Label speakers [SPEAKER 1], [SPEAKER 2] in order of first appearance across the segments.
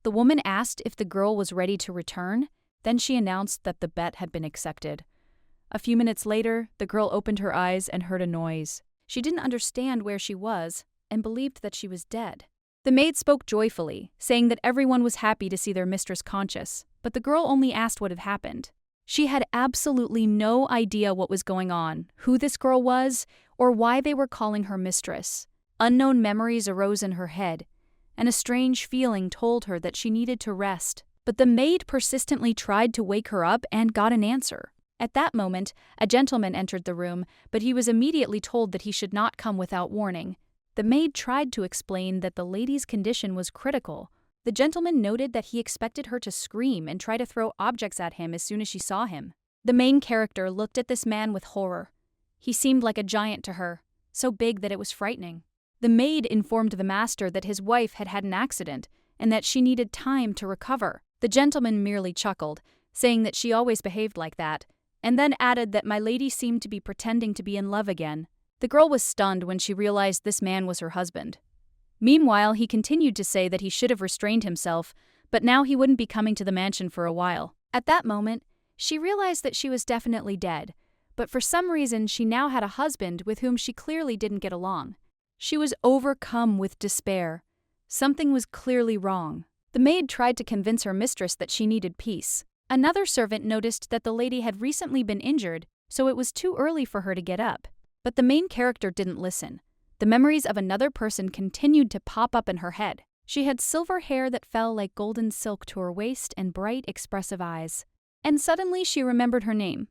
[SPEAKER 1] The woman asked if the girl was ready to return, then she announced that the bet had been accepted. A few minutes later, the girl opened her eyes and heard a noise. She didn't understand where she was and believed that she was dead. The maid spoke joyfully, saying that everyone was happy to see their mistress conscious, but the girl only asked what had happened. She had absolutely no idea what was going on, who this girl was, or why they were calling her mistress. Unknown memories arose in her head, and a strange feeling told her that she needed to rest. But the maid persistently tried to wake her up and got an answer. At that moment, a gentleman entered the room, but he was immediately told that he should not come without warning. The maid tried to explain that the lady's condition was critical. The gentleman noted that he expected her to scream and try to throw objects at him as soon as she saw him. The main character looked at this man with horror. He seemed like a giant to her, so big that it was frightening. The maid informed the master that his wife had had an accident and that she needed time to recover. The gentleman merely chuckled, saying that she always behaved like that, and then added that my lady seemed to be pretending to be in love again. The girl was stunned when she realized this man was her husband. Meanwhile, he continued to say that he should have restrained himself, but now he wouldn't be coming to the mansion for a while. At that moment, she realized that she was definitely dead, but for some reason she now had a husband with whom she clearly didn't get along. She was overcome with despair. Something was clearly wrong. The maid tried to convince her mistress that she needed peace. Another servant noticed that the lady had recently been injured, so it was too early for her to get up. But the main character didn't listen. The memories of another person continued to pop up in her head. She had silver hair that fell like golden silk to her waist and bright, expressive eyes. And suddenly she remembered her name.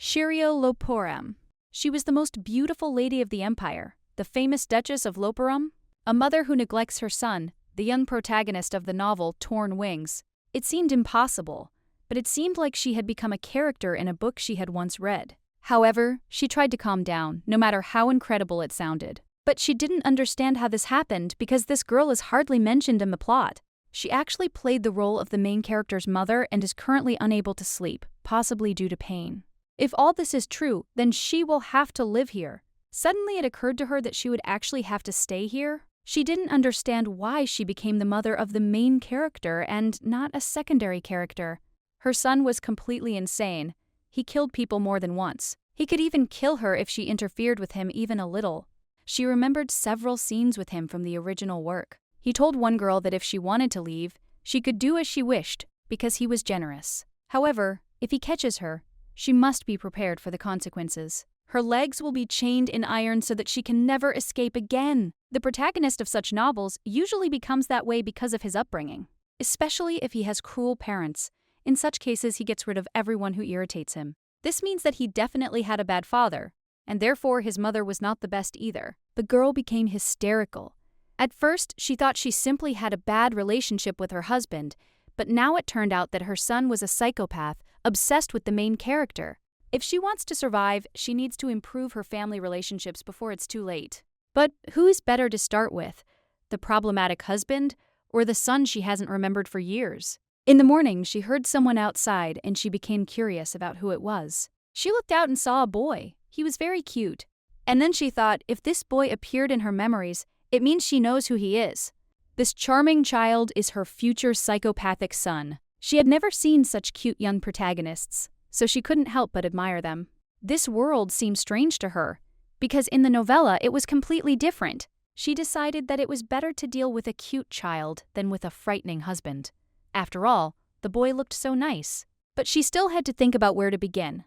[SPEAKER 1] Loporam. She was the most beautiful lady of the empire, the famous Duchess of Loporam, a mother who neglects her son, the young protagonist of the novel Torn Wings. It seemed impossible, but it seemed like she had become a character in a book she had once read. However, she tried to calm down, no matter how incredible it sounded. But she didn't understand how this happened because this girl is hardly mentioned in the plot. She actually played the role of the main character's mother and is currently unable to sleep, possibly due to pain. If all this is true, then she will have to live here. Suddenly it occurred to her that she would actually have to stay here. She didn't understand why she became the mother of the main character and not a secondary character. Her son was completely insane. He killed people more than once. He could even kill her if she interfered with him even a little. She remembered several scenes with him from the original work. He told one girl that if she wanted to leave, she could do as she wished because he was generous. However, if he catches her, she must be prepared for the consequences. Her legs will be chained in iron so that she can never escape again. The protagonist of such novels usually becomes that way because of his upbringing, especially if he has cruel parents. In such cases, he gets rid of everyone who irritates him. This means that he definitely had a bad father, and therefore his mother was not the best either. The girl became hysterical. At first, she thought she simply had a bad relationship with her husband, but now it turned out that her son was a psychopath, obsessed with the main character. If she wants to survive, she needs to improve her family relationships before it's too late. But who's better to start with? The problematic husband, or the son she hasn't remembered for years? In the morning, she heard someone outside and she became curious about who it was. She looked out and saw a boy. He was very cute. And then she thought, if this boy appeared in her memories, it means she knows who he is. This charming child is her future psychopathic son. She had never seen such cute young protagonists, so she couldn't help but admire them. This world seemed strange to her, because in the novella it was completely different. She decided that it was better to deal with a cute child than with a frightening husband. After all, the boy looked so nice. But she still had to think about where to begin.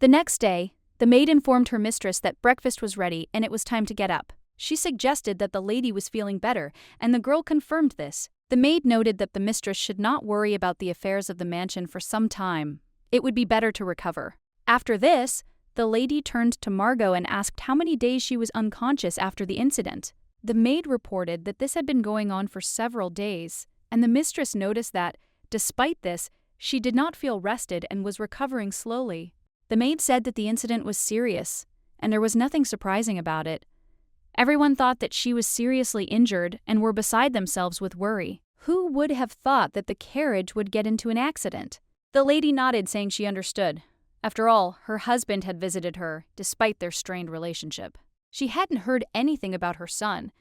[SPEAKER 1] The next day, the maid informed her mistress that breakfast was ready and it was time to get up. She suggested that the lady was feeling better, and the girl confirmed this. The maid noted that the mistress should not worry about the affairs of the mansion for some time. It would be better to recover. After this, the lady turned to Margot and asked how many days she was unconscious after the incident. The maid reported that this had been going on for several days, and the mistress noticed that, despite this, she did not feel rested and was recovering slowly. The maid said that the incident was serious, and there was nothing surprising about it. Everyone thought that she was seriously injured and were beside themselves with worry. Who would have thought that the carriage would get into an accident? The lady nodded, saying she understood. After all, her husband had visited her, despite their strained relationship. She hadn't heard anything about her son,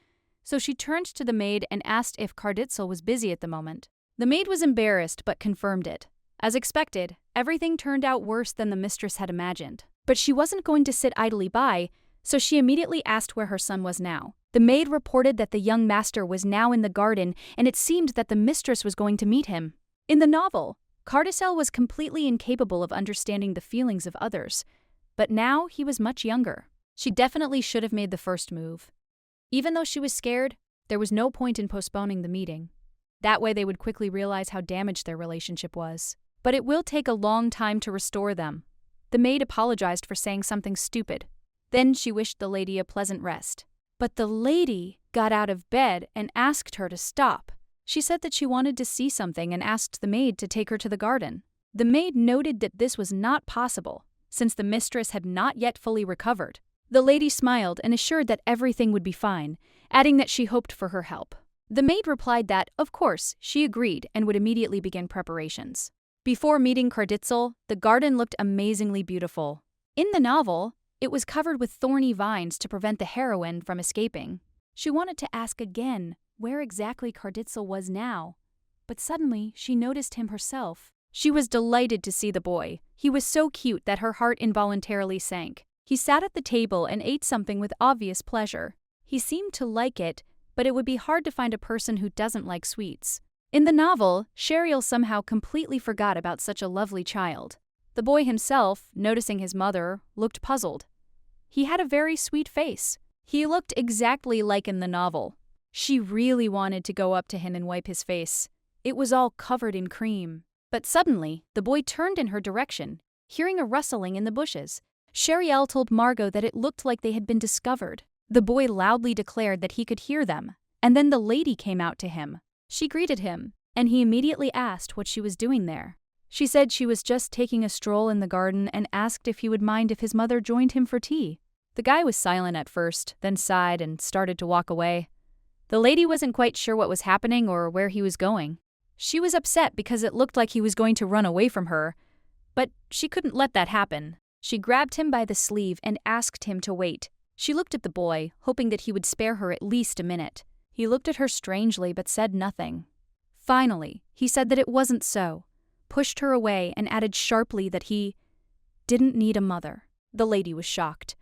[SPEAKER 1] so she turned to the maid and asked if Carditzel was busy at the moment. The maid was embarrassed but confirmed it. As expected, everything turned out worse than the mistress had imagined. But she wasn't going to sit idly by, so she immediately asked where her son was now. The maid reported that the young master was now in the garden, and it seemed that the mistress was going to meet him. In the novel, Carditzel was completely incapable of understanding the feelings of others, but now he was much younger. She definitely should have made the first move. Even though she was scared, there was no point in postponing the meeting. That way they would quickly realize how damaged their relationship was. But it will take a long time to restore them. The maid apologized for saying something stupid. Then she wished the lady a pleasant rest. But the lady got out of bed and asked her to stop. She said that she wanted to see something and asked the maid to take her to the garden. The maid noted that this was not possible, since the mistress had not yet fully recovered. The lady smiled and assured that everything would be fine, adding that she hoped for her help. The maid replied that, of course, she agreed and would immediately begin preparations. Before meeting Carditzel, the garden looked amazingly beautiful. In the novel, it was covered with thorny vines to prevent the heroine from escaping. She wanted to ask again where exactly Carditzel was now, but suddenly she noticed him herself. She was delighted to see the boy. He was so cute that her heart involuntarily sank. He sat at the table and ate something with obvious pleasure. He seemed to like it, but it would be hard to find a person who doesn't like sweets. In the novel, Sheriel somehow completely forgot about such a lovely child. The boy himself, noticing his mother, looked puzzled. He had a very sweet face. He looked exactly like in the novel. She really wanted to go up to him and wipe his face. It was all covered in cream. But suddenly, the boy turned in her direction, hearing a rustling in the bushes. Sheriel told Margot that it looked like they had been discovered. The boy loudly declared that he could hear them, and then the lady came out to him. She greeted him, and he immediately asked what she was doing there. She said she was just taking a stroll in the garden and asked if he would mind if his mother joined him for tea. The guy was silent at first, then sighed and started to walk away. The lady wasn't quite sure what was happening or where he was going. She was upset because it looked like he was going to run away from her, but she couldn't let that happen. She grabbed him by the sleeve and asked him to wait. She looked at the boy, hoping that he would spare her at least a minute. He looked at her strangely but said nothing. Finally, he said that it wasn't so, pushed her away, and added sharply that he didn't need a mother. The lady was shocked.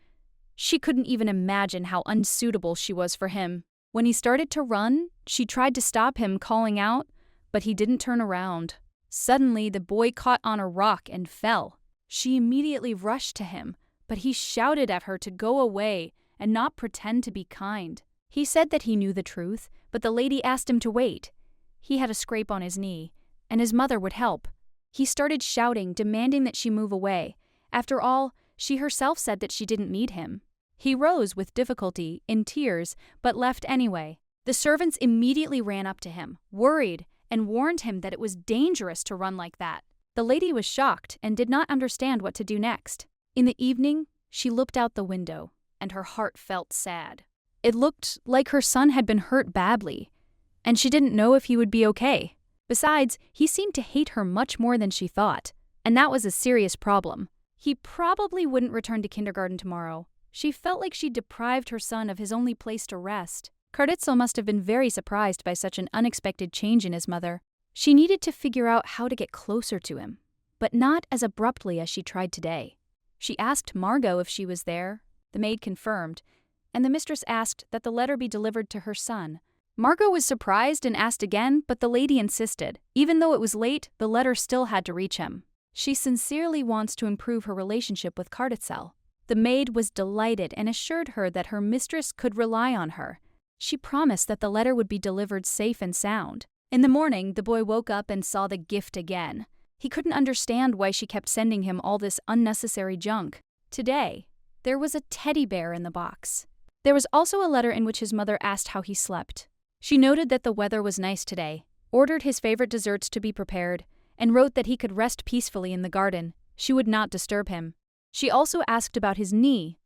[SPEAKER 1] She couldn't even imagine how unsuitable she was for him. When he started to run, she tried to stop him, calling out, but he didn't turn around. Suddenly, the boy caught on a rock and fell. She immediately rushed to him, but he shouted at her to go away and not pretend to be kind. He said that he knew the truth, but the lady asked him to wait. He had a scrape on his knee, and his mother would help. He started shouting, demanding that she move away. After all, she herself said that she didn't need him. He rose with difficulty, in tears, but left anyway. The servants immediately ran up to him, worried, and warned him that it was dangerous to run like that. The lady was shocked and did not understand what to do next. In the evening, she looked out the window, and her heart felt sad. It looked like her son had been hurt badly, and she didn't know if he would be okay. Besides, he seemed to hate her much more than she thought, and that was a serious problem. He probably wouldn't return to kindergarten tomorrow. She felt like she deprived her son of his only place to rest. Carditzel must have been very surprised by such an unexpected change in his mother. She needed to figure out how to get closer to him, but not as abruptly as she tried today. She asked Margot if she was there. The maid confirmed, and the mistress asked that the letter be delivered to her son. Margot was surprised and asked again, but the lady insisted. Even though it was late, the letter still had to reach him. She sincerely wants to improve her relationship with Carditzel. The maid was delighted and assured her that her mistress could rely on her. She promised that the letter would be delivered safe and sound. In the morning, the boy woke up and saw the gift again. He couldn't understand why she kept sending him all this unnecessary junk. Today, there was a teddy bear in the box. There was also a letter in which his mother asked how he slept. She noted that the weather was nice today, ordered his favorite desserts to be prepared, and wrote that he could rest peacefully in the garden. She would not disturb him. She also asked about his knee.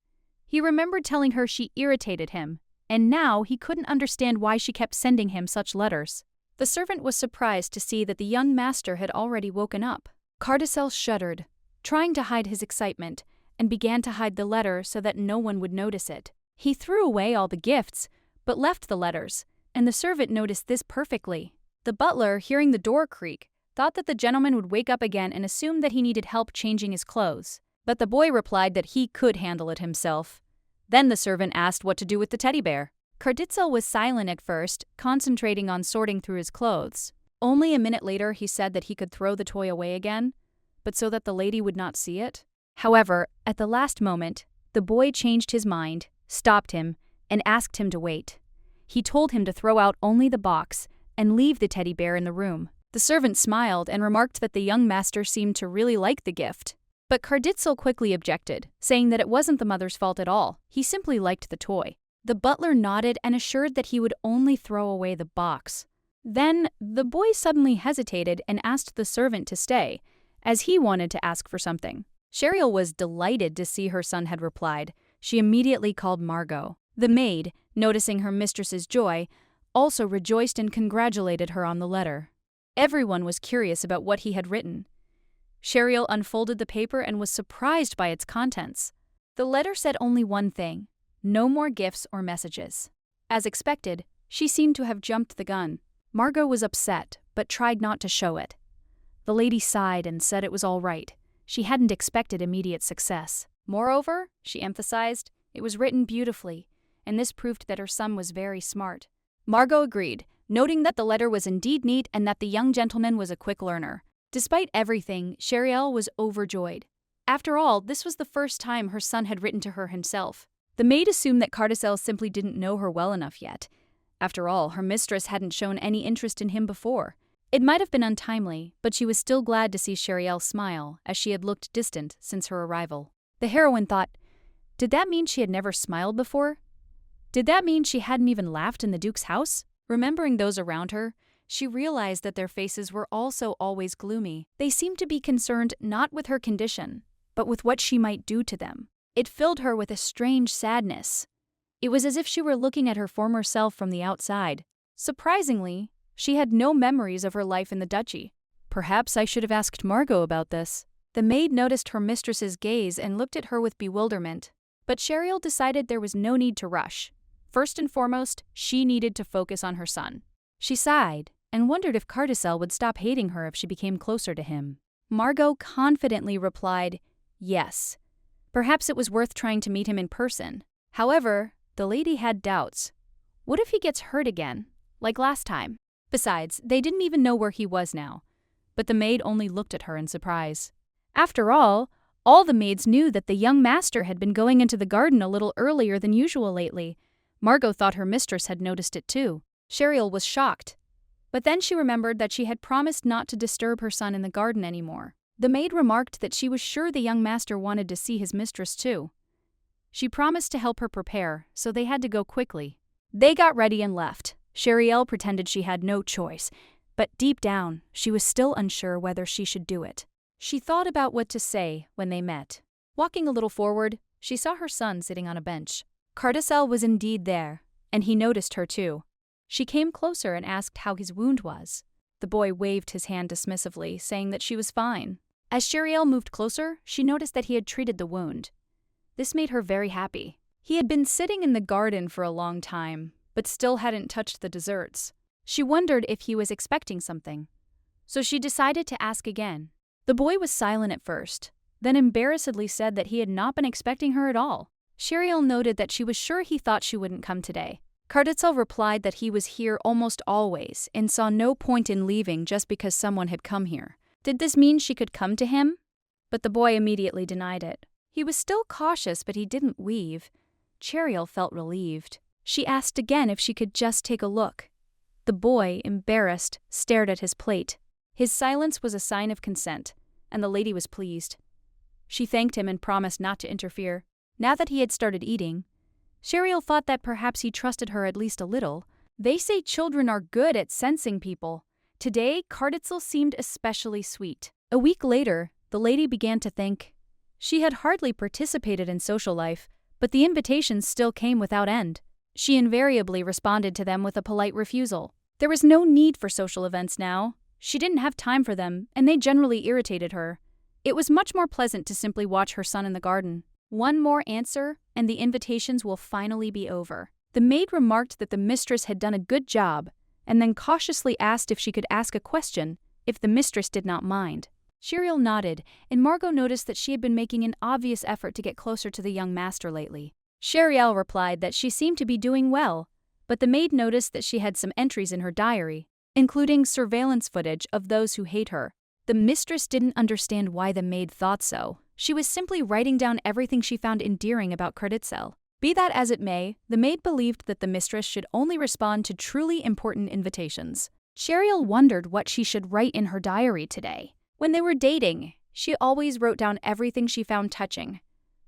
[SPEAKER 1] He remembered telling her she irritated him, and now he couldn't understand why she kept sending him such letters. The servant was surprised to see that the young master had already woken up. Carditzel shuddered, trying to hide his excitement, and began to hide the letter so that no one would notice it. He threw away all the gifts, but left the letters, and the servant noticed this perfectly. The butler, hearing the door creak, thought that the gentleman would wake up again and assumed that he needed help changing his clothes. But the boy replied that he could handle it himself. Then the servant asked what to do with the teddy bear. Karditzel was silent at first, concentrating on sorting through his clothes. Only a minute later he said that he could throw the toy away again, but so that the lady would not see it. However, at the last moment, the boy changed his mind, stopped him, and asked him to wait. He told him to throw out only the box and leave the teddy bear in the room. The servant smiled and remarked that the young master seemed to really like the gift. But Karditzel quickly objected, saying that it wasn't the mother's fault at all. He simply liked the toy. The butler nodded and assured that he would only throw away the box. Then, the boy suddenly hesitated and asked the servant to stay, as he wanted to ask for something. Cheryl was delighted to see her son had replied. She immediately called Margot. The maid, noticing her mistress's joy, also rejoiced and congratulated her on the letter. Everyone was curious about what he had written. Cheryl unfolded the paper and was surprised by its contents. The letter said only one thing: no more gifts or messages. As expected, she seemed to have jumped the gun. Margot was upset, but tried not to show it. The lady sighed and said it was all right. She hadn't expected immediate success. Moreover, she emphasized, it was written beautifully, and this proved that her son was very smart. Margot agreed, noting that the letter was indeed neat and that the young gentleman was a quick learner. Despite everything, Cheryl was overjoyed. After all, this was the first time her son had written to her himself. The maid assumed that Karditzel simply didn't know her well enough yet. After all, her mistress hadn't shown any interest in him before. It might have been untimely, but she was still glad to see Cheryl smile, as she had looked distant since her arrival. The heroine thought, did that mean she had never smiled before? Did that mean she hadn't even laughed in the Duke's house? Remembering those around her, she realized that their faces were also always gloomy. They seemed to be concerned not with her condition, but with what she might do to them. It filled her with a strange sadness. It was as if she were looking at her former self from the outside. Surprisingly, she had no memories of her life in the duchy. Perhaps I should have asked Margot about this. The maid noticed her mistress's gaze and looked at her with bewilderment. But Cheryl decided there was no need to rush. First and foremost, she needed to focus on her son. She sighed and wondered if Karditzel would stop hating her if she became closer to him. Margot confidently replied, yes. Perhaps it was worth trying to meet him in person. However, the lady had doubts. What if he gets hurt again, like last time? Besides, they didn't even know where he was now. But the maid only looked at her in surprise. After all the maids knew that the young master had been going into the garden a little earlier than usual lately. Margot thought her mistress had noticed it too. Cheryl was shocked. But then she remembered that she had promised not to disturb her son in the garden anymore. The maid remarked that she was sure the young master wanted to see his mistress too. She promised to help her prepare, so they had to go quickly. They got ready and left. Cheryl pretended she had no choice, but deep down, she was still unsure whether she should do it. She thought about what to say when they met. Walking a little forward, she saw her son sitting on a bench. Karditzel was indeed there, and he noticed her too. She came closer and asked how his wound was. The boy waved his hand dismissively, saying that she was fine. As Cheryl moved closer, she noticed that he had treated the wound. This made her very happy. He had been sitting in the garden for a long time, but still hadn't touched the desserts. She wondered if he was expecting something, so she decided to ask again. The boy was silent at first, then embarrassedly said that he had not been expecting her at all. Cheryl noted that she was sure he thought she wouldn't come today. Karditzel replied that he was here almost always and saw no point in leaving just because someone had come here. Did this mean she could come to him? But the boy immediately denied it. He was still cautious, but he didn't leave. Cheryl felt relieved. She asked again if she could just take a look. The boy, embarrassed, stared at his plate. His silence was a sign of consent, and the lady was pleased. She thanked him and promised not to interfere. Now that he had started eating, Cheryl thought that perhaps he trusted her at least a little. They say children are good at sensing people. Today, Karditzel seemed especially sweet. A week later, the lady began to think. She had hardly participated in social life, but the invitations still came without end. She invariably responded to them with a polite refusal. There was no need for social events now. She didn't have time for them, and they generally irritated her. It was much more pleasant to simply watch her son in the garden. One more answer, and the invitations will finally be over. The maid remarked that the mistress had done a good job, and then cautiously asked if she could ask a question, if the mistress did not mind. Sheriel nodded, and Margot noticed that she had been making an obvious effort to get closer to the young master lately. Sheriel replied that she seemed to be doing well, but the maid noticed that she had some entries in her diary, including surveillance footage of those who hate her. The mistress didn't understand why the maid thought so. She was simply writing down everything she found endearing about Cruelest. Be that as it may, the maid believed that the mistress should only respond to truly important invitations. Sheriel wondered what she should write in her diary today. When they were dating, she always wrote down everything she found touching.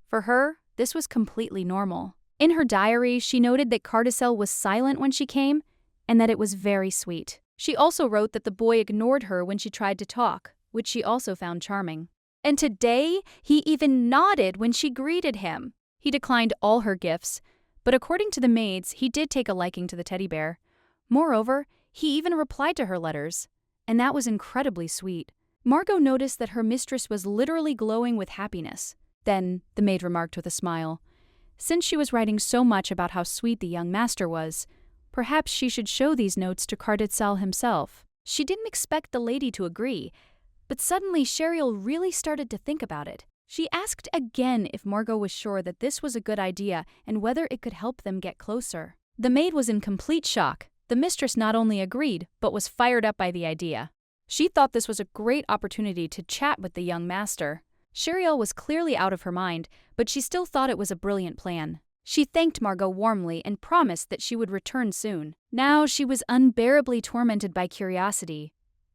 [SPEAKER 1] For her, this was completely normal. In her diary, she noted that Cruelest was silent when she came, and that it was very sweet. She also wrote that the boy ignored her when she tried to talk, which she also found charming. And today, he even nodded when she greeted him. He declined all her gifts, but according to the maids, he did take a liking to the teddy bear. Moreover, he even replied to her letters, and that was incredibly sweet. Margot noticed that her mistress was literally glowing with happiness. Then, the maid remarked with a smile, since she was writing so much about how sweet the young master was, perhaps she should show these notes to Cruelest himself. She didn't expect the lady to agree, but suddenly Sheriel really started to think about it. She asked again if Margot was sure that this was a good idea and whether it could help them get closer. The maid was in complete shock. The mistress not only agreed, but was fired up by the idea. She thought this was a great opportunity to chat with the young master. Sheriel was clearly out of her mind, but she still thought it was a brilliant plan. She thanked Margot warmly and promised that she would return soon. Now she was unbearably tormented by curiosity.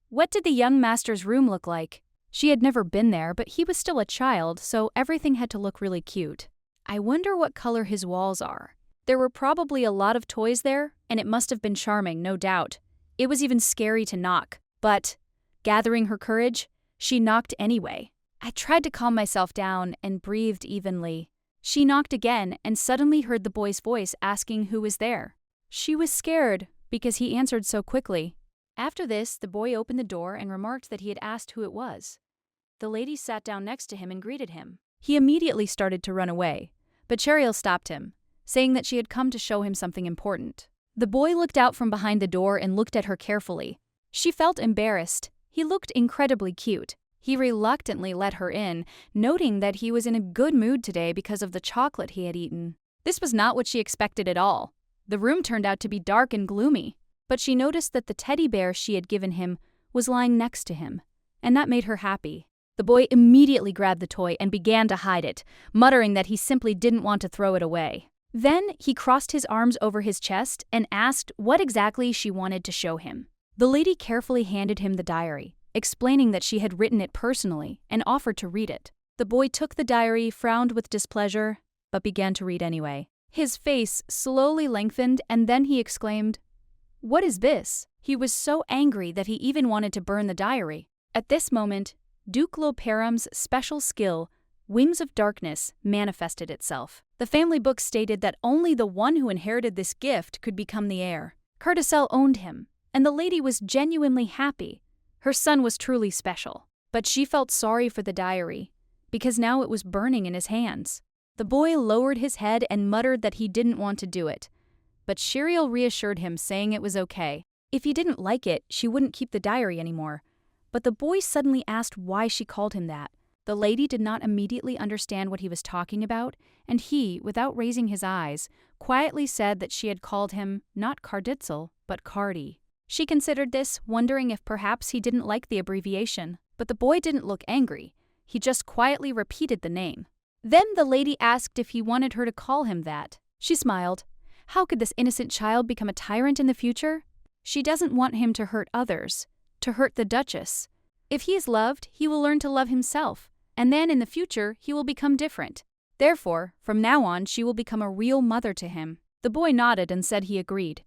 [SPEAKER 1] What did the young master's room look like? She had never been there, but he was still a child, so everything had to look really cute. I wonder what color his walls are. There were probably a lot of toys there, and it must have been charming, no doubt. It was even scary to knock, but, gathering her courage, she knocked anyway. I tried to calm myself down and breathed evenly. She knocked again and suddenly heard the boy's voice asking who was there. She was scared because he answered so quickly. After this, the boy opened the door and remarked that he had asked who it was. The lady sat down next to him and greeted him. He immediately started to run away, but Sheriel stopped him, saying that she had come to show him something important. The boy looked out from behind the door and looked at her carefully. She felt embarrassed. He looked incredibly cute. He reluctantly let her in, noting that he was in a good mood today because of the chocolate he had eaten. This was not what she expected at all. The room turned out to be dark and gloomy, but she noticed that the teddy bear she had given him was lying next to him, and that made her happy. The boy immediately grabbed the toy and began to hide it, muttering that he simply didn't want to throw it away. Then he crossed his arms over his chest and asked what exactly she wanted to show him. The lady carefully handed him the diary, explaining that she had written it personally and offered to read it. The boy took the diary, frowned with displeasure, but began to read anyway. His face slowly lengthened and then he exclaimed, "What is this?" He was so angry that he even wanted to burn the diary. At this moment, Duke Loperam's special skill, Wings of Darkness, manifested itself. The family book stated that only the one who inherited this gift could become the heir. Cruelest owned him, and the lady was genuinely happy. Her son was truly special. But she felt sorry for the diary, because now it was burning in his hands. The boy lowered his head and muttered that he didn't want to do it. But Sheriel reassured him, saying it was okay. If he didn't like it, she wouldn't keep the diary anymore. But the boy suddenly asked why she called him that. The lady did not immediately understand what he was talking about, and he, without raising his eyes, quietly said that she had called him not Carditzel, but Cardi. She considered this, wondering if perhaps he didn't like the abbreviation. But the boy didn't look angry. He just quietly repeated the name. Then the lady asked if he wanted her to call him that. She smiled. How could this innocent child become a tyrant in the future? She doesn't want him to hurt others, to hurt the Duchess. If he is loved, he will learn to love himself, and then in the future he will become different. Therefore, from now on, she will become a real mother to him. The boy nodded and said he agreed.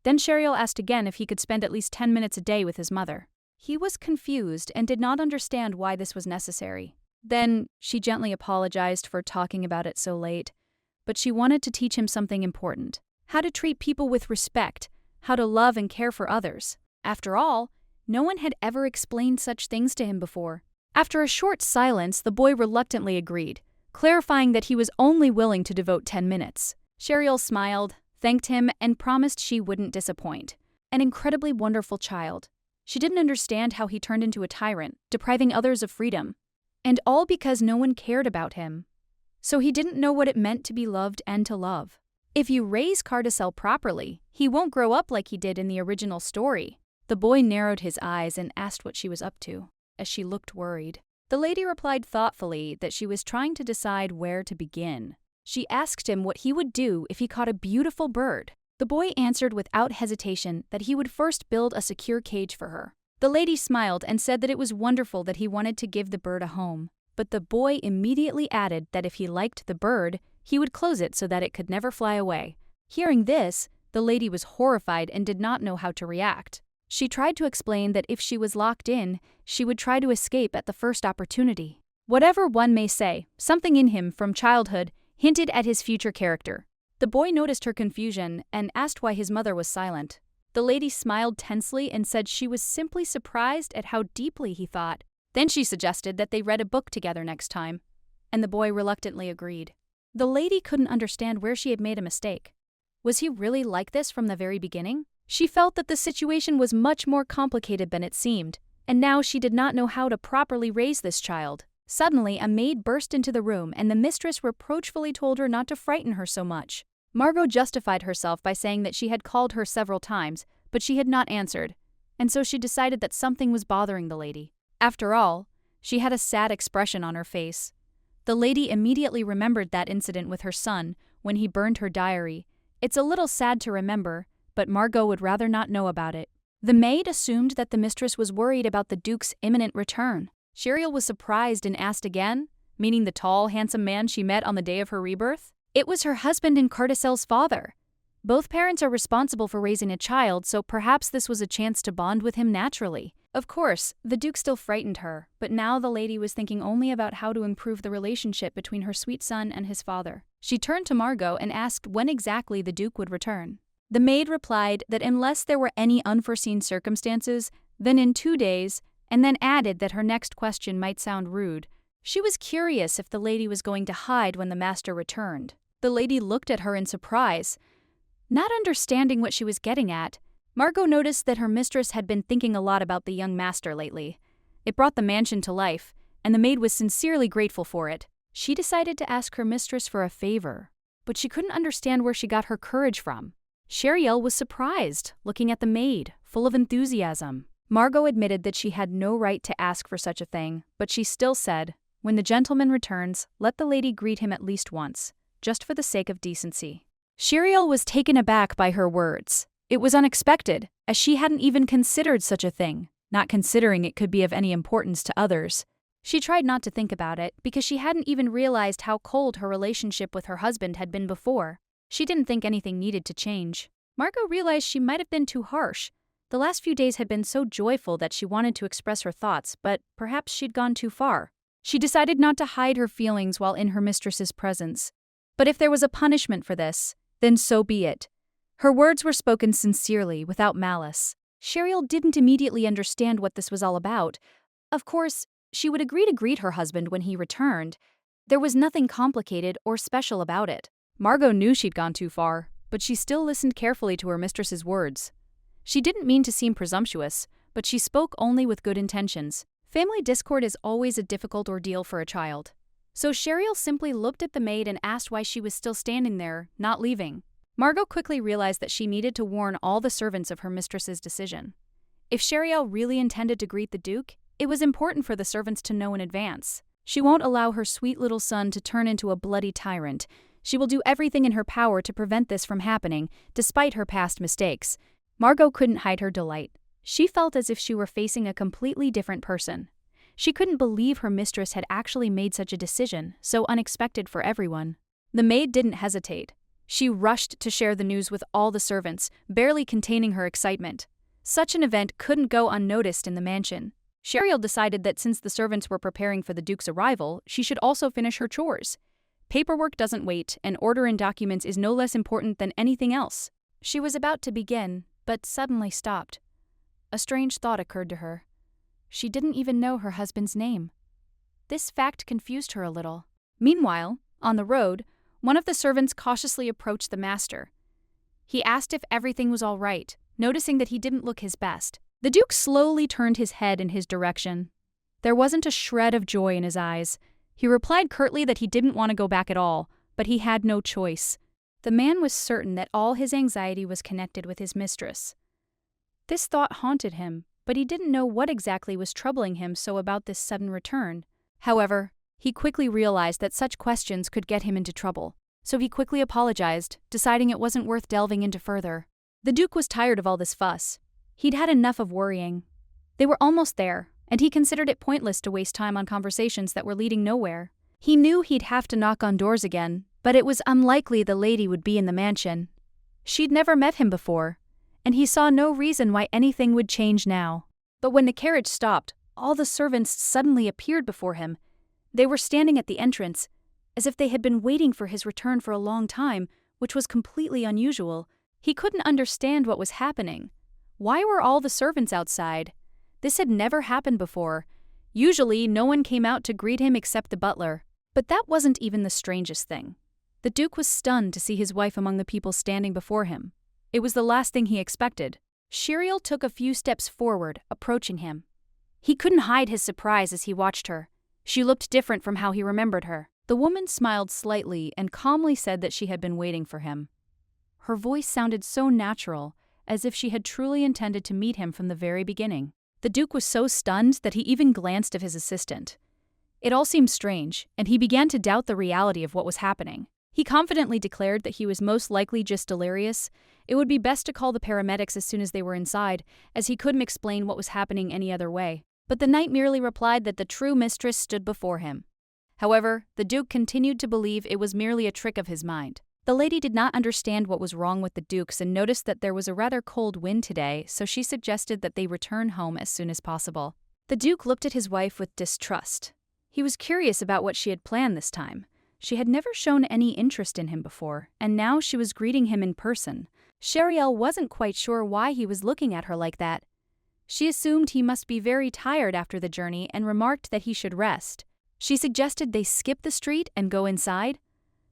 [SPEAKER 1] Then Sheriel asked again if he could spend at least 10 minutes a day with his mother. He was confused and did not understand why this was necessary. Then she gently apologized for talking about it so late, but she wanted to teach him something important: how to treat people with respect, how to love and care for others. After all, no one had ever explained such things to him before. After a short silence, the boy reluctantly agreed, clarifying that he was only willing to devote 10 minutes. Sheriel smiled, thanked him, and promised she wouldn't disappoint. An incredibly wonderful child. She didn't understand how he turned into a tyrant, depriving others of freedom. And all because no one cared about him. So he didn't know what it meant to be loved and to love. If you raise Cardicel properly, he won't grow up like he did in the original story. The boy narrowed his eyes and asked what she was up to, as she looked worried. The lady replied thoughtfully that she was trying to decide where to begin. She asked him what he would do if he caught a beautiful bird. The boy answered without hesitation that he would first build a secure cage for her. The lady smiled and said that it was wonderful that he wanted to give the bird a home. But the boy immediately added that if he liked the bird, he would close it so that it could never fly away. Hearing this, the lady was horrified and did not know how to react. She tried to explain that if she was locked in, she would try to escape at the first opportunity. Whatever one may say, something in him from childhood hinted at his future character. The boy noticed her confusion and asked why his mother was silent. The lady smiled tensely and said she was simply surprised at how deeply he thought. Then she suggested that they read a book together next time, and the boy reluctantly agreed. The lady couldn't understand where she had made a mistake. Was he really like this from the very beginning? She felt that the situation was much more complicated than it seemed, and now she did not know how to properly raise this child. Suddenly, a maid burst into the room, and the mistress reproachfully told her not to frighten her so much. Margot justified herself by saying that she had called her several times, but she had not answered, and so she decided that something was bothering the lady. After all, she had a sad expression on her face. The lady immediately remembered that incident with her son when he burned her diary. It's a little sad to remember, but Margot would rather not know about it. The maid assumed that the mistress was worried about the Duke's imminent return. Sheriel was surprised and asked again, meaning the tall, handsome man she met on the day of her rebirth? It was her husband and Cardicel's father. Both parents are responsible for raising a child, so perhaps this was a chance to bond with him naturally. Of course, the Duke still frightened her, but now the lady was thinking only about how to improve the relationship between her sweet son and his father. She turned to Margot and asked when exactly the Duke would return. The maid replied that unless there were any unforeseen circumstances, then in 2 days, and then added that her next question might sound rude. She was curious if the lady was going to hide when the master returned. The lady looked at her in surprise. Not understanding what she was getting at, Margot noticed that her mistress had been thinking a lot about the young master lately. It brought the mansion to life, and the maid was sincerely grateful for it. She decided to ask her mistress for a favor, but she couldn't understand where she got her courage from. Sheriel was surprised, looking at the maid, full of enthusiasm. Margot admitted that she had no right to ask for such a thing, but she still said, "When the gentleman returns, let the lady greet him at least once, just for the sake of decency." Sheriel was taken aback by her words. It was unexpected, as she hadn't even considered such a thing, not considering it could be of any importance to others. She tried not to think about it because she hadn't even realized how cold her relationship with her husband had been before. She didn't think anything needed to change. Margot realized she might have been too harsh. The last few days had been so joyful that she wanted to express her thoughts, but perhaps she'd gone too far. She decided not to hide her feelings while in her mistress's presence. But if there was a punishment for this, then so be it. Her words were spoken sincerely, without malice. Sheriel didn't immediately understand what this was all about. Of course, she would agree to greet her husband when he returned. There was nothing complicated or special about it. Margot knew she'd gone too far, but she still listened carefully to her mistress's words. She didn't mean to seem presumptuous, but she spoke only with good intentions. Family discord is always a difficult ordeal for a child. So Sheriel simply looked at the maid and asked why she was still standing there, not leaving. Margot quickly realized that she needed to warn all the servants of her mistress's decision. If Sheriel really intended to greet the Duke, it was important for the servants to know in advance. She won't allow her sweet little son to turn into a bloody tyrant. She will do everything in her power to prevent this from happening, despite her past mistakes. Margot couldn't hide her delight. She felt as if she were facing a completely different person. She couldn't believe her mistress had actually made such a decision, so unexpected for everyone. The maid didn't hesitate. She rushed to share the news with all the servants, barely containing her excitement. Such an event couldn't go unnoticed in the mansion. Sheriel decided that since the servants were preparing for the Duke's arrival, she should also finish her chores. Paperwork doesn't wait, and ordering documents is no less important than anything else. She was about to begin, but suddenly stopped. A strange thought occurred to her. She didn't even know her husband's name. This fact confused her a little. Meanwhile, on the road, one of the servants cautiously approached the master. He asked if everything was all right, noticing that he didn't look his best. The Duke slowly turned his head in his direction. There wasn't a shred of joy in his eyes. He replied curtly that he didn't want to go back at all, but he had no choice. The man was certain that all his anxiety was connected with his mistress. This thought haunted him, but he didn't know what exactly was troubling him so about this sudden return. However, he quickly realized that such questions could get him into trouble, so he quickly apologized, deciding it wasn't worth delving into further. The Duke was tired of all this fuss. He'd had enough of worrying. They were almost there, and he considered it pointless to waste time on conversations that were leading nowhere. He knew he'd have to knock on doors again, but it was unlikely the lady would be in the mansion. She'd never met him before, and he saw no reason why anything would change now. But when the carriage stopped, all the servants suddenly appeared before him. They were standing at the entrance, as if they had been waiting for his return for a long time, which was completely unusual. He couldn't understand what was happening. Why were all the servants outside? This had never happened before. Usually, no one came out to greet him except the butler. But that wasn't even the strangest thing. The Duke was stunned to see his wife among the people standing before him. It was the last thing he expected. Sheriel took a few steps forward, approaching him. He couldn't hide his surprise as he watched her. She looked different from how he remembered her. The woman smiled slightly and calmly said that she had been waiting for him. Her voice sounded so natural, as if she had truly intended to meet him from the very beginning. The Duke was so stunned that he even glanced at his assistant. It all seemed strange, and he began to doubt the reality of what was happening. He confidently declared that he was most likely just delirious. It would be best to call the paramedics as soon as they were inside, as he couldn't explain what was happening any other way. But the knight merely replied that the true mistress stood before him. However, the Duke continued to believe it was merely a trick of his mind. The lady did not understand what was wrong with the Dukes and noticed that there was a rather cold wind today, so she suggested that they return home as soon as possible. The Duke looked at his wife with distrust. He was curious about what she had planned this time. She had never shown any interest in him before, and now she was greeting him in person. Sheriel wasn't quite sure why he was looking at her like that. She assumed he must be very tired after the journey and remarked that he should rest. She suggested they skip the street and go inside.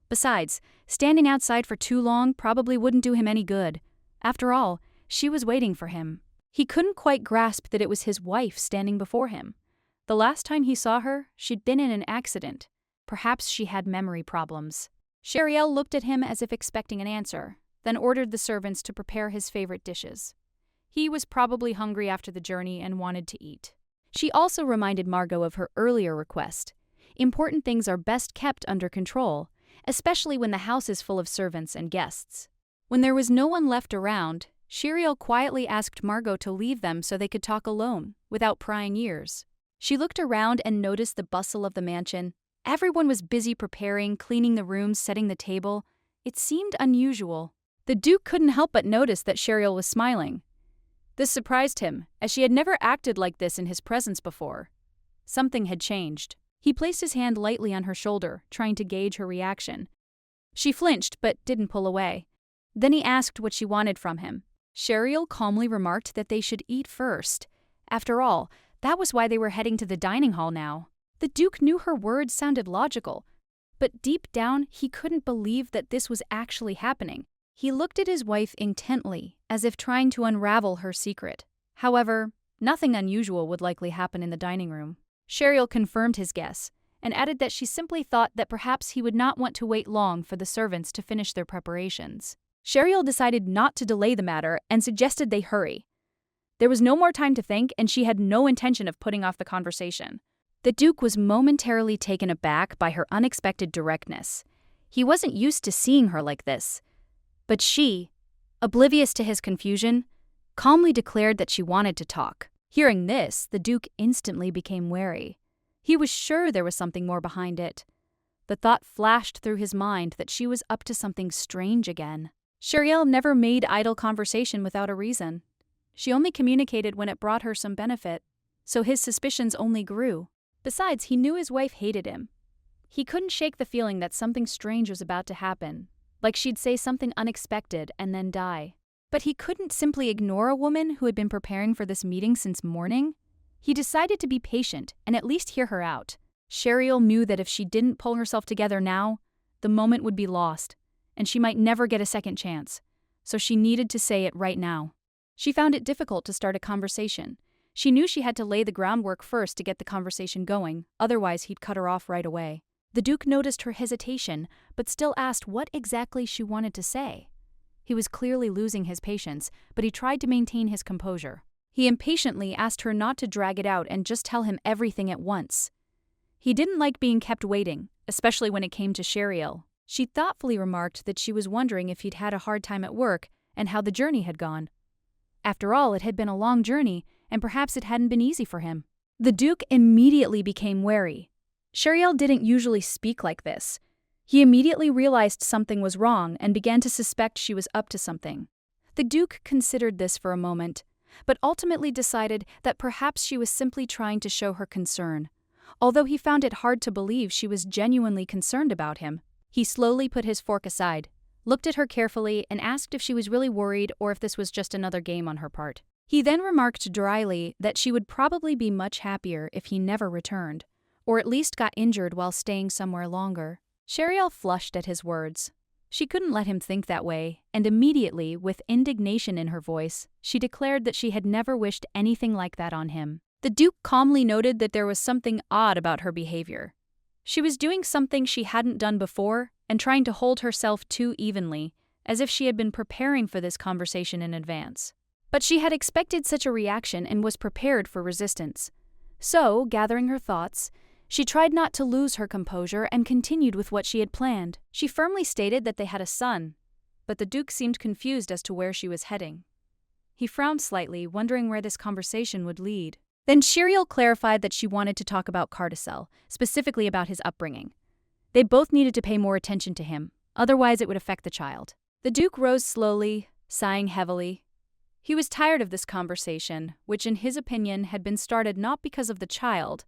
[SPEAKER 1] Besides, standing outside for too long probably wouldn't do him any good. After all, she was waiting for him. He couldn't quite grasp that it was his wife standing before him. The last time he saw her, she'd been in an accident. Perhaps she had memory problems. Sheriel looked at him as if expecting an answer, then ordered the servants to prepare his favorite dishes. He was probably hungry after the journey and wanted to eat. She also reminded Margot of her earlier request. Important things are best kept under control, especially when the house is full of servants and guests. When there was no one left around, Sheriel quietly asked Margot to leave them so they could talk alone, without prying ears. She looked around and noticed the bustle of the mansion. Everyone was busy preparing, cleaning the rooms, setting the table. It seemed unusual. The Duke couldn't help but notice that Sheriel was smiling. This surprised him, as she had never acted like this in his presence before. Something had changed. He placed his hand lightly on her shoulder, trying to gauge her reaction. She flinched, but didn't pull away. Then he asked what she wanted from him. Sheriel calmly remarked that they should eat first. After all, that was why they were heading to the dining hall now. The Duke knew her words sounded logical, but deep down he couldn't believe that this was actually happening. He looked at his wife intently, as if trying to unravel her secret. However, nothing unusual would likely happen in the dining room. Sheriel confirmed his guess, and added that she simply thought that perhaps he would not want to wait long for the servants to finish their preparations. Sheriel decided not to delay the matter and suggested they hurry. There was no more time to think, and she had no intention of putting off the conversation. The Duke was momentarily taken aback by her unexpected directness. He wasn't used to seeing her like this. But she, oblivious to his confusion, calmly declared that she wanted to talk. Hearing this, the Duke instantly became wary. He was sure there was something more behind it. The thought flashed through his mind that she was up to something strange again. Sheriel never made idle conversation without a reason. She only communicated when it brought her some benefit, so his suspicions only grew. Besides, he knew his wife hated him. He couldn't shake the feeling that something strange was about to happen, like she'd say something unexpected and then die. But he couldn't simply ignore a woman who had been preparing for this meeting since morning. He decided to be patient and at least hear her out. Sheriel knew that if she didn't pull herself together now, the moment would be lost, and she might never get a second chance. so she needed to say it right now. She found it difficult to start a conversation. She knew she had to lay the groundwork first to get the conversation going, otherwise he'd cut her off right away. The Duke noticed her hesitation, but still asked what exactly she wanted to say. He was clearly losing his patience, but he tried to maintain his composure. He impatiently asked her not to drag it out and just tell him everything at once. He didn't like being kept waiting, especially when it came to Sheriel. She thoughtfully remarked that she was wondering if he'd had a hard time at work and how the journey had gone. After all, it had been a long journey, and perhaps it hadn't been easy for him. The Duke immediately became wary. Sheriel didn't usually speak like this. He immediately realized something was wrong and began to suspect she was up to something. The Duke considered this for a moment, but ultimately decided that perhaps she was simply trying to show her concern. Although he found it hard to believe she was genuinely concerned about him, he slowly put his fork aside, looked at her carefully, and asked if she was really worried or if this was just another game on her part. He then remarked dryly that she would probably be much happier if he never returned, or at least got injured while staying somewhere longer. Sheriel flushed at his words. She couldn't let him think that way, and immediately, with indignation in her voice, she declared that she had never wished anything like that on him. The Duke calmly noted that there was something odd about her behavior. She was doing something she hadn't done before and trying to hold herself too evenly, as if she had been preparing for this conversation in advance. But she had expected such a reaction and was prepared for resistance. So, gathering her thoughts, she tried not to lose her composure and continued with what she had planned. She firmly stated that they had a son, but the Duke seemed confused as to where she was heading. He frowned slightly, wondering where this conversation would lead. Then Sheriel clarified that she wanted to talk about Carticel, specifically about his upbringing. They both needed to pay more attention to him, otherwise it would affect the child. The Duke rose slowly, sighing heavily. He was tired of this conversation, which in his opinion had been started not because of the child,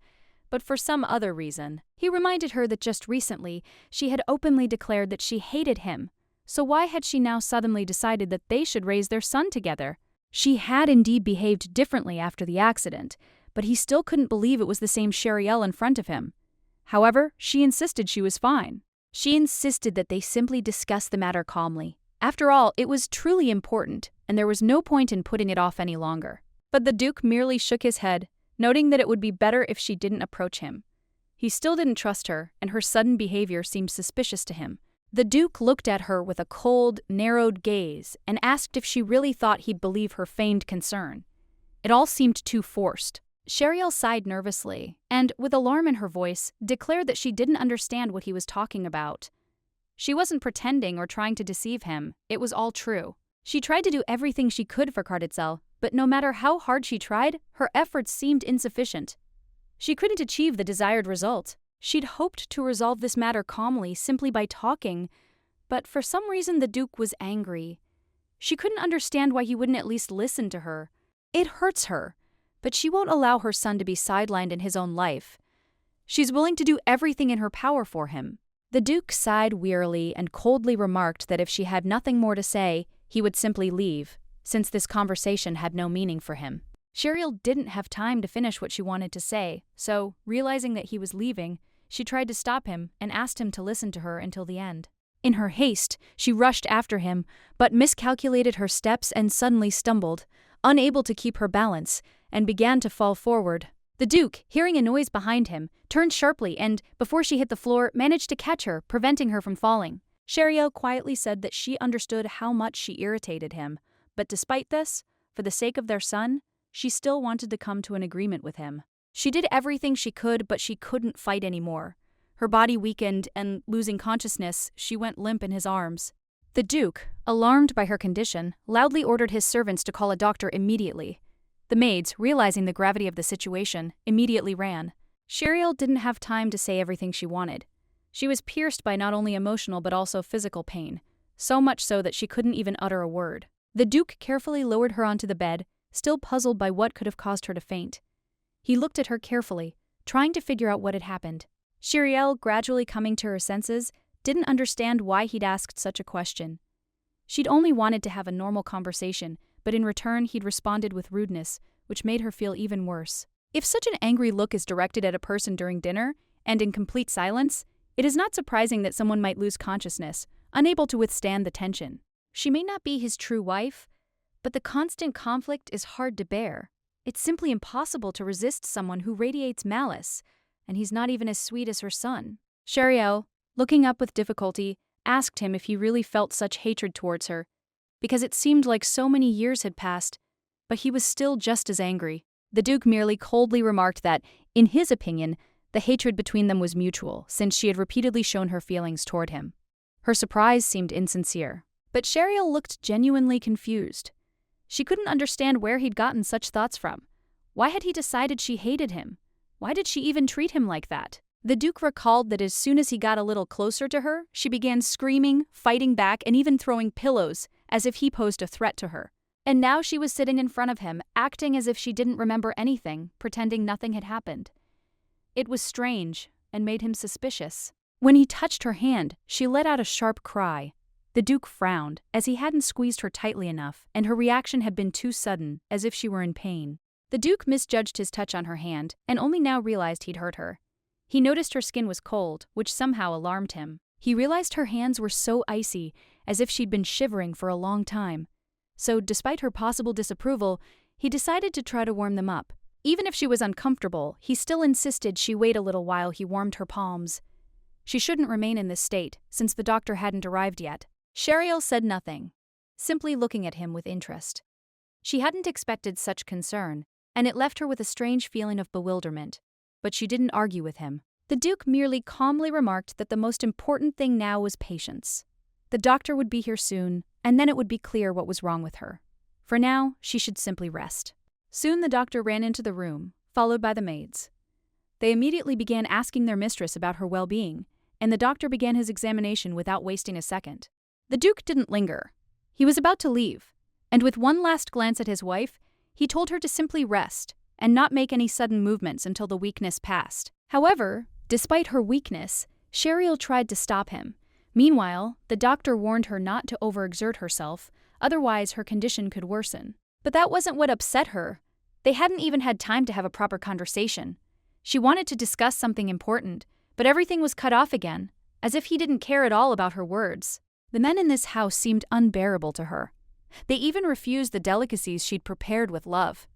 [SPEAKER 1] but for some other reason. He reminded her that just recently she had openly declared that she hated him, so why had she now suddenly decided that they should raise their son together? She had indeed behaved differently after the accident, but he still couldn't believe it was the same Sheriel in front of him. However, she insisted she was fine. She insisted that they simply discuss the matter calmly. After all, it was truly important, and there was no point in putting it off any longer. But the Duke merely shook his head, noting that it would be better if she didn't approach him. He still didn't trust her, and her sudden behavior seemed suspicious to him. The Duke looked at her with a cold, narrowed gaze and asked if she really thought he'd believe her feigned concern. It all seemed too forced. Sheriel sighed nervously and, with alarm in her voice, declared that she didn't understand what he was talking about. She wasn't pretending or trying to deceive him. It was all true. She tried to do everything she could for Carticel, but no matter how hard she tried, her efforts seemed insufficient. She couldn't achieve the desired result. She'd hoped to resolve this matter calmly simply by talking, but for some reason the Duke was angry. She couldn't understand why he wouldn't at least listen to her. It hurts her, but she won't allow her son to be sidelined in his own life. She's willing to do everything in her power for him. The Duke sighed wearily and coldly remarked that if she had nothing more to say, he would simply leave, since this conversation had no meaning for him. Sheriel didn't have time to finish what she wanted to say, so, realizing that he was leaving, she tried to stop him and asked him to listen to her until the end. In her haste, she rushed after him, but miscalculated her steps and suddenly stumbled, unable to keep her balance, and began to fall forward. The Duke, hearing a noise behind him, turned sharply and, before she hit the floor, managed to catch her, preventing her from falling. Sheriel quietly said that she understood how much she irritated him, but despite this, for the sake of their son, she still wanted to come to an agreement with him. She did everything she could, but she couldn't fight anymore. Her body weakened, and, losing consciousness, she went limp in his arms. The Duke, alarmed by her condition, loudly ordered his servants to call a doctor immediately. The maids, realizing the gravity of the situation, immediately ran. Sheriel didn't have time to say everything she wanted. She was pierced by not only emotional but also physical pain, so much so that she couldn't even utter a word. The Duke carefully lowered her onto the bed, still puzzled by what could have caused her to faint. He looked at her carefully, trying to figure out what had happened. Sheriel, gradually coming to her senses, didn't understand why he'd asked such a question. She'd only wanted to have a normal conversation, but in return he'd responded with rudeness, which made her feel even worse. If such an angry look is directed at a person during dinner, and in complete silence, it is not surprising that someone might lose consciousness, unable to withstand the tension. She may not be his true wife, but the constant conflict is hard to bear. It's simply impossible to resist someone who radiates malice, and he's not even as sweet as her son. Sheriel, looking up with difficulty, asked him if he really felt such hatred towards her, because it seemed like so many years had passed, but he was still just as angry. The Duke merely coldly remarked that, in his opinion, the hatred between them was mutual, since she had repeatedly shown her feelings toward him. Her surprise seemed insincere, but Sheriel looked genuinely confused. She couldn't understand where he'd gotten such thoughts from. Why had he decided she hated him? Why did she even treat him like that? The Duke recalled that as soon as he got a little closer to her, she began screaming, fighting back, and even throwing pillows, as if he posed a threat to her. And now she was sitting in front of him, acting as if she didn't remember anything, pretending nothing had happened. It was strange, and made him suspicious. When he touched her hand, she let out a sharp cry. The Duke frowned, as he hadn't squeezed her tightly enough, and her reaction had been too sudden, as if she were in pain. The Duke misjudged his touch on her hand, and only now realized he'd hurt her. He noticed her skin was cold, which somehow alarmed him. He realized her hands were so icy, as if she'd been shivering for a long time. So, despite her possible disapproval, he decided to try to warm them up. Even if she was uncomfortable, he still insisted she wait a little while he warmed her palms. She shouldn't remain in this state, since the doctor hadn't arrived yet. Sheriel said nothing, simply looking at him with interest. She hadn't expected such concern, and it left her with a strange feeling of bewilderment. But she didn't argue with him. The Duke merely calmly remarked that the most important thing now was patience. The doctor would be here soon, and then it would be clear what was wrong with her. For now, she should simply rest. Soon the doctor ran into the room, followed by the maids. They immediately began asking their mistress about her well-being, and the doctor began his examination without wasting a second. The Duke didn't linger. He was about to leave, and with one last glance at his wife, he told her to simply rest and not make any sudden movements until the weakness passed. However, despite her weakness, Sheriel tried to stop him. Meanwhile, the doctor warned her not to overexert herself, otherwise her condition could worsen. But that wasn't what upset her. They hadn't even had time to have a proper conversation. She wanted to discuss something important, but everything was cut off again, as if he didn't care at all about her words. The men in this house seemed unbearable to her. They even refused the delicacies she'd prepared with love.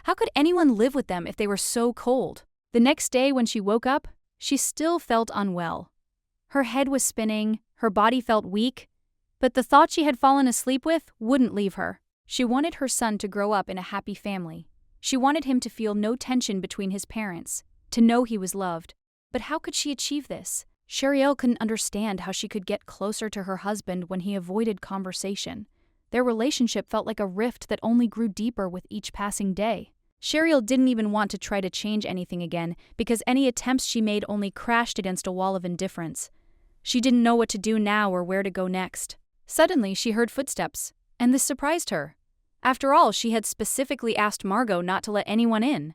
[SPEAKER 1] How could anyone live with them if they were so cold? The next day when she woke up, she still felt unwell. Her head was spinning, her body felt weak, but the thought she had fallen asleep with wouldn't leave her. She wanted her son to grow up in a happy family. She wanted him to feel no tension between his parents, to know he was loved. But how could she achieve this? Sheriel couldn't understand how she could get closer to her husband when he avoided conversation. Their relationship felt like a rift that only grew deeper with each passing day. Sheriel didn't even want to try to change anything again, because any attempts she made only crashed against a wall of indifference. She didn't know what to do now or where to go next. Suddenly, she heard footsteps, and this surprised her. After all, she had specifically asked Margot not to let anyone in.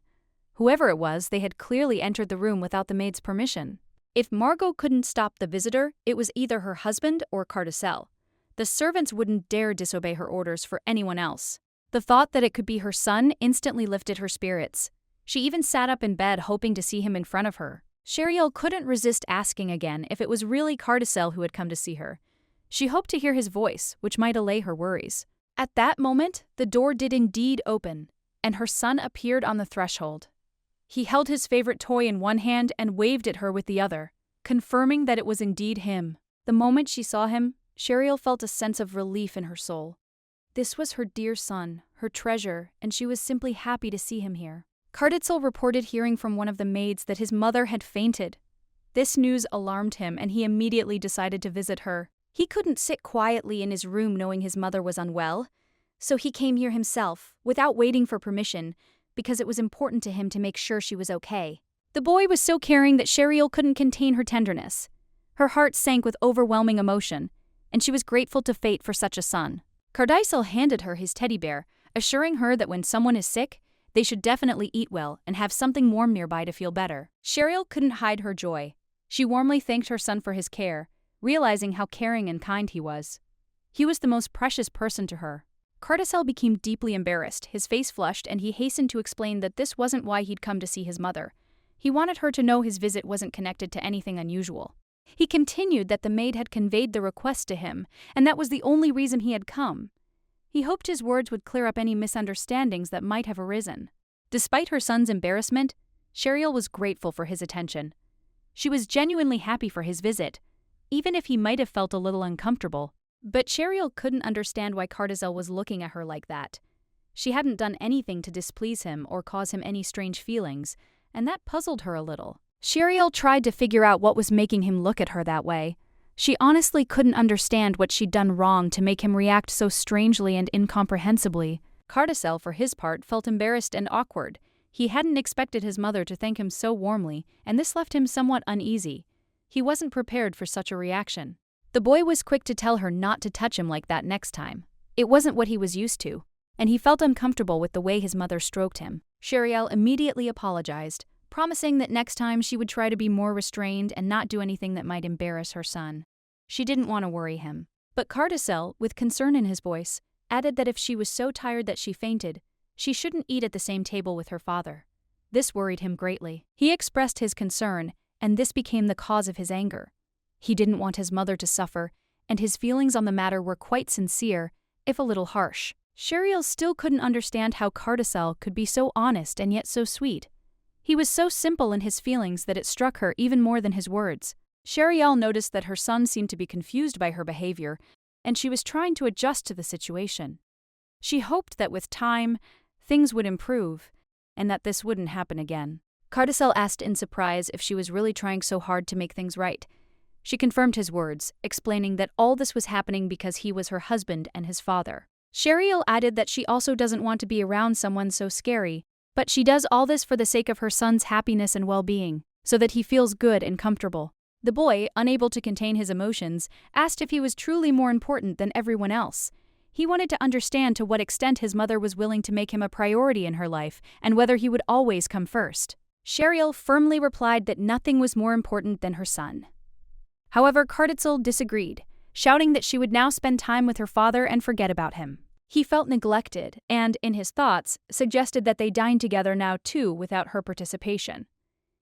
[SPEAKER 1] Whoever it was, they had clearly entered the room without the maid's permission. If Margot couldn't stop the visitor, it was either her husband or Carticel. The servants wouldn't dare disobey her orders for anyone else. The thought that it could be her son instantly lifted her spirits. She even sat up in bed hoping to see him in front of her. Sheriel couldn't resist asking again if it was really Carticel who had come to see her. She hoped to hear his voice, which might allay her worries. At that moment, the door did indeed open, and her son appeared on the threshold. He held his favorite toy in one hand and waved at her with the other, confirming that it was indeed him. The moment she saw him, Sheriel felt a sense of relief in her soul. This was her dear son, her treasure, and she was simply happy to see him here. Carticel reported hearing from one of the maids that his mother had fainted. This news alarmed him, and he immediately decided to visit her. He couldn't sit quietly in his room knowing his mother was unwell, so he came here himself, without waiting for permission, because it was important to him to make sure she was okay. The boy was so caring that Sheriel couldn't contain her tenderness. Her heart sank with overwhelming emotion, and she was grateful to fate for such a son. Carticel handed her his teddy bear, assuring her that when someone is sick, they should definitely eat well and have something warm nearby to feel better. Sheriel couldn't hide her joy. She warmly thanked her son for his care, realizing how caring and kind he was. He was the most precious person to her. Carticel became deeply embarrassed, his face flushed, and he hastened to explain that this wasn't why he'd come to see his mother. He wanted her to know his visit wasn't connected to anything unusual. He continued that the maid had conveyed the request to him, and that was the only reason he had come. He hoped his words would clear up any misunderstandings that might have arisen. Despite her son's embarrassment, Sheriel was grateful for his attention. She was genuinely happy for his visit, even if he might have felt a little uncomfortable. But Sheriel couldn't understand why Cardizel was looking at her like that. She hadn't done anything to displease him or cause him any strange feelings, and that puzzled her a little. Sheriel tried to figure out what was making him look at her that way. She honestly couldn't understand what she'd done wrong to make him react so strangely and incomprehensibly. Cardizel, for his part, felt embarrassed and awkward. He hadn't expected his mother to thank him so warmly, and this left him somewhat uneasy. He wasn't prepared for such a reaction. The boy was quick to tell her not to touch him like that next time. It wasn't what he was used to, and he felt uncomfortable with the way his mother stroked him. Sheriel immediately apologized, promising that next time she would try to be more restrained and not do anything that might embarrass her son. She didn't want to worry him. But Cardizel, with concern in his voice, added that if she was so tired that she fainted, she shouldn't eat at the same table with her father. This worried him greatly. He expressed his concern, and this became the cause of his anger. He didn't want his mother to suffer, and his feelings on the matter were quite sincere, if a little harsh. Sheriel still couldn't understand how Cardizel could be so honest and yet so sweet. He was so simple in his feelings that it struck her even more than his words. Sheriel noticed that her son seemed to be confused by her behavior, and she was trying to adjust to the situation. She hoped that with time, things would improve, and that this wouldn't happen again. Cardizel asked in surprise if she was really trying so hard to make things right. She confirmed his words, explaining that all this was happening because he was her husband and his father. Sheriel added that she also doesn't want to be around someone so scary, but she does all this for the sake of her son's happiness and well-being, so that he feels good and comfortable. The boy, unable to contain his emotions, asked if he was truly more important than everyone else. He wanted to understand to what extent his mother was willing to make him a priority in her life, and whether he would always come first. Sheriel firmly replied that nothing was more important than her son. However, Cardizel disagreed, shouting that she would now spend time with her father and forget about him. He felt neglected and, in his thoughts, suggested that they dine together now too without her participation.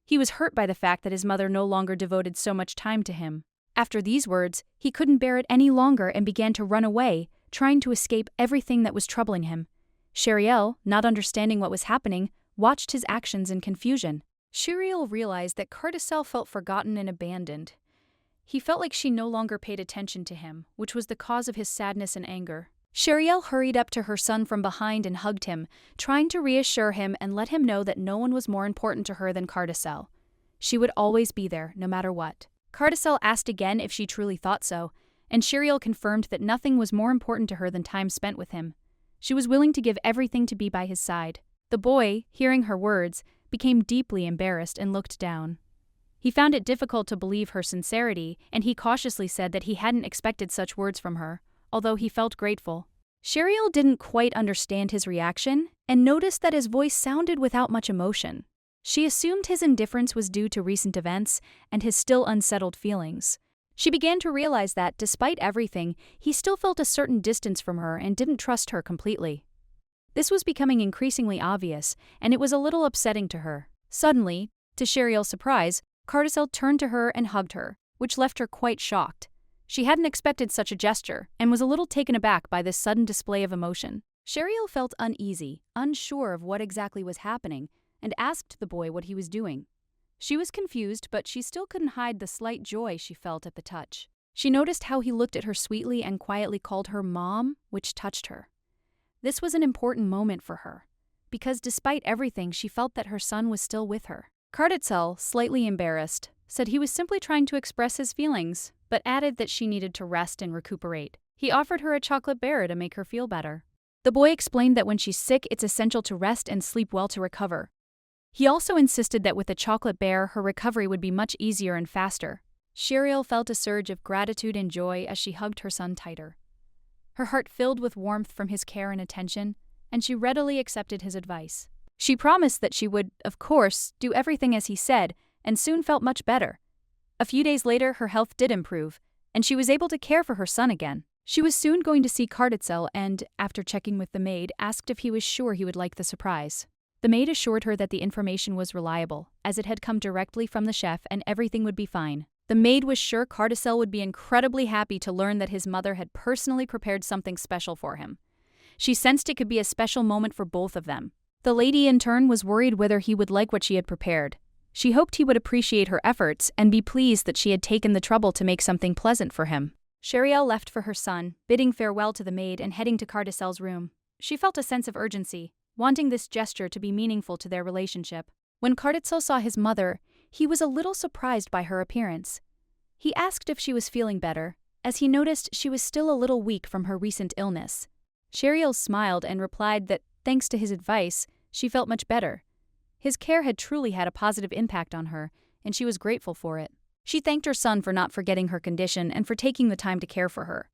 [SPEAKER 1] He was hurt by the fact that his mother no longer devoted so much time to him. After these words, he couldn't bear it any longer and began to run away, trying to escape everything that was troubling him. Sheriel, not understanding what was happening, watched his actions in confusion. Sheriel realized that Cardizel felt forgotten and abandoned. He felt like she no longer paid attention to him, which was the cause of his sadness and anger. Sheriel hurried up to her son from behind and hugged him, trying to reassure him and let him know that no one was more important to her than Cardizel. She would always be there, no matter what. Cardizel asked again if she truly thought so, and Sheriel confirmed that nothing was more important to her than time spent with him. She was willing to give everything to be by his side. The boy, hearing her words, became deeply embarrassed and looked down. He found it difficult to believe her sincerity, and he cautiously said that he hadn't expected such words from her, although he felt grateful. Sheriel didn't quite understand his reaction and noticed that his voice sounded without much emotion. She assumed his indifference was due to recent events and his still unsettled feelings. She began to realize that, despite everything, he still felt a certain distance from her and didn't trust her completely. This was becoming increasingly obvious, and it was a little upsetting to her. Suddenly, to Sheriel's surprise, Cardizel turned to her and hugged her, which left her quite shocked. She hadn't expected such a gesture, and was a little taken aback by this sudden display of emotion. Sheriel felt uneasy, unsure of what exactly was happening, and asked the boy what he was doing. She was confused, but she still couldn't hide the slight joy she felt at the touch. She noticed how he looked at her sweetly and quietly called her Mom, which touched her. This was an important moment for her, because despite everything, she felt that her son was still with her. Cardizel, slightly embarrassed, said he was simply trying to express his feelings, but added that she needed to rest and recuperate. He offered her a chocolate bear to make her feel better. The boy explained that when she's sick, it's essential to rest and sleep well to recover. He also insisted that with the chocolate bear, her recovery would be much easier and faster. Sheriel felt a surge of gratitude and joy as she hugged her son tighter. Her heart filled with warmth from his care and attention, and she readily accepted his advice. She promised that she would, of course, do everything as he said, and soon felt much better. A few days later, her health did improve, and she was able to care for her son again. She was soon going to see Cardizel and, after checking with the maid, asked if he was sure he would like the surprise. The maid assured her that the information was reliable, as it had come directly from the chef and everything would be fine. The maid was sure Carticel would be incredibly happy to learn that his mother had personally prepared something special for him. She sensed it could be a special moment for both of them. The lady, in turn, was worried whether he would like what she had prepared. She hoped he would appreciate her efforts and be pleased that she had taken the trouble to make something pleasant for him. Sheriel left for her son, bidding farewell to the maid and heading to Carticel's room. She felt a sense of urgency, wanting this gesture to be meaningful to their relationship. When Carticel saw his mother, he was a little surprised by her appearance. He asked if she was feeling better, as he noticed she was still a little weak from her recent illness. Sheriel smiled and replied that, thanks to his advice, she felt much better. His care had truly had a positive impact on her, and she was grateful for it. She thanked her son for not forgetting her condition and for taking the time to care for her.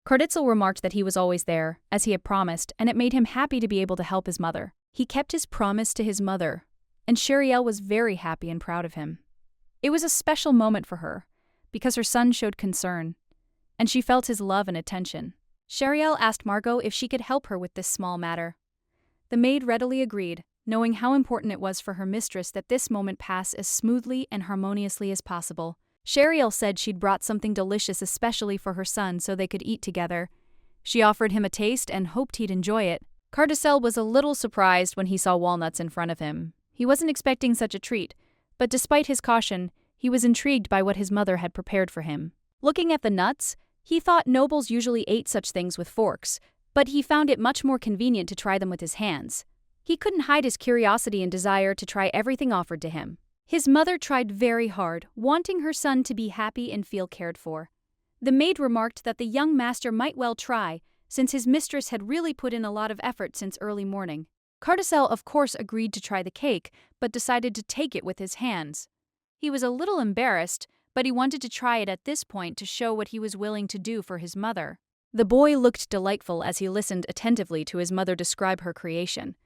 [SPEAKER 1] Carticel remarked that he was always there, as he had promised, and it made him happy to be able to help his mother. He kept his promise to his mother, and Sheriel was very happy and proud of him. It was a special moment for her, because her son showed concern, and she felt his love and attention. Sheriel asked Margot if she could help her with this small matter. The maid readily agreed, knowing how important it was for her mistress that this moment pass as smoothly and harmoniously as possible. Sheriel said she'd brought something delicious especially for her son so they could eat together. She offered him a taste and hoped he'd enjoy it. Carticel was a little surprised when he saw walnuts in front of him. He wasn't expecting such a treat, but despite his caution, he was intrigued by what his mother had prepared for him. Looking at the nuts, he thought nobles usually ate such things with forks, but he found it much more convenient to try them with his hands. He couldn't hide his curiosity and desire to try everything offered to him. His mother tried very hard, wanting her son to be happy and feel cared for. The maid remarked that the young master might well try, since his mistress had really put in a lot of effort since early morning. Carticel, of course, agreed to try the cake, but decided to take it with his hands. He was a little embarrassed, but he wanted to try it at this point to show what he was willing to do for his mother. The boy looked delightful as he listened attentively to his mother describe her creation.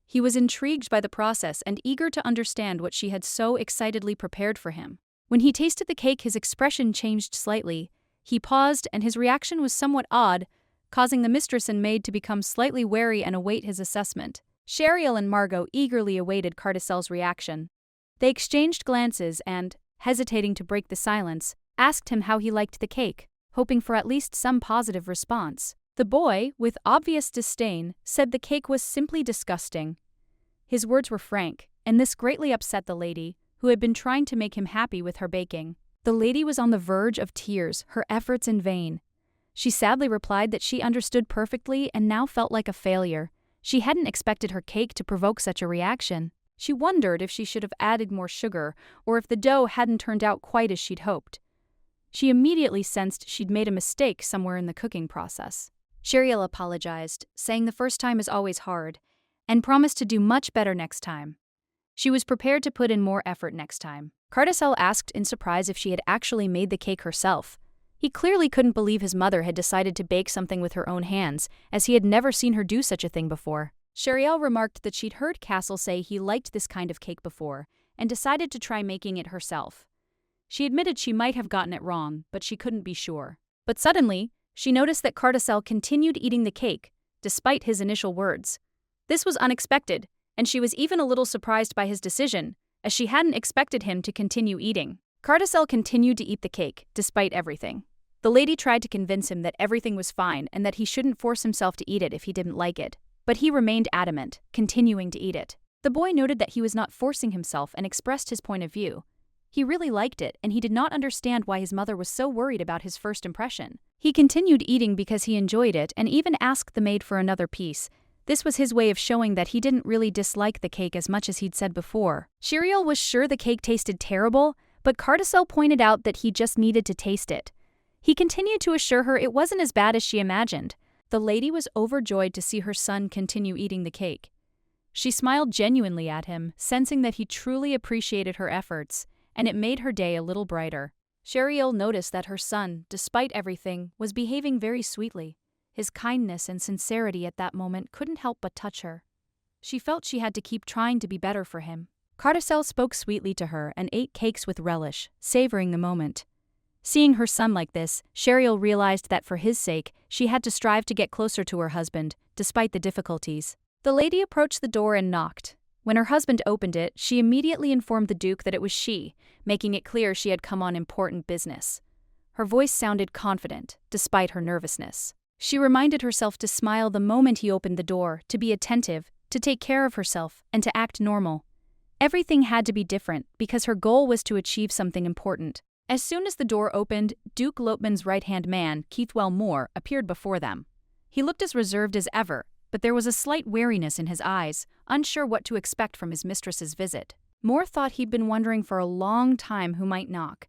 [SPEAKER 1] He was intrigued by the process and eager to understand what she had so excitedly prepared for him. When he tasted the cake, his expression changed slightly. He paused, and his reaction was somewhat odd, causing the mistress and maid to become slightly wary and await his assessment. Sheriel and Margot eagerly awaited Carticel's reaction. They exchanged glances and, hesitating to break the silence, asked him how he liked the cake, hoping for at least some positive response. The boy, with obvious disdain, said the cake was simply disgusting. His words were frank, and this greatly upset the lady, who had been trying to make him happy with her baking. The lady was on the verge of tears, her efforts in vain. She sadly replied that she understood perfectly and now felt like a failure. She hadn't expected her cake to provoke such a reaction. She wondered if she should have added more sugar, or if the dough hadn't turned out quite as she'd hoped. She immediately sensed she'd made a mistake somewhere in the cooking process. Sheriel apologized, saying the first time is always hard, and promised to do much better next time. She was prepared to put in more effort next time. Carticel asked in surprise if she had actually made the cake herself. He clearly couldn't believe his mother had decided to bake something with her own hands, as he had never seen her do such a thing before. Sheriel remarked that she'd heard Castle say he liked this kind of cake before, and decided to try making it herself. She admitted she might have gotten it wrong, but she couldn't be sure. But suddenly, she noticed that Carticel continued eating the cake, despite his initial words. This was unexpected, and she was even a little surprised by his decision, as she hadn't expected him to continue eating. Carticel continued to eat the cake, despite everything. The lady tried to convince him that everything was fine and that he shouldn't force himself to eat it if he didn't like it, but he remained adamant, continuing to eat it. The boy noted that he was not forcing himself and expressed his point of view. He really liked it, and he did not understand why his mother was so worried about his first impression. He continued eating because he enjoyed it and even asked the maid for another piece. This was his way of showing that he didn't really dislike the cake as much as he'd said before. Sheriel was sure the cake tasted terrible, but Carticel pointed out that he just needed to taste it. He continued to assure her it wasn't as bad as she imagined. The lady was overjoyed to see her son continue eating the cake. She smiled genuinely at him, sensing that he truly appreciated her efforts, and it made her day a little brighter. Sheriel noticed that her son, despite everything, was behaving very sweetly. His kindness and sincerity at that moment couldn't help but touch her. She felt she had to keep trying to be better for him. Carticel spoke sweetly to her and ate cakes with relish, savoring the moment. Seeing her son like this, Sheriel realized that for his sake, she had to strive to get closer to her husband, despite the difficulties. The lady approached the door and knocked. When her husband opened it, she immediately informed the Duke that it was she, making it clear she had come on important business. Her voice sounded confident, despite her nervousness. She reminded herself to smile the moment he opened the door, to be attentive, to take care of herself, and to act normal. Everything had to be different because her goal was to achieve something important. As soon as the door opened, Duke Lopman's right-hand man, Keithwell Moore, appeared before them. He looked as reserved as ever, but there was a slight wariness in his eyes, unsure what to expect from his mistress's visit. Moore thought he'd been wondering for a long time who might knock,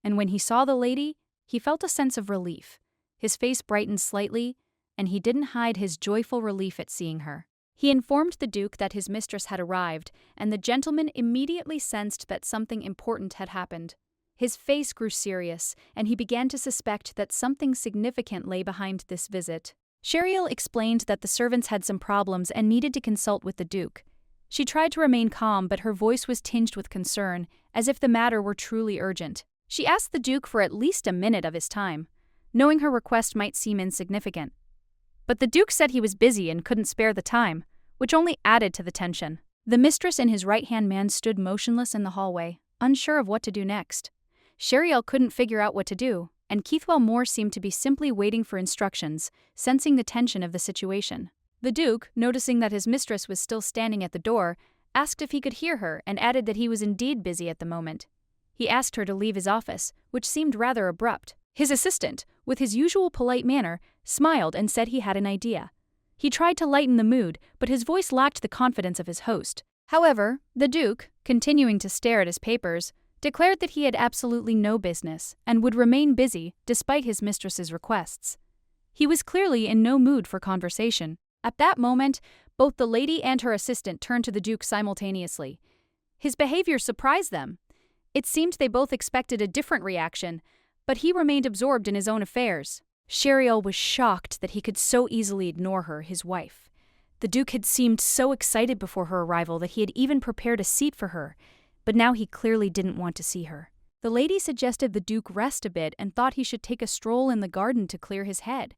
[SPEAKER 1] and when he saw the lady, he felt a sense of relief. His face brightened slightly, and he didn't hide his joyful relief at seeing her. He informed the Duke that his mistress had arrived, and the gentleman immediately sensed that something important had happened. His face grew serious, and he began to suspect that something significant lay behind this visit. Sheriel explained that the servants had some problems and needed to consult with the Duke. She tried to remain calm, but her voice was tinged with concern, as if the matter were truly urgent. She asked the Duke for at least a minute of his time, knowing her request might seem insignificant. But the Duke said he was busy and couldn't spare the time, which only added to the tension. The mistress and his right-hand man stood motionless in the hallway, unsure of what to do next. Sheriel couldn't figure out what to do, and Keithwell Moore seemed to be simply waiting for instructions, sensing the tension of the situation. The Duke, noticing that his mistress was still standing at the door, asked if he could hear her and added that he was indeed busy at the moment. He asked her to leave his office, which seemed rather abrupt. His assistant, with his usual polite manner, smiled and said he had an idea. He tried to lighten the mood, but his voice lacked the confidence of his host. However, the Duke, continuing to stare at his papers, declared that he had absolutely no business and would remain busy despite his mistress's requests. He was clearly in no mood for conversation. At that moment, both the lady and her assistant turned to the Duke simultaneously. His behavior surprised them. It seemed they both expected a different reaction, but he remained absorbed in his own affairs. Sheriel was shocked that he could so easily ignore her, his wife. The Duke had seemed so excited before her arrival that he had even prepared a seat for her, but now he clearly didn't want to see her. The lady suggested the Duke rest a bit and thought he should take a stroll in the garden to clear his head.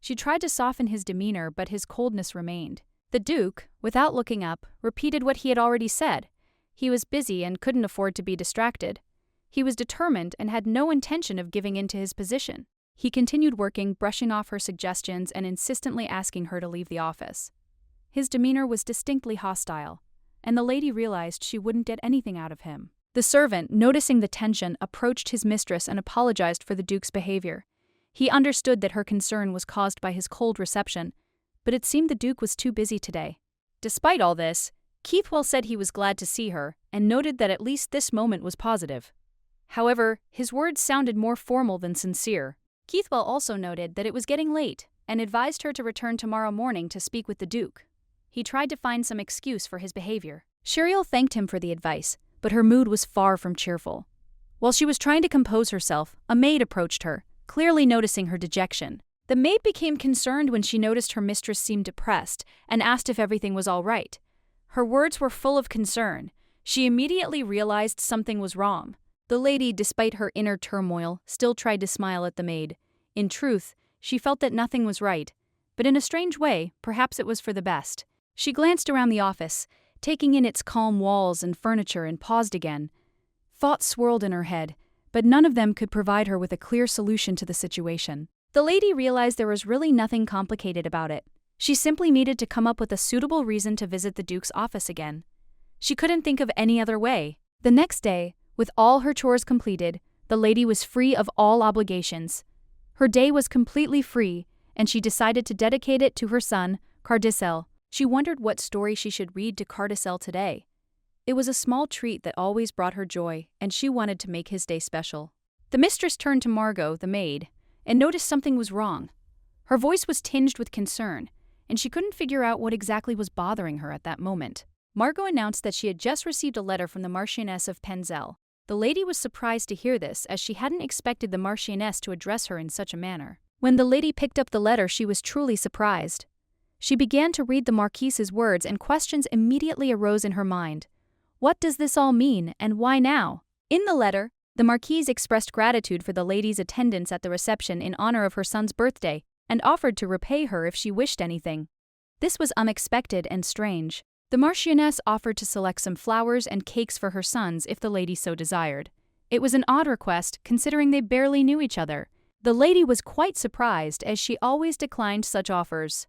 [SPEAKER 1] She tried to soften his demeanor, but his coldness remained. The Duke, without looking up, repeated what he had already said. He was busy and couldn't afford to be distracted. He was determined and had no intention of giving in to his position. He continued working, brushing off her suggestions and insistently asking her to leave the office. His demeanor was distinctly hostile, and the lady realized she wouldn't get anything out of him. The servant, noticing the tension, approached his mistress and apologized for the Duke's behavior. He understood that her concern was caused by his cold reception, but it seemed the Duke was too busy today. Despite all this, Keithwell said he was glad to see her and noted that at least this moment was positive. However, his words sounded more formal than sincere. Keithwell also noted that it was getting late and advised her to return tomorrow morning to speak with the Duke. He tried to find some excuse for his behavior. Sheriel thanked him for the advice, but her mood was far from cheerful. While she was trying to compose herself, a maid approached her, clearly noticing her dejection. The maid became concerned when she noticed her mistress seemed depressed and asked if everything was all right. Her words were full of concern. She immediately realized something was wrong. The lady, despite her inner turmoil, still tried to smile at the maid. In truth, she felt that nothing was right, but in a strange way, perhaps it was for the best. She glanced around the office, taking in its calm walls and furniture, and paused again. Thoughts swirled in her head, but none of them could provide her with a clear solution to the situation. The lady realized there was really nothing complicated about it. She simply needed to come up with a suitable reason to visit the Duke's office again. She couldn't think of any other way. The next day, with all her chores completed, the lady was free of all obligations. Her day was completely free, and she decided to dedicate it to her son, Cardicel. She wondered what story she should read to Cardicel today. It was a small treat that always brought her joy, and she wanted to make his day special. The mistress turned to Margot, the maid, and noticed something was wrong. Her voice was tinged with concern, and she couldn't figure out what exactly was bothering her at that moment. Margot announced that she had just received a letter from the Marchioness of Penzel. The lady was surprised to hear this, as she hadn't expected the Marchioness to address her in such a manner. When the lady picked up the letter, she was truly surprised. She began to read the Marquise's words, and questions immediately arose in her mind. What does this all mean, and why now? In the letter, the Marquise expressed gratitude for the lady's attendance at the reception in honor of her son's birthday, and offered to repay her if she wished anything. This was unexpected and strange. The Marchioness offered to select some flowers and cakes for her sons if the lady so desired. It was an odd request, considering they barely knew each other. The lady was quite surprised, as she always declined such offers.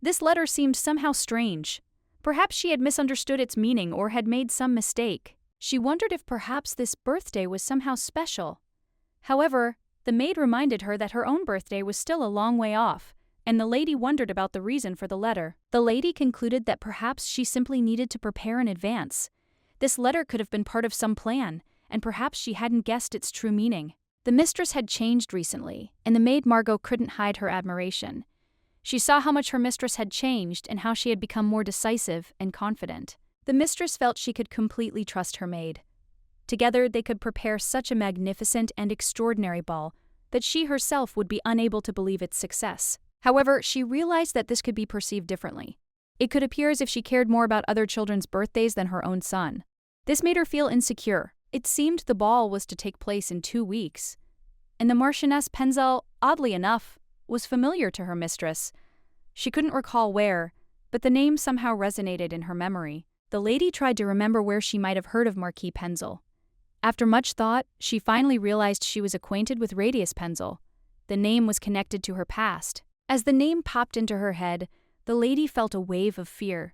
[SPEAKER 1] This letter seemed somehow strange. Perhaps she had misunderstood its meaning or had made some mistake. She wondered if perhaps this birthday was somehow special. However, the maid reminded her that her own birthday was still a long way off, and the lady wondered about the reason for the letter. The lady concluded that perhaps she simply needed to prepare in advance. This letter could have been part of some plan, and perhaps she hadn't guessed its true meaning. The mistress had changed recently, and the maid Margot couldn't hide her admiration. She saw how much her mistress had changed and how she had become more decisive and confident. The mistress felt she could completely trust her maid. Together they could prepare such a magnificent and extraordinary ball that she herself would be unable to believe its success. However, she realized that this could be perceived differently. It could appear as if she cared more about other children's birthdays than her own son. This made her feel insecure. It seemed the ball was to take place in 2 weeks, and the Marchioness Penzel, oddly enough, was familiar to her mistress. She couldn't recall where, but the name somehow resonated in her memory. The lady tried to remember where she might have heard of Marquis Penzel. After much thought, she finally realized she was acquainted with Radius Penzel. The name was connected to her past. As the name popped into her head, the lady felt a wave of fear.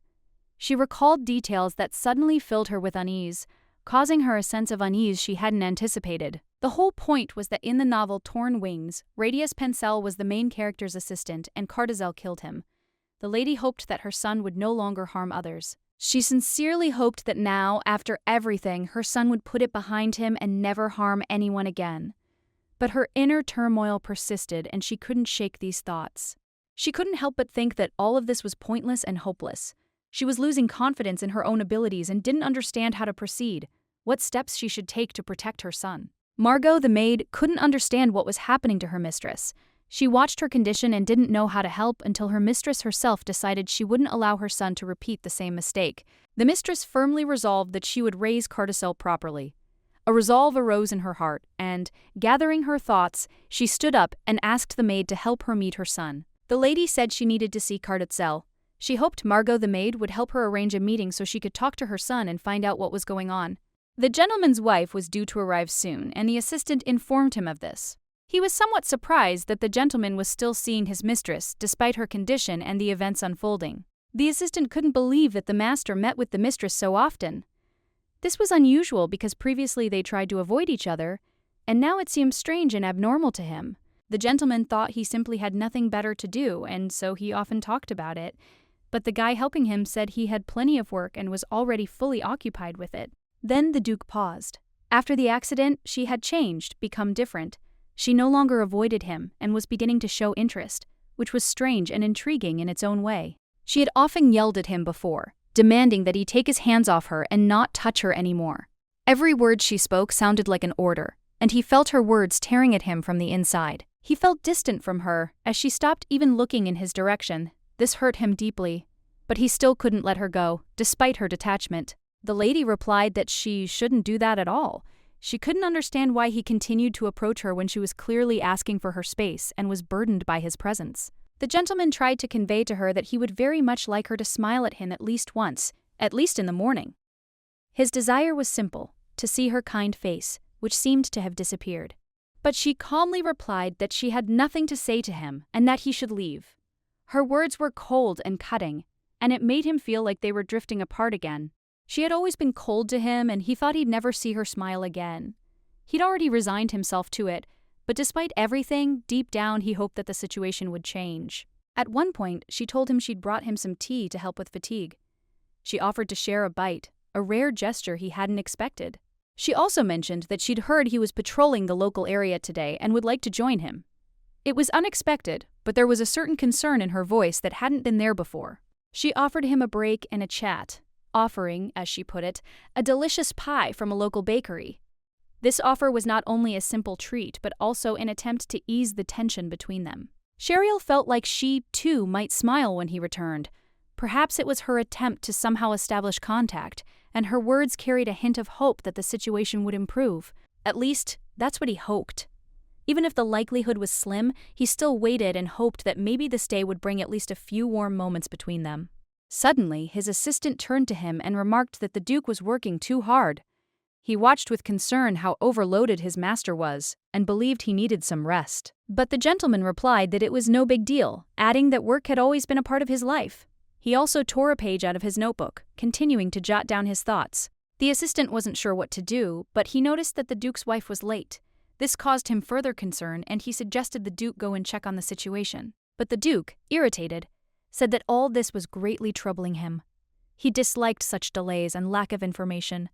[SPEAKER 1] She recalled details that suddenly filled her with unease, causing her a sense of unease she hadn't anticipated. The whole point was that in the novel Torn Wings, Radius Penzel was the main character's assistant and Cardazel killed him. The lady hoped that her son would no longer harm others. She sincerely hoped that now, after everything, her son would put it behind him and never harm anyone again. But her inner turmoil persisted, and she couldn't shake these thoughts. She couldn't help but think that all of this was pointless and hopeless. She was losing confidence in her own abilities and didn't understand how to proceed, what steps she should take to protect her son. Margot, the maid, couldn't understand what was happening to her mistress. She watched her condition and didn't know how to help until her mistress herself decided she wouldn't allow her son to repeat the same mistake. The mistress firmly resolved that she would raise Cardazel properly. A resolve arose in her heart, and, gathering her thoughts, she stood up and asked the maid to help her meet her son. The lady said she needed to see Cardazel. She hoped Margot the maid would help her arrange a meeting so she could talk to her son and find out what was going on. The gentleman's wife was due to arrive soon, and the assistant informed him of this. He was somewhat surprised that the gentleman was still seeing his mistress, despite her condition and the events unfolding. The assistant couldn't believe that the master met with the mistress so often. This was unusual because previously they tried to avoid each other, and now it seemed strange and abnormal to him. The gentleman thought he simply had nothing better to do, and so he often talked about it. But the guy helping him said he had plenty of work and was already fully occupied with it. Then the Duke paused. After the accident, she had changed, become different. She no longer avoided him and was beginning to show interest, which was strange and intriguing in its own way. She had often yelled at him before, demanding that he take his hands off her and not touch her anymore. Every word she spoke sounded like an order, and he felt her words tearing at him from the inside. He felt distant from her as she stopped even looking in his direction. This hurt him deeply, but he still couldn't let her go, despite her detachment. The lady replied that she shouldn't do that at all. She couldn't understand why he continued to approach her when she was clearly asking for her space and was burdened by his presence. The gentleman tried to convey to her that he would very much like her to smile at him at least once, at least in the morning. His desire was simple, to see her kind face, which seemed to have disappeared. But she calmly replied that she had nothing to say to him and that he should leave. Her words were cold and cutting, and it made him feel like they were drifting apart again. She had always been cold to him, and he thought he'd never see her smile again. He'd already resigned himself to it, but despite everything, deep down he hoped that the situation would change. At one point, she told him she'd brought him some tea to help with fatigue. She offered to share a bite, a rare gesture he hadn't expected. She also mentioned that she'd heard he was patrolling the local area today and would like to join him. It was unexpected, but there was a certain concern in her voice that hadn't been there before. She offered him a break and a chat, offering, as she put it, a delicious pie from a local bakery. This offer was not only a simple treat, but also an attempt to ease the tension between them. Sheriel felt like she, too, might smile when he returned. Perhaps it was her attempt to somehow establish contact, and her words carried a hint of hope that the situation would improve. At least, that's what he hoped. Even if the likelihood was slim, he still waited and hoped that maybe this day would bring at least a few warm moments between them. Suddenly, his assistant turned to him and remarked that the Duke was working too hard. He watched with concern how overloaded his master was, and believed he needed some rest. But the gentleman replied that it was no big deal, adding that work had always been a part of his life. He also tore a page out of his notebook, continuing to jot down his thoughts. The assistant wasn't sure what to do, but he noticed that the Duke's wife was late. This caused him further concern, and he suggested the Duke go and check on the situation. But the Duke, irritated, said that all this was greatly troubling him. He disliked such delays and lack of information,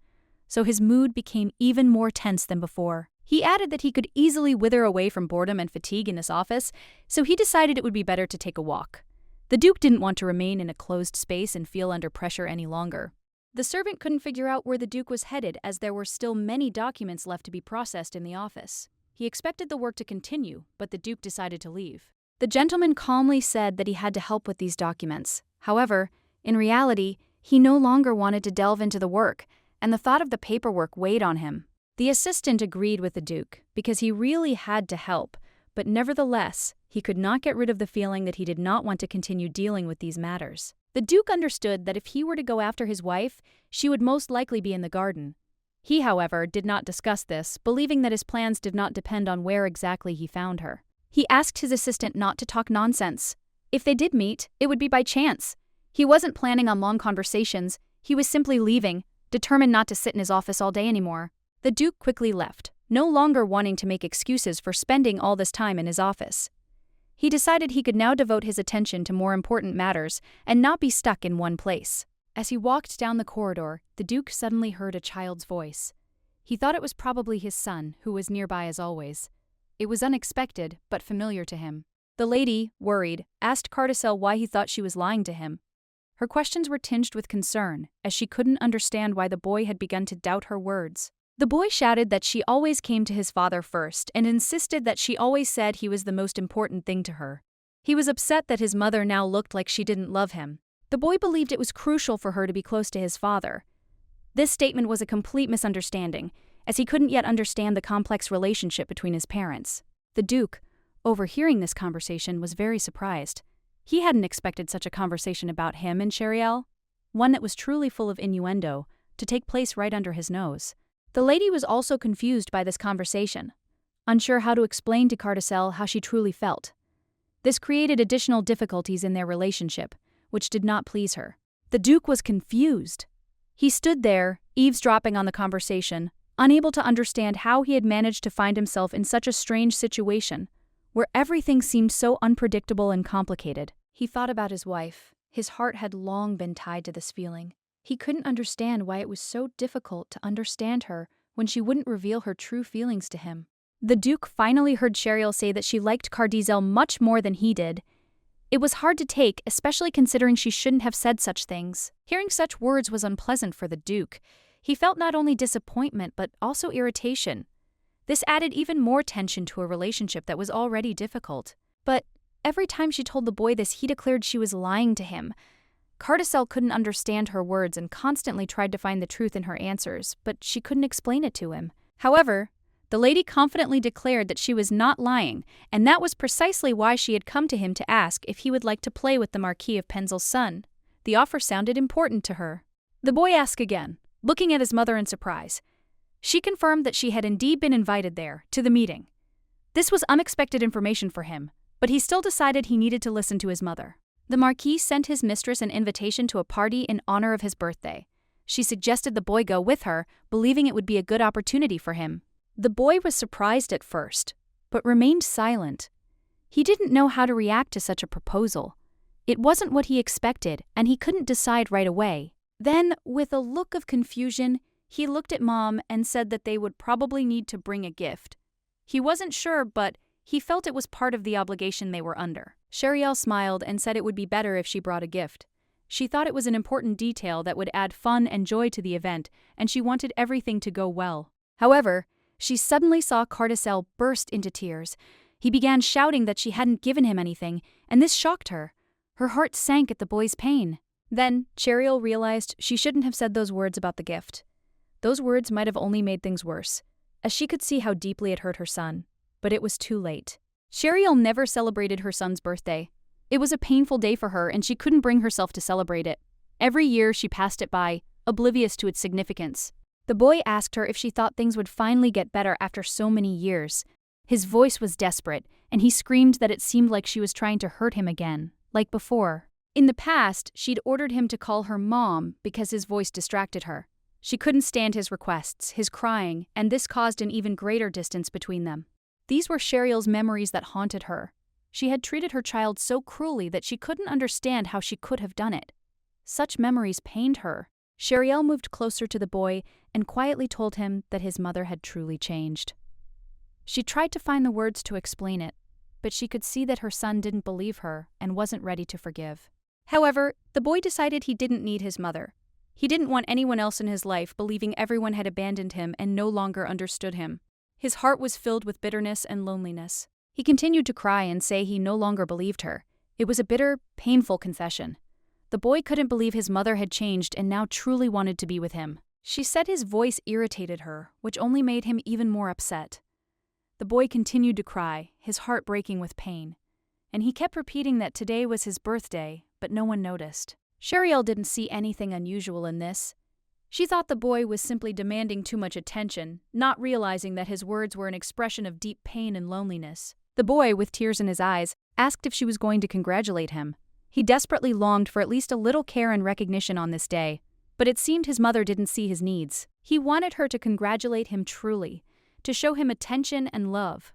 [SPEAKER 1] so his mood became even more tense than before. He added that he could easily wither away from boredom and fatigue in this office, so he decided it would be better to take a walk. The Duke didn't want to remain in a closed space and feel under pressure any longer. The servant couldn't figure out where the Duke was headed, as there were still many documents left to be processed in the office. He expected the work to continue, but the Duke decided to leave. The gentleman calmly said that he had to help with these documents. However, in reality, he no longer wanted to delve into the work, and the thought of the paperwork weighed on him. The assistant agreed with the Duke, because he really had to help, but nevertheless, he could not get rid of the feeling that he did not want to continue dealing with these matters. The Duke understood that if he were to go after his wife, she would most likely be in the garden. He, however, did not discuss this, believing that his plans did not depend on where exactly he found her. He asked his assistant not to talk nonsense. If they did meet, it would be by chance. He wasn't planning on long conversations, he was simply leaving, determined not to sit in his office all day anymore. The Duke quickly left, no longer wanting to make excuses for spending all this time in his office. He decided he could now devote his attention to more important matters and not be stuck in one place. As he walked down the corridor, the Duke suddenly heard a child's voice. He thought it was probably his son, who was nearby as always. It was unexpected, but familiar to him. The lady, worried, asked Carticel why he thought she was lying to him. Her questions were tinged with concern, as she couldn't understand why the boy had begun to doubt her words. The boy shouted that she always came to his father first and insisted that she always said he was the most important thing to her. He was upset that his mother now looked like she didn't love him. The boy believed it was crucial for her to be close to his father. This statement was a complete misunderstanding, as he couldn't yet understand the complex relationship between his parents. The Duke, overhearing this conversation, was very surprised. He hadn't expected such a conversation about him and Cheriel, one that was truly full of innuendo, to take place right under his nose. The lady was also confused by this conversation, unsure how to explain to Carticel how she truly felt. This created additional difficulties in their relationship, which did not please her. The Duke was confused. He stood there, eavesdropping on the conversation, unable to understand how he had managed to find himself in such a strange situation, where everything seemed so unpredictable and complicated. He thought about his wife. His heart had long been tied to this feeling. He couldn't understand why it was so difficult to understand her when she wouldn't reveal her true feelings to him. The Duke finally heard Cheriel say that she liked Carticel much more than he did. It was hard to take, especially considering she shouldn't have said such things. Hearing such words was unpleasant for the Duke. He felt not only disappointment but also irritation. This added even more tension to a relationship that was already difficult. But every time she told the boy this, he declared she was lying to him. Carticel couldn't understand her words and constantly tried to find the truth in her answers, but she couldn't explain it to him. However, the lady confidently declared that she was not lying, and that was precisely why she had come to him to ask if he would like to play with the Marquis of Penzel's son. The offer sounded important to her. The boy asked again, looking at his mother in surprise. She confirmed that she had indeed been invited there, to the meeting. This was unexpected information for him, but he still decided he needed to listen to his mother. The Marquis sent his mistress an invitation to a party in honor of his birthday. She suggested the boy go with her, believing it would be a good opportunity for him. The boy was surprised at first, but remained silent. He didn't know how to react to such a proposal. It wasn't what he expected, and he couldn't decide right away. Then, with a look of confusion, he looked at Mom and said that they would probably need to bring a gift. He wasn't sure, but he felt it was part of the obligation they were under. Cheriel smiled and said it would be better if she brought a gift. She thought it was an important detail that would add fun and joy to the event, and she wanted everything to go well. However, she suddenly saw Carticel burst into tears. He began shouting that she hadn't given him anything, and this shocked her. Her heart sank at the boy's pain. Then, Cheriel realized she shouldn't have said those words about the gift. Those words might have only made things worse, as she could see how deeply it hurt her son. But it was too late. Cheriel never celebrated her son's birthday. It was a painful day for her, and she couldn't bring herself to celebrate it. Every year she passed it by, oblivious to its significance. The boy asked her if she thought things would finally get better after so many years. His voice was desperate, and he screamed that it seemed like she was trying to hurt him again, like before. In the past, she'd ordered him to call her mom because his voice distracted her. She couldn't stand his requests, his crying, and this caused an even greater distance between them. These were Cheryle's memories that haunted her. She had treated her child so cruelly that she couldn't understand how she could have done it. Such memories pained her. Cheryl moved closer to the boy and quietly told him that his mother had truly changed. She tried to find the words to explain it, but she could see that her son didn't believe her and wasn't ready to forgive. However, the boy decided he didn't need his mother. He didn't want anyone else in his life believing everyone had abandoned him and no longer understood him. His heart was filled with bitterness and loneliness. He continued to cry and say he no longer believed her. It was a bitter, painful confession. The boy couldn't believe his mother had changed and now truly wanted to be with him. She said his voice irritated her, which only made him even more upset. The boy continued to cry, his heart breaking with pain. And he kept repeating that today was his birthday, but no one noticed. Cheryl didn't see anything unusual in this. She thought the boy was simply demanding too much attention, not realizing that his words were an expression of deep pain and loneliness. The boy, with tears in his eyes, asked if she was going to congratulate him. He desperately longed for at least a little care and recognition on this day, but it seemed his mother didn't see his needs. He wanted her to congratulate him truly, to show him attention and love.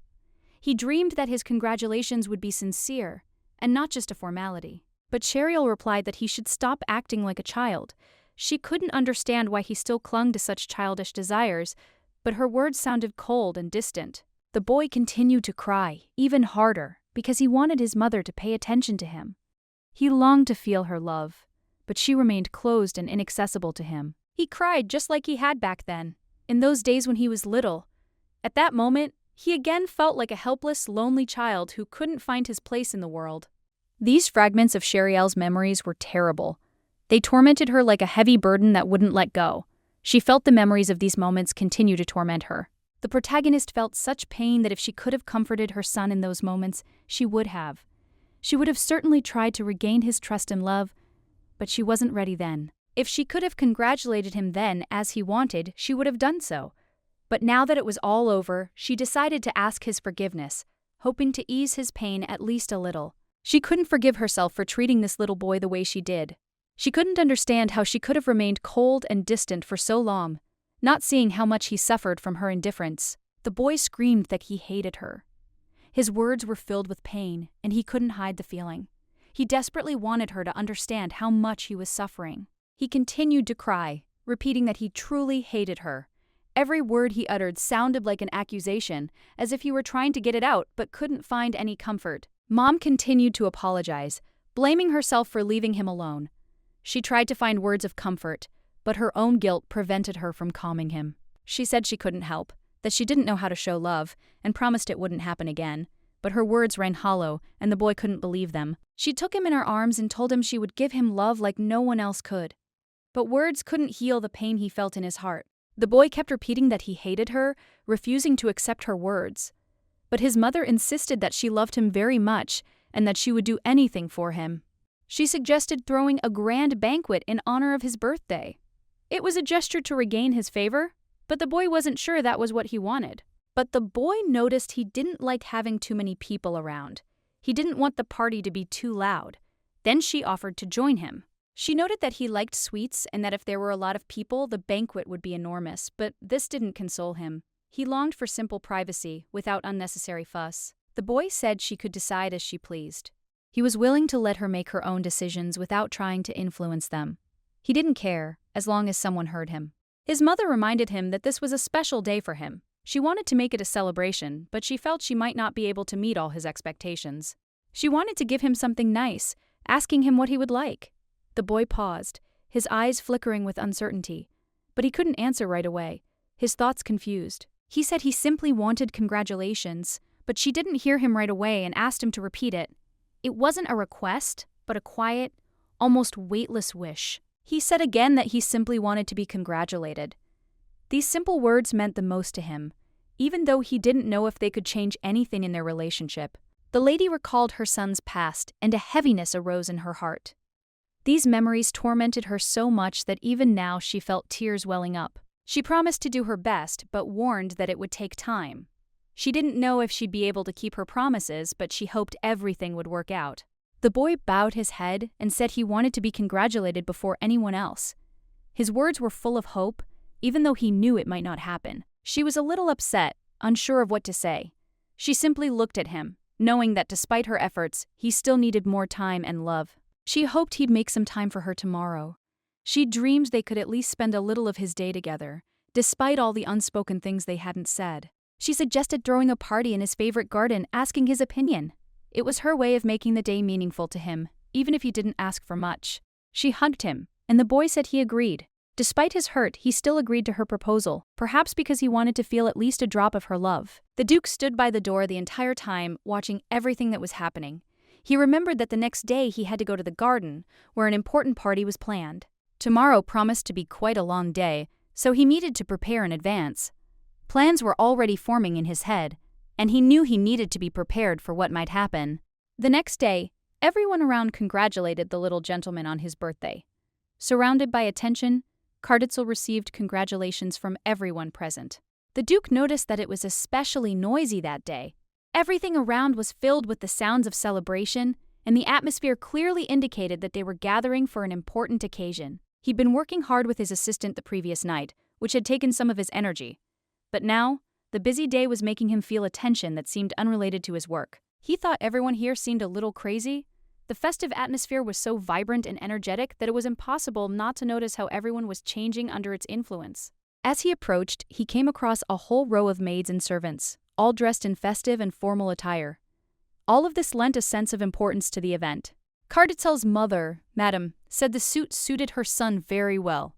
[SPEAKER 1] He dreamed that his congratulations would be sincere, and not just a formality. But Cheryl replied that he should stop acting like a child. She couldn't understand why he still clung to such childish desires, but her words sounded cold and distant. The boy continued to cry, even harder, because he wanted his mother to pay attention to him. He longed to feel her love, but she remained closed and inaccessible to him. He cried just like he had back then, in those days when he was little. At that moment, he again felt like a helpless, lonely child who couldn't find his place in the world. These fragments of Cheryl's memories were terrible. They tormented her like a heavy burden that wouldn't let go. She felt the memories of these moments continue to torment her. The protagonist felt such pain that if she could have comforted her son in those moments, she would have. She would have certainly tried to regain his trust and love, but she wasn't ready then. If she could have congratulated him then as he wanted, she would have done so. But now that it was all over, she decided to ask his forgiveness, hoping to ease his pain at least a little. She couldn't forgive herself for treating this little boy the way she did. She couldn't understand how she could have remained cold and distant for so long, not seeing how much he suffered from her indifference. The boy screamed that he hated her. His words were filled with pain, and he couldn't hide the feeling. He desperately wanted her to understand how much he was suffering. He continued to cry, repeating that he truly hated her. Every word he uttered sounded like an accusation, as if he were trying to get it out but couldn't find any comfort. Mom continued to apologize, blaming herself for leaving him alone. She tried to find words of comfort, but her own guilt prevented her from calming him. She said she couldn't help, that she didn't know how to show love, and promised it wouldn't happen again. But her words rang hollow, and the boy couldn't believe them. She took him in her arms and told him she would give him love like no one else could. But words couldn't heal the pain he felt in his heart. The boy kept repeating that he hated her, refusing to accept her words. But his mother insisted that she loved him very much and that she would do anything for him. She suggested throwing a grand banquet in honor of his birthday. It was a gesture to regain his favor, but the boy wasn't sure that was what he wanted. But the boy noticed he didn't like having too many people around. He didn't want the party to be too loud. Then she offered to join him. She noted that he liked sweets and that if there were a lot of people, the banquet would be enormous, but this didn't console him. He longed for simple privacy, without unnecessary fuss. The boy said she could decide as she pleased. He was willing to let her make her own decisions without trying to influence them. He didn't care, as long as someone heard him. His mother reminded him that this was a special day for him. She wanted to make it a celebration, but she felt she might not be able to meet all his expectations. She wanted to give him something nice, asking him what he would like. The boy paused, his eyes flickering with uncertainty, but he couldn't answer right away, his thoughts confused. He said he simply wanted congratulations, but she didn't hear him right away and asked him to repeat it. It wasn't a request, but a quiet, almost weightless wish. He said again that he simply wanted to be congratulated. These simple words meant the most to him, even though he didn't know if they could change anything in their relationship. The lady recalled her son's past, and a heaviness arose in her heart. These memories tormented her so much that even now she felt tears welling up. She promised to do her best, but warned that it would take time. She didn't know if she'd be able to keep her promises, but she hoped everything would work out. The boy bowed his head and said he wanted to be congratulated before anyone else. His words were full of hope, even though he knew it might not happen. She was a little upset, unsure of what to say. She simply looked at him, knowing that despite her efforts, he still needed more time and love. She hoped he'd make some time for her tomorrow. She dreamed they could at least spend a little of his day together, despite all the unspoken things they hadn't said. She suggested throwing a party in his favorite garden, asking his opinion. It was her way of making the day meaningful to him, even if he didn't ask for much. She hugged him, and the boy said he agreed. Despite his hurt, he still agreed to her proposal, perhaps because he wanted to feel at least a drop of her love. The Duke stood by the door the entire time, watching everything that was happening. He remembered that the next day he had to go to the garden, where an important party was planned. Tomorrow promised to be quite a long day, so he needed to prepare in advance. Plans were already forming in his head, and he knew he needed to be prepared for what might happen. The next day, everyone around congratulated the little gentleman on his birthday. Surrounded by attention, Carditzel received congratulations from everyone present. The Duke noticed that it was especially noisy that day. Everything around was filled with the sounds of celebration, and the atmosphere clearly indicated that they were gathering for an important occasion. He'd been working hard with his assistant the previous night, which had taken some of his energy. But now, the busy day was making him feel a tension that seemed unrelated to his work. He thought everyone here seemed a little crazy. The festive atmosphere was so vibrant and energetic that it was impossible not to notice how everyone was changing under its influence. As he approached, he came across a whole row of maids and servants, all dressed in festive and formal attire. All of this lent a sense of importance to the event. Carditzel's mother, Madame, said the suit suited her son very well.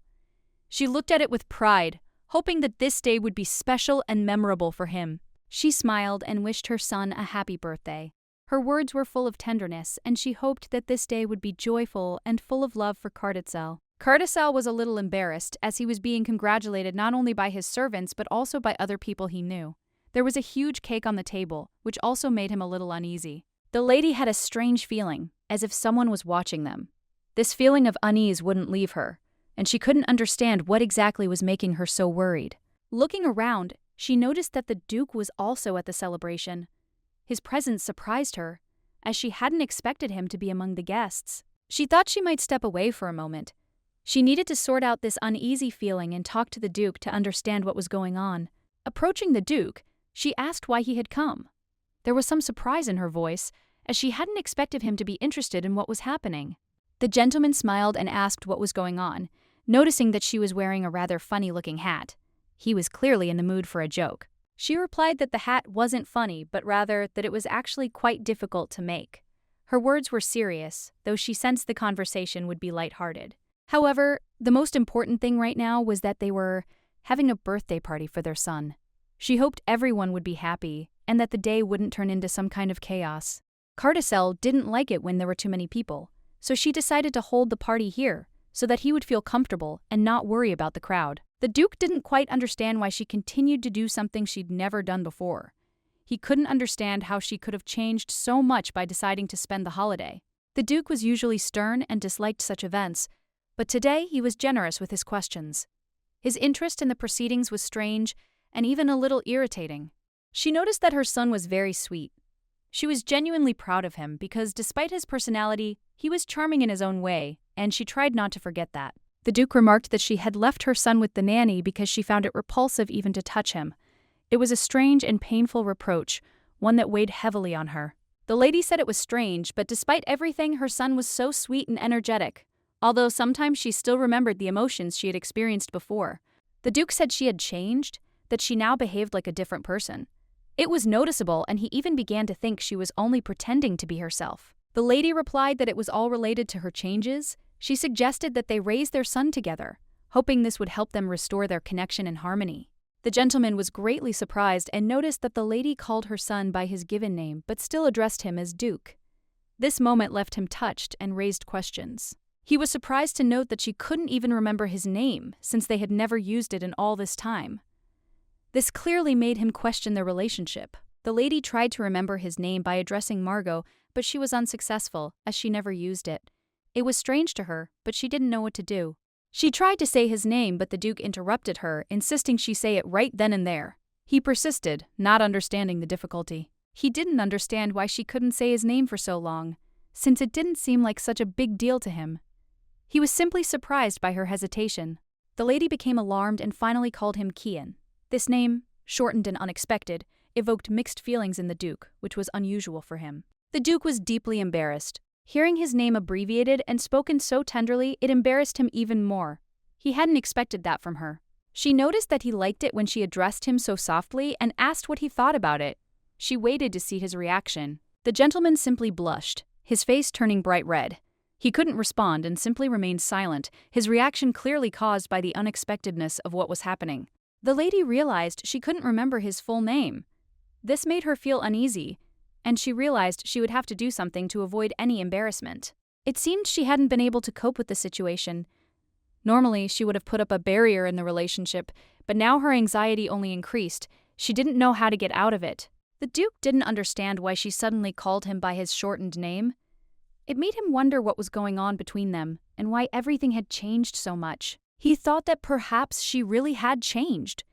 [SPEAKER 1] She looked at it with pride, hoping that this day would be special and memorable for him. She smiled and wished her son a happy birthday. Her words were full of tenderness, and she hoped that this day would be joyful and full of love for Carditzel. Carditzel was a little embarrassed, as he was being congratulated not only by his servants but also by other people he knew. There was a huge cake on the table, which also made him a little uneasy. The lady had a strange feeling, as if someone was watching them. This feeling of unease wouldn't leave her, and she couldn't understand what exactly was making her so worried. Looking around, she noticed that the Duke was also at the celebration. His presence surprised her, as she hadn't expected him to be among the guests. She thought she might step away for a moment. She needed to sort out this uneasy feeling and talk to the Duke to understand what was going on. Approaching the Duke, she asked why he had come. There was some surprise in her voice, as she hadn't expected him to be interested in what was happening. The gentleman smiled and asked what was going on, noticing that she was wearing a rather funny-looking hat. He was clearly in the mood for a joke. She replied that the hat wasn't funny, but rather that it was actually quite difficult to make. Her words were serious, though she sensed the conversation would be lighthearted. However, the most important thing right now was that they were having a birthday party for their son. She hoped everyone would be happy, and that the day wouldn't turn into some kind of chaos. Carditzel didn't like it when there were too many people, so she decided to hold the party here, so that he would feel comfortable and not worry about the crowd. The Duke didn't quite understand why she continued to do something she'd never done before. He couldn't understand how she could have changed so much by deciding to spend the holiday. The Duke was usually stern and disliked such events, but today he was generous with his questions. His interest in the proceedings was strange and even a little irritating. She noticed that her son was very sweet. She was genuinely proud of him because, despite his personality, he was charming in his own way, and she tried not to forget that. The Duke remarked that she had left her son with the nanny because she found it repulsive even to touch him. It was a strange and painful reproach, one that weighed heavily on her. The lady said it was strange, but despite everything, her son was so sweet and energetic, although sometimes she still remembered the emotions she had experienced before. The Duke said she had changed, that she now behaved like a different person. It was noticeable, and he even began to think she was only pretending to be herself. The lady replied that it was all related to her changes. She suggested that they raise their son together, hoping this would help them restore their connection and harmony. The gentleman was greatly surprised and noticed that the lady called her son by his given name but still addressed him as Duke. This moment left him touched and raised questions. He was surprised to note that she couldn't even remember his name, since they had never used it in all this time. This clearly made him question their relationship. The lady tried to remember his name by addressing Margot, but she was unsuccessful, as she never used it. It was strange to her, but she didn't know what to do. She tried to say his name, but the Duke interrupted her, insisting she say it right then and there. He persisted, not understanding the difficulty. He didn't understand why she couldn't say his name for so long, since it didn't seem like such a big deal to him. He was simply surprised by her hesitation. The lady became alarmed and finally called him Kian. This name, shortened and unexpected, evoked mixed feelings in the Duke, which was unusual for him. The Duke was deeply embarrassed. Hearing his name abbreviated and spoken so tenderly, it embarrassed him even more. He hadn't expected that from her. She noticed that he liked it when she addressed him so softly and asked what he thought about it. She waited to see his reaction. The gentleman simply blushed, his face turning bright red. He couldn't respond and simply remained silent, his reaction clearly caused by the unexpectedness of what was happening. The lady realized she couldn't remember his full name. This made her feel uneasy, and she realized she would have to do something to avoid any embarrassment. It seemed she hadn't been able to cope with the situation. Normally, she would have put up a barrier in the relationship, but now her anxiety only increased. She didn't know how to get out of it. The Duke didn't understand why she suddenly called him by his shortened name. It made him wonder what was going on between them and why everything had changed so much. He thought that perhaps she really had changed.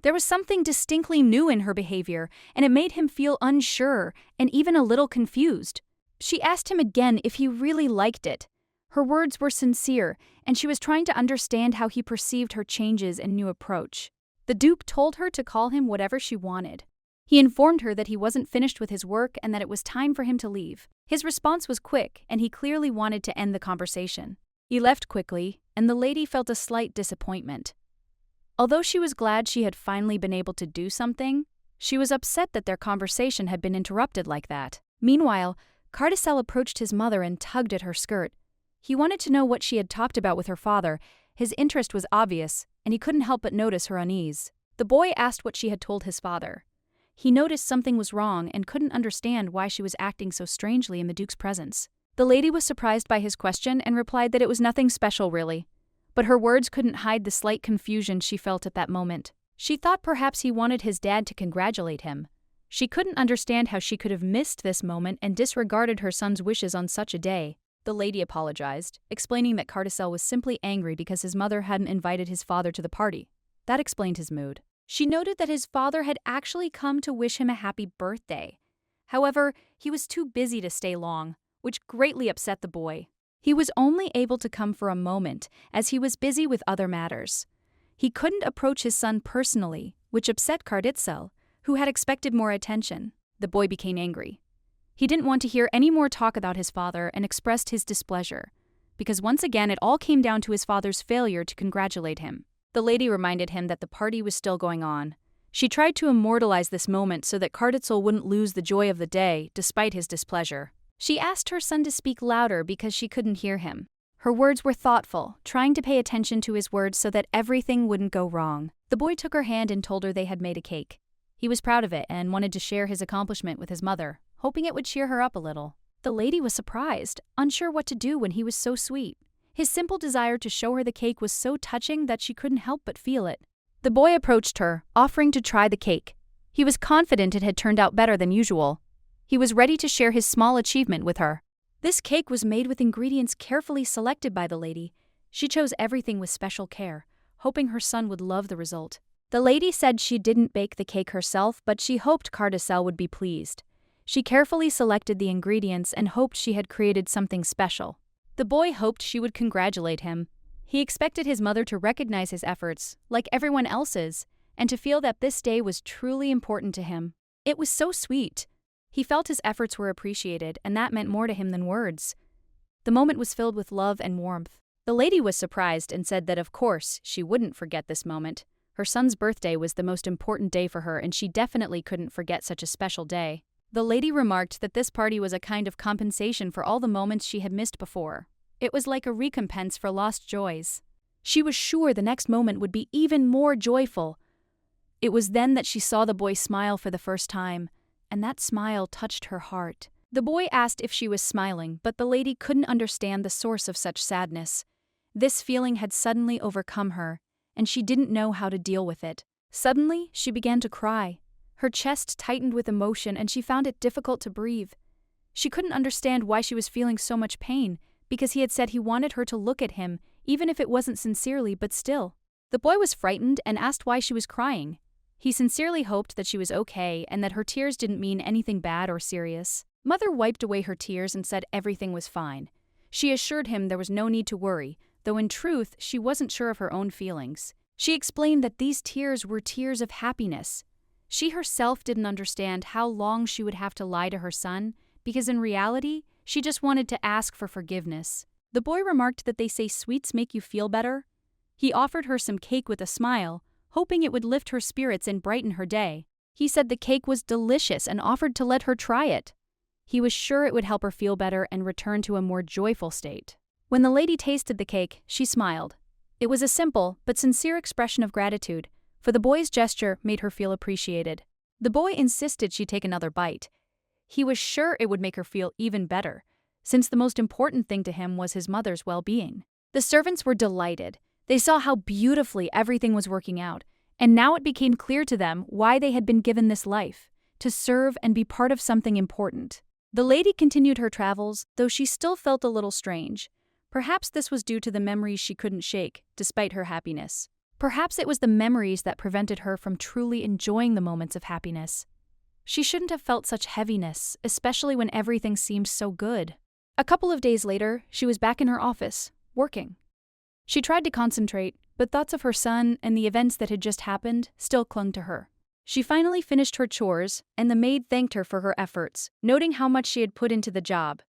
[SPEAKER 1] There was something distinctly new in her behavior, and it made him feel unsure and even a little confused. She asked him again if he really liked it. Her words were sincere, and she was trying to understand how he perceived her changes and new approach. The Duke told her to call him whatever she wanted. He informed her that he wasn't finished with his work and that it was time for him to leave. His response was quick, and he clearly wanted to end the conversation. He left quickly, and the lady felt a slight disappointment. Although she was glad she had finally been able to do something, she was upset that their conversation had been interrupted like that. Meanwhile, Carticel approached his mother and tugged at her skirt. He wanted to know what she had talked about with her father. His interest was obvious, and he couldn't help but notice her unease. The boy asked what she had told his father. He noticed something was wrong and couldn't understand why she was acting so strangely in the Duke's presence. The lady was surprised by his question and replied that it was nothing special, really. But her words couldn't hide the slight confusion she felt at that moment. She thought perhaps he wanted his dad to congratulate him. She couldn't understand how she could have missed this moment and disregarded her son's wishes on such a day. The lady apologized, explaining that Carticel was simply angry because his mother hadn't invited his father to the party. That explained his mood. She noted that his father had actually come to wish him a happy birthday. However, he was too busy to stay long, which greatly upset the boy. He was only able to come for a moment, as he was busy with other matters. He couldn't approach his son personally, which upset Carticel, who had expected more attention. The boy became angry. He didn't want to hear any more talk about his father and expressed his displeasure, because once again it all came down to his father's failure to congratulate him. The lady reminded him that the party was still going on. She tried to immortalize this moment so that Carticel wouldn't lose the joy of the day, despite his displeasure. She asked her son to speak louder because she couldn't hear him. Her words were thoughtful, trying to pay attention to his words so that everything wouldn't go wrong. The boy took her hand and told her they had made a cake. He was proud of it and wanted to share his accomplishment with his mother, hoping it would cheer her up a little. The lady was surprised, unsure what to do when he was so sweet. His simple desire to show her the cake was so touching that she couldn't help but feel it. The boy approached her, offering to try the cake. He was confident it had turned out better than usual. He was ready to share his small achievement with her. This cake was made with ingredients carefully selected by the lady. She chose everything with special care, hoping her son would love the result. The lady said she didn't bake the cake herself, but she hoped Carticel would be pleased. She carefully selected the ingredients and hoped she had created something special. The boy hoped she would congratulate him. He expected his mother to recognize his efforts, like everyone else's, and to feel that this day was truly important to him. It was so sweet. He felt his efforts were appreciated, and that meant more to him than words. The moment was filled with love and warmth. The lady was surprised and said that of course she wouldn't forget this moment. Her son's birthday was the most important day for her, and she definitely couldn't forget such a special day. The lady remarked that this party was a kind of compensation for all the moments she had missed before. It was like a recompense for lost joys. She was sure the next moment would be even more joyful. It was then that she saw the boy smile for the first time, and that smile touched her heart. The boy asked if she was smiling, but the lady couldn't understand the source of such sadness. This feeling had suddenly overcome her, and she didn't know how to deal with it. Suddenly, she began to cry. Her chest tightened with emotion, and she found it difficult to breathe. She couldn't understand why she was feeling so much pain, because he had said he wanted her to look at him, even if it wasn't sincerely, but still. The boy was frightened and asked why she was crying. He sincerely hoped that she was okay and that her tears didn't mean anything bad or serious. Mother wiped away her tears and said everything was fine. She assured him there was no need to worry, though in truth she wasn't sure of her own feelings. She explained that these tears were tears of happiness. She herself didn't understand how long she would have to lie to her son, because in reality, she just wanted to ask for forgiveness. The boy remarked that they say sweets make you feel better. He offered her some cake with a smile, hoping it would lift her spirits and brighten her day. He said the cake was delicious and offered to let her try it. He was sure it would help her feel better and return to a more joyful state. When the lady tasted the cake, she smiled. It was a simple but sincere expression of gratitude, for the boy's gesture made her feel appreciated. The boy insisted she take another bite. He was sure it would make her feel even better, since the most important thing to him was his mother's well-being. The servants were delighted. They saw how beautifully everything was working out, and now it became clear to them why they had been given this life, to serve and be part of something important. The lady continued her travels, though she still felt a little strange. Perhaps this was due to the memories she couldn't shake, despite her happiness. Perhaps it was the memories that prevented her from truly enjoying the moments of happiness. She shouldn't have felt such heaviness, especially when everything seemed so good. A couple of days later, she was back in her office, working. She tried to concentrate, but thoughts of her son and the events that had just happened still clung to her. She finally finished her chores, and the maid thanked her for her efforts, noting how much she had put into the job.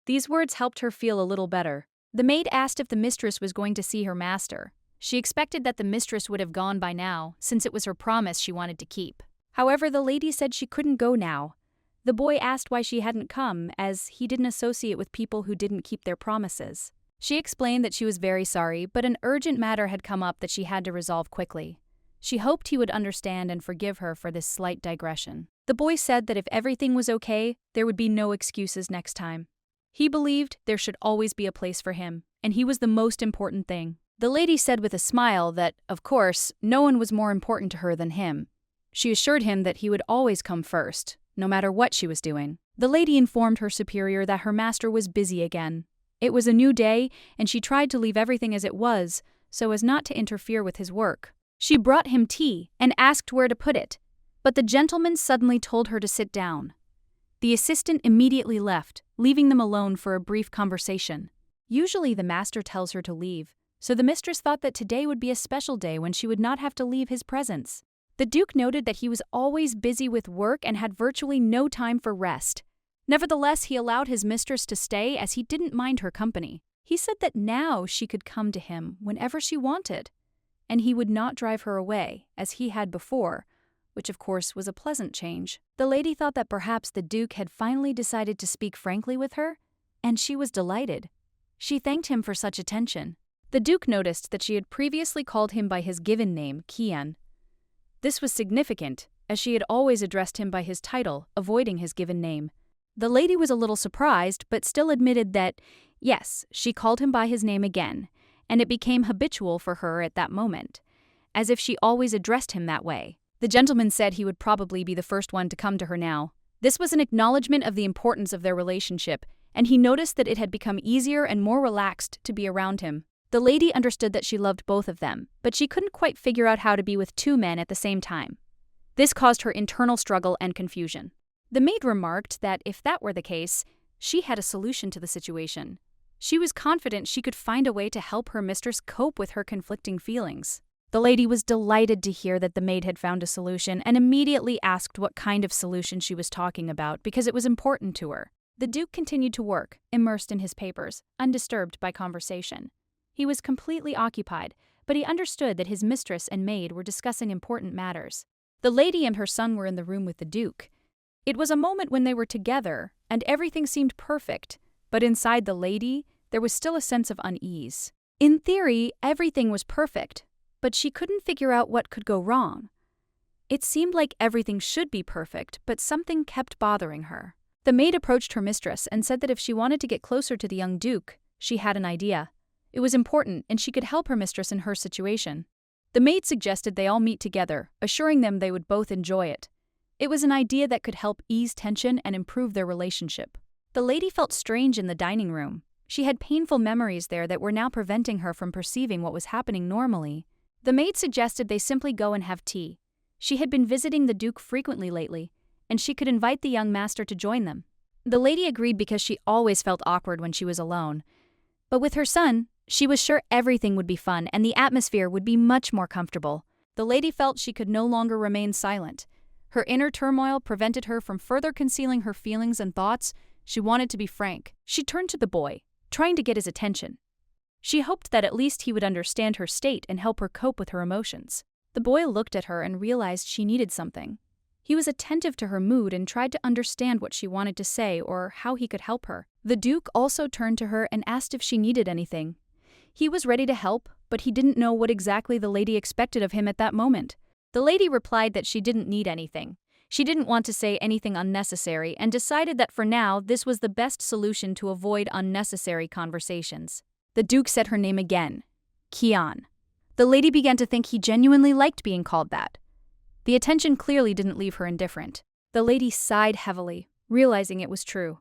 [SPEAKER 1] These words helped her feel a little better. The maid asked if the mistress was going to see her master. She expected that the mistress would have gone by now, since it was her promise she wanted to keep. However, the lady said she couldn't go now. The boy asked why she hadn't come, as he didn't associate with people who didn't keep their promises. She explained that she was very sorry, but an urgent matter had come up that she had to resolve quickly. She hoped he would understand and forgive her for this slight digression. The boy said that if everything was okay, there would be no excuses next time. He believed there should always be a place for him, and he was the most important thing. The lady said with a smile that, of course, no one was more important to her than him. She assured him that he would always come first, no matter what she was doing. The lady informed her superior that her master was busy again. It was a new day, and she tried to leave everything as it was, so as not to interfere with his work. She brought him tea and asked where to put it, but the gentleman suddenly told her to sit down. The assistant immediately left, leaving them alone for a brief conversation. Usually the master tells her to leave, so the mistress thought that today would be a special day when she would not have to leave his presence. The Duke noted that he was always busy with work and had virtually no time for rest. Nevertheless, he allowed his mistress to stay as he didn't mind her company. He said that now she could come to him whenever she wanted, and he would not drive her away, as he had before, which of course was a pleasant change. The lady thought that perhaps the Duke had finally decided to speak frankly with her, and she was delighted. She thanked him for such attention. The Duke noticed that she had previously called him by his given name, Kian. This was significant, as she had always addressed him by his title, avoiding his given name. The lady was a little surprised, but still admitted that, yes, she called him by his name again, and it became habitual for her at that moment, as if she always addressed him that way. The gentleman said he would probably be the first one to come to her now. This was an acknowledgement of the importance of their relationship, and he noticed that it had become easier and more relaxed to be around him. The lady understood that she loved both of them, but she couldn't quite figure out how to be with two men at the same time. This caused her internal struggle and confusion. The maid remarked that if that were the case, she had a solution to the situation. She was confident she could find a way to help her mistress cope with her conflicting feelings. The lady was delighted to hear that the maid had found a solution and immediately asked what kind of solution she was talking about because it was important to her. The Duke continued to work, immersed in his papers, undisturbed by conversation. He was completely occupied, but he understood that his mistress and maid were discussing important matters. The lady and her son were in the room with the Duke. It was a moment when they were together, and everything seemed perfect, but inside the lady, there was still a sense of unease. In theory, everything was perfect, but she couldn't figure out what could go wrong. It seemed like everything should be perfect, but something kept bothering her. The maid approached her mistress and said that if she wanted to get closer to the young Duke, she had an idea. It was important, and she could help her mistress in her situation. The maid suggested they all meet together, assuring them they would both enjoy it. It was an idea that could help ease tension and improve their relationship. The lady felt strange in the dining room. She had painful memories there that were now preventing her from perceiving what was happening normally. The maid suggested they simply go and have tea. She had been visiting the Duke frequently lately, and she could invite the young master to join them. The lady agreed because she always felt awkward when she was alone. But with her son, she was sure everything would be fun and the atmosphere would be much more comfortable. The lady felt she could no longer remain silent. Her inner turmoil prevented her from further concealing her feelings and thoughts. She wanted to be frank. She turned to the boy, trying to get his attention. She hoped that at least he would understand her state and help her cope with her emotions. The boy looked at her and realized she needed something. He was attentive to her mood and tried to understand what she wanted to say or how he could help her. The Duke also turned to her and asked if she needed anything. He was ready to help, but he didn't know what exactly the lady expected of him at that moment. The lady replied that she didn't need anything. She didn't want to say anything unnecessary and decided that for now this was the best solution to avoid unnecessary conversations. The Duke said her name again, Kian. The lady began to think he genuinely liked being called that. The attention clearly didn't leave her indifferent. The lady sighed heavily, realizing it was true.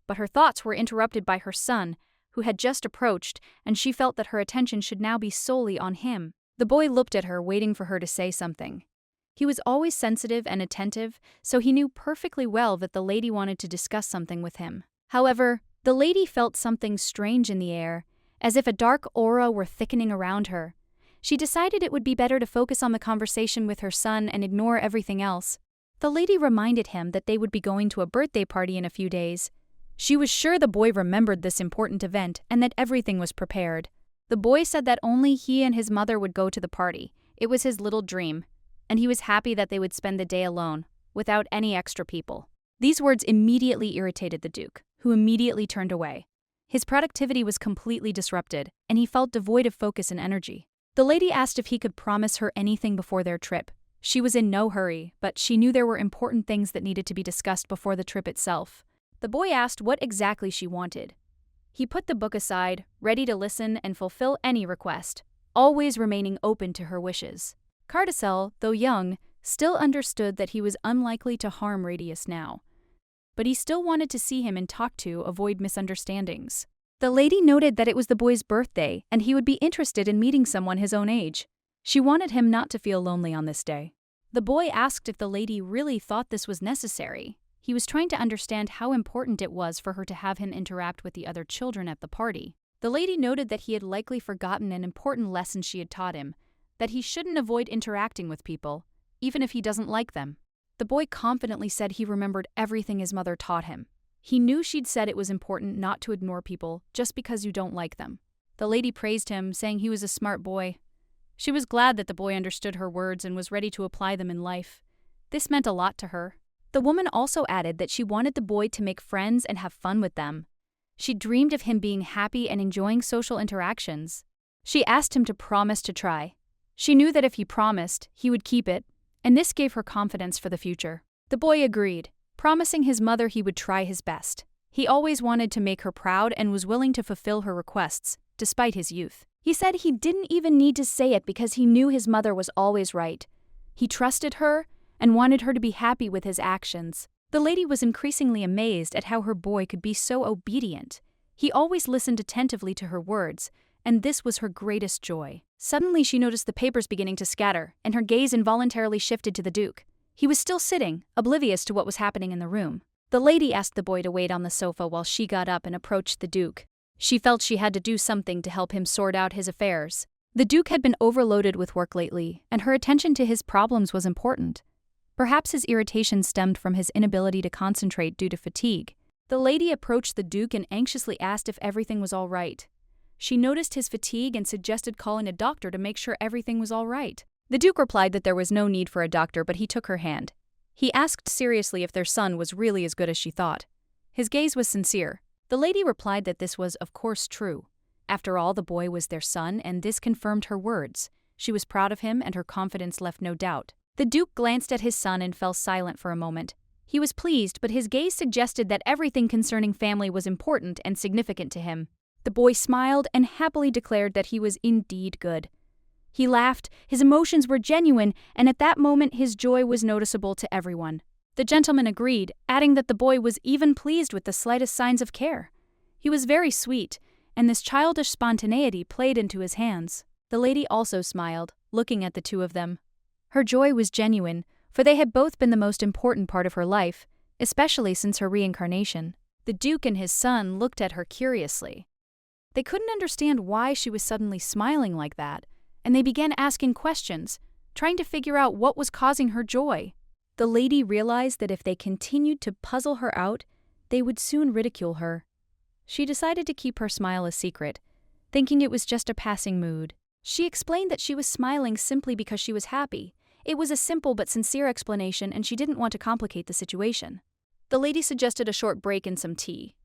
[SPEAKER 1] But her thoughts were interrupted by her son, who had just approached, and she felt that her attention should now be solely on him. The boy looked at her, waiting for her to say something. He was always sensitive and attentive, so he knew perfectly well that the lady wanted to discuss something with him. However, the lady felt something strange in the air, as if a dark aura were thickening around her. She decided it would be better to focus on the conversation with her son and ignore everything else. The lady reminded him that they would be going to a birthday party in a few days. She was sure the boy remembered this important event and that everything was prepared. The boy said that only he and his mother would go to the party. It was his little dream, and he was happy that they would spend the day alone, without any extra people. These words immediately irritated the Duke, who immediately turned away. His productivity was completely disrupted, and he felt devoid of focus and energy. The lady asked if he could promise her anything before their trip. She was in no hurry, but she knew there were important things that needed to be discussed before the trip itself. The boy asked what exactly she wanted. He put the book aside, ready to listen and fulfill any request, always remaining open to her wishes. Carticel, though young, still understood that he was unlikely to harm Radius now. But he still wanted to see him and talk to avoid misunderstandings. The lady noted that it was the boy's birthday and he would be interested in meeting someone his own age. She wanted him not to feel lonely on this day. The boy asked if the lady really thought this was necessary. He was trying to understand how important it was for her to have him interact with the other children at the party. The lady noted that he had likely forgotten an important lesson she had taught him, that he shouldn't avoid interacting with people, even if he doesn't like them. The boy confidently said he remembered everything his mother taught him. He knew she'd said it was important not to ignore people just because you don't like them. The lady praised him, saying he was a smart boy. She was glad that the boy understood her words and was ready to apply them in life. This meant a lot to her. The woman also added that she wanted the boy to make friends and have fun with them. She dreamed of him being happy and enjoying social interactions. She asked him to promise to try. She knew that if he promised, he would keep it, and this gave her confidence for the future. The boy agreed, promising his mother he would try his best. He always wanted to make her proud and was willing to fulfill her requests, despite his youth. He said he didn't even need to say it because he knew his mother was always right. He trusted her and wanted her to be happy with his actions. The lady was increasingly amazed at how her boy could be so obedient. He always listened attentively to her words, and this was her greatest joy. Suddenly she noticed the papers beginning to scatter, and her gaze involuntarily shifted to the Duke. He was still sitting, oblivious to what was happening in the room. The lady asked the boy to wait on the sofa while she got up and approached the Duke. She felt she had to do something to help him sort out his affairs. The Duke had been overloaded with work lately, and her attention to his problems was important. Perhaps his irritation stemmed from his inability to concentrate due to fatigue. The lady approached the Duke and anxiously asked if everything was all right. She noticed his fatigue and suggested calling a doctor to make sure everything was all right. The Duke replied that there was no need for a doctor, but he took her hand. He asked seriously if their son was really as good as she thought. His gaze was sincere. The lady replied that this was, of course, true. After all, the boy was their son, and this confirmed her words. She was proud of him, and her confidence left no doubt. The Duke glanced at his son and fell silent for a moment. He was pleased, but his gaze suggested that everything concerning family was important and significant to him. The boy smiled and happily declared that he was indeed good. He laughed, his emotions were genuine, and at that moment his joy was noticeable to everyone. The gentleman agreed, adding that the boy was even pleased with the slightest signs of care. He was very sweet, and this childish spontaneity played into his hands. The lady also smiled, looking at the two of them. Her joy was genuine, for they had both been the most important part of her life, especially since her reincarnation. The Duke and his son looked at her curiously. They couldn't understand why she was suddenly smiling like that, and they began asking questions, trying to figure out what was causing her joy. The lady realized that if they continued to puzzle her out, they would soon ridicule her. She decided to keep her smile a secret, thinking it was just a passing mood. She explained that she was smiling simply because she was happy. It was a simple but sincere explanation, and she didn't want to complicate the situation. The lady suggested a short break and some tea.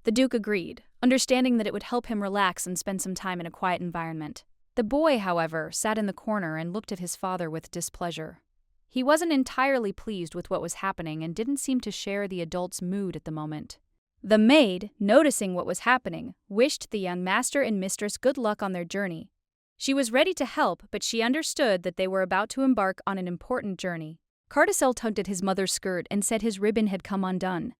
[SPEAKER 1] The Duke agreed, understanding that it would help him relax and spend some time in a quiet environment. The boy, however, sat in the corner and looked at his father with displeasure. He wasn't entirely pleased with what was happening and didn't seem to share the adult's mood at the moment. The maid, noticing what was happening, wished the young master and mistress good luck on their journey. She was ready to help, but she understood that they were about to embark on an important journey. Carticel tugged at his mother's skirt and said his ribbon had come undone.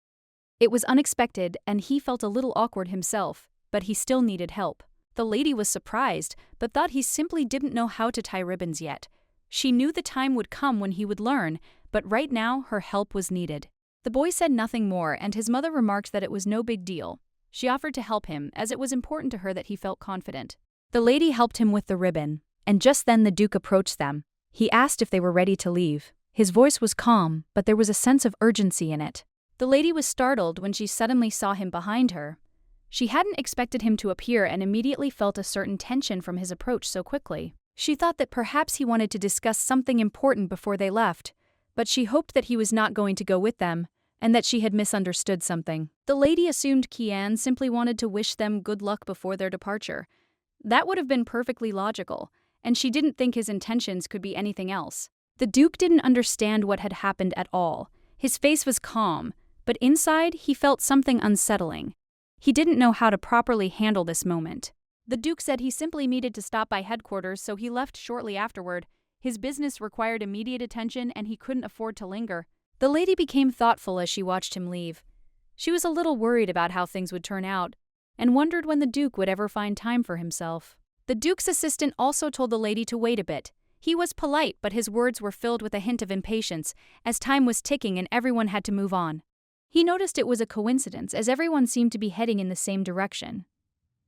[SPEAKER 1] It was unexpected, and he felt a little awkward himself, but he still needed help. The lady was surprised, but thought he simply didn't know how to tie ribbons yet. She knew the time would come when he would learn, but right now her help was needed. The boy said nothing more, and his mother remarked that it was no big deal. She offered to help him, as it was important to her that he felt confident. The lady helped him with the ribbon, and just then the Duke approached them. He asked if they were ready to leave. His voice was calm, but there was a sense of urgency in it. The lady was startled when she suddenly saw him behind her. She hadn't expected him to appear and immediately felt a certain tension from his approach so quickly. She thought that perhaps he wanted to discuss something important before they left, but she hoped that he was not going to go with them, and that she had misunderstood something. The lady assumed Kian simply wanted to wish them good luck before their departure. That would have been perfectly logical, and she didn't think his intentions could be anything else. The Duke didn't understand what had happened at all. His face was calm, but inside he felt something unsettling. He didn't know how to properly handle this moment. The Duke said he simply needed to stop by headquarters, so he left shortly afterward. His business required immediate attention, and he couldn't afford to linger. The lady became thoughtful as she watched him leave. She was a little worried about how things would turn out, and wondered when the Duke would ever find time for himself. The Duke's assistant also told the lady to wait a bit. He was polite, but his words were filled with a hint of impatience, as time was ticking and everyone had to move on. He noticed it was a coincidence, as everyone seemed to be heading in the same direction.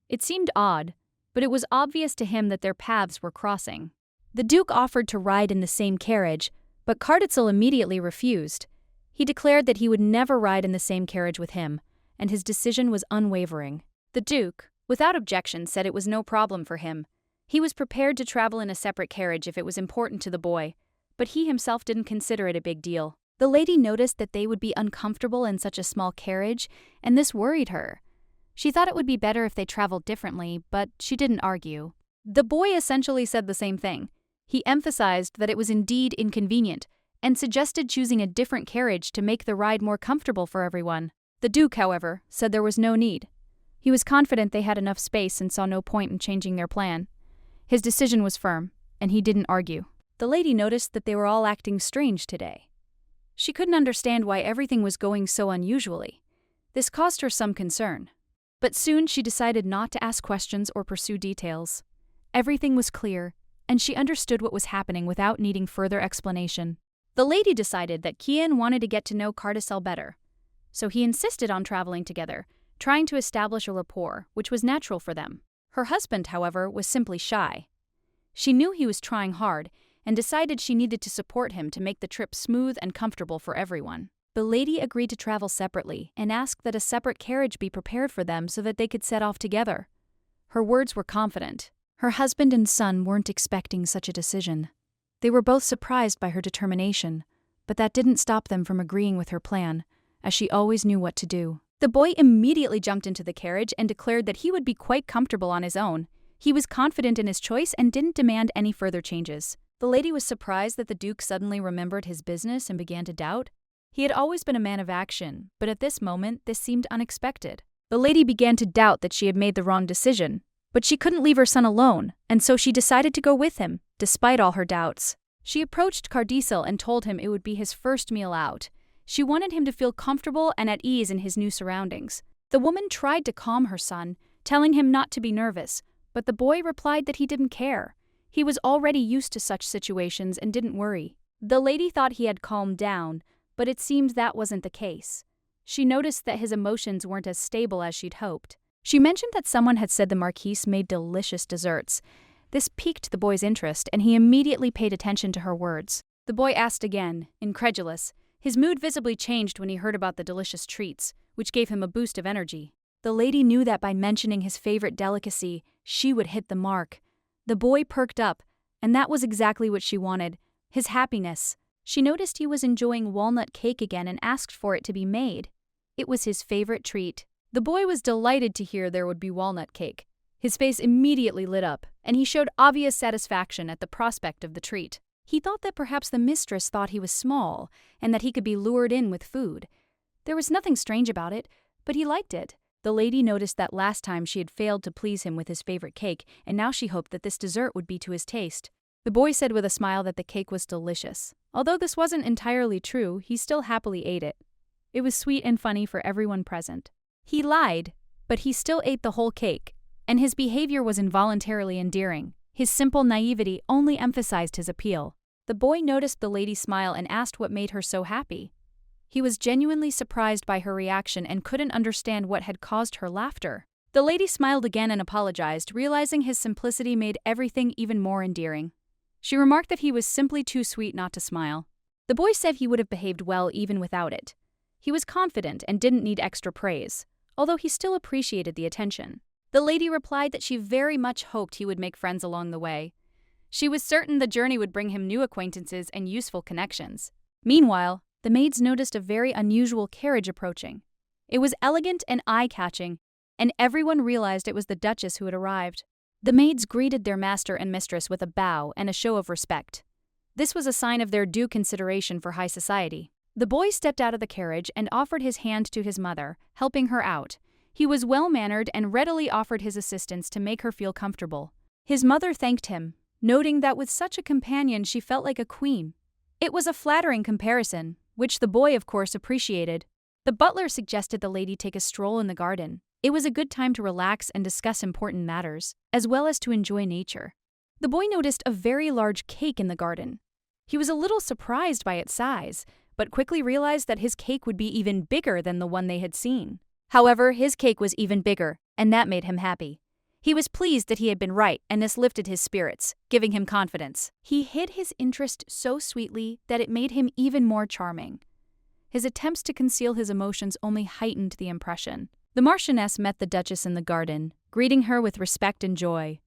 [SPEAKER 1] It seemed odd, but it was obvious to him that their paths were crossing. The Duke offered to ride in the same carriage, but Carticel immediately refused. He declared that he would never ride in the same carriage with him, and his decision was unwavering. The Duke, without objection, said it was no problem for him. He was prepared to travel in a separate carriage if it was important to the boy, but he himself didn't consider it a big deal. The lady noticed that they would be uncomfortable in such a small carriage, and this worried her. She thought it would be better if they traveled differently, but she didn't argue. The boy essentially said the same thing. He emphasized that it was indeed inconvenient, and suggested choosing a different carriage to make the ride more comfortable for everyone. The Duke, however, said there was no need. He was confident they had enough space and saw no point in changing their plan. His decision was firm, and he didn't argue. The lady noticed that they were all acting strange today. She couldn't understand why everything was going so unusually. This caused her some concern. But soon she decided not to ask questions or pursue details. Everything was clear, and she understood what was happening without needing further explanation. The lady decided that Kian wanted to get to know Carticel better, so he insisted on traveling together, trying to establish a rapport, which was natural for them. Her husband, however, was simply shy. She knew he was trying hard, and decided she needed to support him to make the trip smooth and comfortable for everyone. The lady agreed to travel separately and asked that a separate carriage be prepared for them so that they could set off together. Her words were confident. Her husband and son weren't expecting such a decision. They were both surprised by her determination, but that didn't stop them from agreeing with her plan, as she always knew what to do. The boy immediately jumped into the carriage and declared that he would be quite comfortable on his own. He was confident in his choice and didn't demand any further changes. The lady was surprised that the Duke suddenly remembered his business and began to doubt. He had always been a man of action, but at this moment this seemed unexpected. The lady began to doubt that she had made the wrong decision, but she couldn't leave her son alone, and so she decided to go with him, despite all her doubts. She approached Carticel and told him it would be his first meal out. She wanted him to feel comfortable and at ease in his new surroundings. The woman tried to calm her son, telling him not to be nervous, but the boy replied that he didn't care. He was already used to such situations and didn't worry. The lady thought he had calmed down, but it seemed that wasn't the case. She noticed that his emotions weren't as stable as she'd hoped. She mentioned that someone had said the Marquise made delicious desserts. This piqued the boy's interest, and he immediately paid attention to her words. The boy asked again, incredulous. His mood visibly changed when he heard about the delicious treats, which gave him a boost of energy. The lady knew that by mentioning his favorite delicacy, she would hit the mark. The boy perked up, and that was exactly what she wanted, his happiness. She noticed he was enjoying walnut cake again and asked for it to be made. It was his favorite treat. The boy was delighted to hear there would be walnut cake. His face immediately lit up, and he showed obvious satisfaction at the prospect of the treat. He thought that perhaps the mistress thought he was small, and that he could be lured in with food. There was nothing strange about it, but he liked it. The lady noticed that last time she had failed to please him with his favorite cake, and now she hoped that this dessert would be to his taste. The boy said with a smile that the cake was delicious. Although this wasn't entirely true, he still happily ate it. It was sweet and funny for everyone present. He lied, but he still ate the whole cake, and his behavior was involuntarily endearing. His simple naivety only emphasized his appeal. The boy noticed the lady smile and asked what made her so happy. He was genuinely surprised by her reaction and couldn't understand what had caused her laughter. The lady smiled again and apologized, realizing his simplicity made everything even more endearing. She remarked that he was simply too sweet not to smile. The boy said he would have behaved well even without it. He was confident and didn't need extra praise, although he still appreciated the attention. The lady replied that she very much hoped he would make friends along the way. She was certain the journey would bring him new acquaintances and useful connections. Meanwhile, the maids noticed a very unusual carriage approaching. It was elegant and eye-catching, and everyone realized it was the Duchess who had arrived. The maids greeted their master and mistress with a bow and a show of respect. This was a sign of their due consideration for high society. The boy stepped out of the carriage and offered his hand to his mother, helping her out. He was well-mannered and readily offered his assistance to make her feel comfortable. His mother thanked him, noting that with such a companion she felt like a queen. It was a flattering comparison, which the boy of course appreciated. The butler suggested the lady take a stroll in the garden. It was a good time to relax and discuss important matters, as well as to enjoy nature. The boy noticed a very large cake in the garden. He was a little surprised by its size, but quickly realized that his cake would be even bigger than the one they had seen. However, his cake was even bigger, and that made him happy. He was pleased that he had been right, and this lifted his spirits, giving him confidence. He hid his interest so sweetly that it made him even more charming. His attempts to conceal his emotions only heightened the impression. The Marchioness met the Duchess in the garden, greeting her with respect and joy.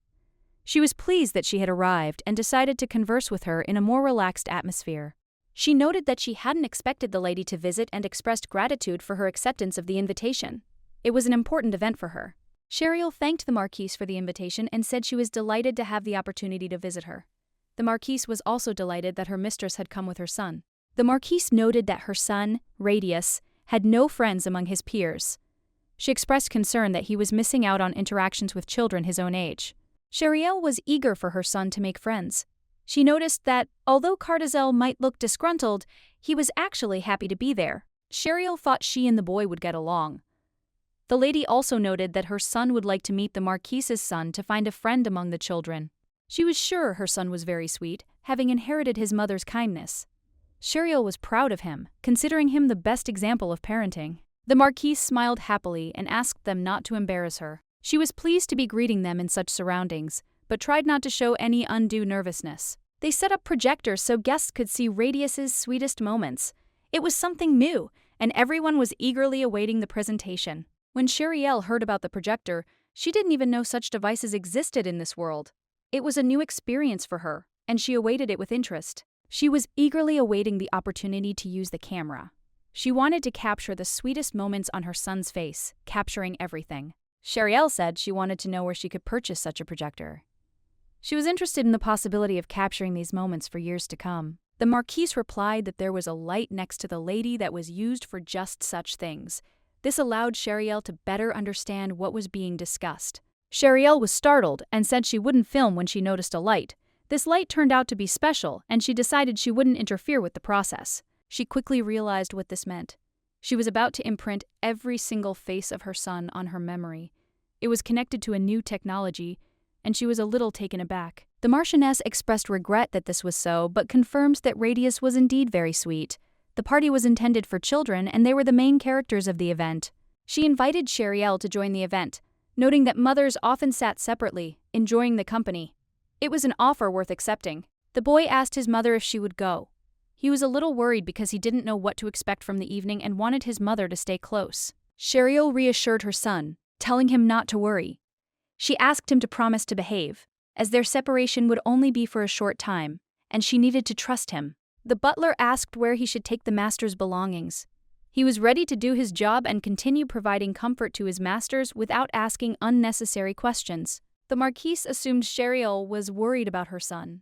[SPEAKER 1] She was pleased that she had arrived and decided to converse with her in a more relaxed atmosphere. She noted that she hadn't expected the lady to visit and expressed gratitude for her acceptance of the invitation. It was an important event for her. Cheryl thanked the Marquise for the invitation and said she was delighted to have the opportunity to visit her. The Marquise was also delighted that her mistress had come with her son. The Marquise noted that her son, Radius, had no friends among his peers. She expressed concern that he was missing out on interactions with children his own age. Cheryl was eager for her son to make friends. She noticed that, although Cardazel might look disgruntled, he was actually happy to be there. Cheryl thought she and the boy would get along. The lady also noted that her son would like to meet the Marquise's son to find a friend among the children. She was sure her son was very sweet, having inherited his mother's kindness. Cheryl was proud of him, considering him the best example of parenting. The Marquise smiled happily and asked them not to embarrass her. She was pleased to be greeting them in such surroundings, but tried not to show any undue nervousness. They set up projectors so guests could see Radius's sweetest moments. It was something new, and everyone was eagerly awaiting the presentation. When Cheryl heard about the projector, she didn't even know such devices existed in this world. It was a new experience for her, and she awaited it with interest. She was eagerly awaiting the opportunity to use the camera. She wanted to capture the sweetest moments on her son's face, capturing everything. Cheryl said she wanted to know where she could purchase such a projector. She was interested in the possibility of capturing these moments for years to come. The Marquise replied that there was a light next to the lady that was used for just such things. This allowed Cheryl to better understand what was being discussed. Cheryl was startled and said she wouldn't film when she noticed a light. This light turned out to be special, and she decided she wouldn't interfere with the process. She quickly realized what this meant. She was about to imprint every single face of her son on her memory. It was connected to a new technology, and she was a little taken aback. The Marchioness expressed regret that this was so, but confirmed that Radius was indeed very sweet. The party was intended for children, and they were the main characters of the event. She invited Sheriel to join the event, noting that mothers often sat separately, enjoying the company. It was an offer worth accepting. The boy asked his mother if she would go. He was a little worried because he didn't know what to expect from the evening and wanted his mother to stay close. Sheriel reassured her son, telling him not to worry. She asked him to promise to behave, as their separation would only be for a short time, and she needed to trust him. The butler asked where he should take the master's belongings. He was ready to do his job and continue providing comfort to his masters without asking unnecessary questions. The Marquise assumed Sheriel was worried about her son.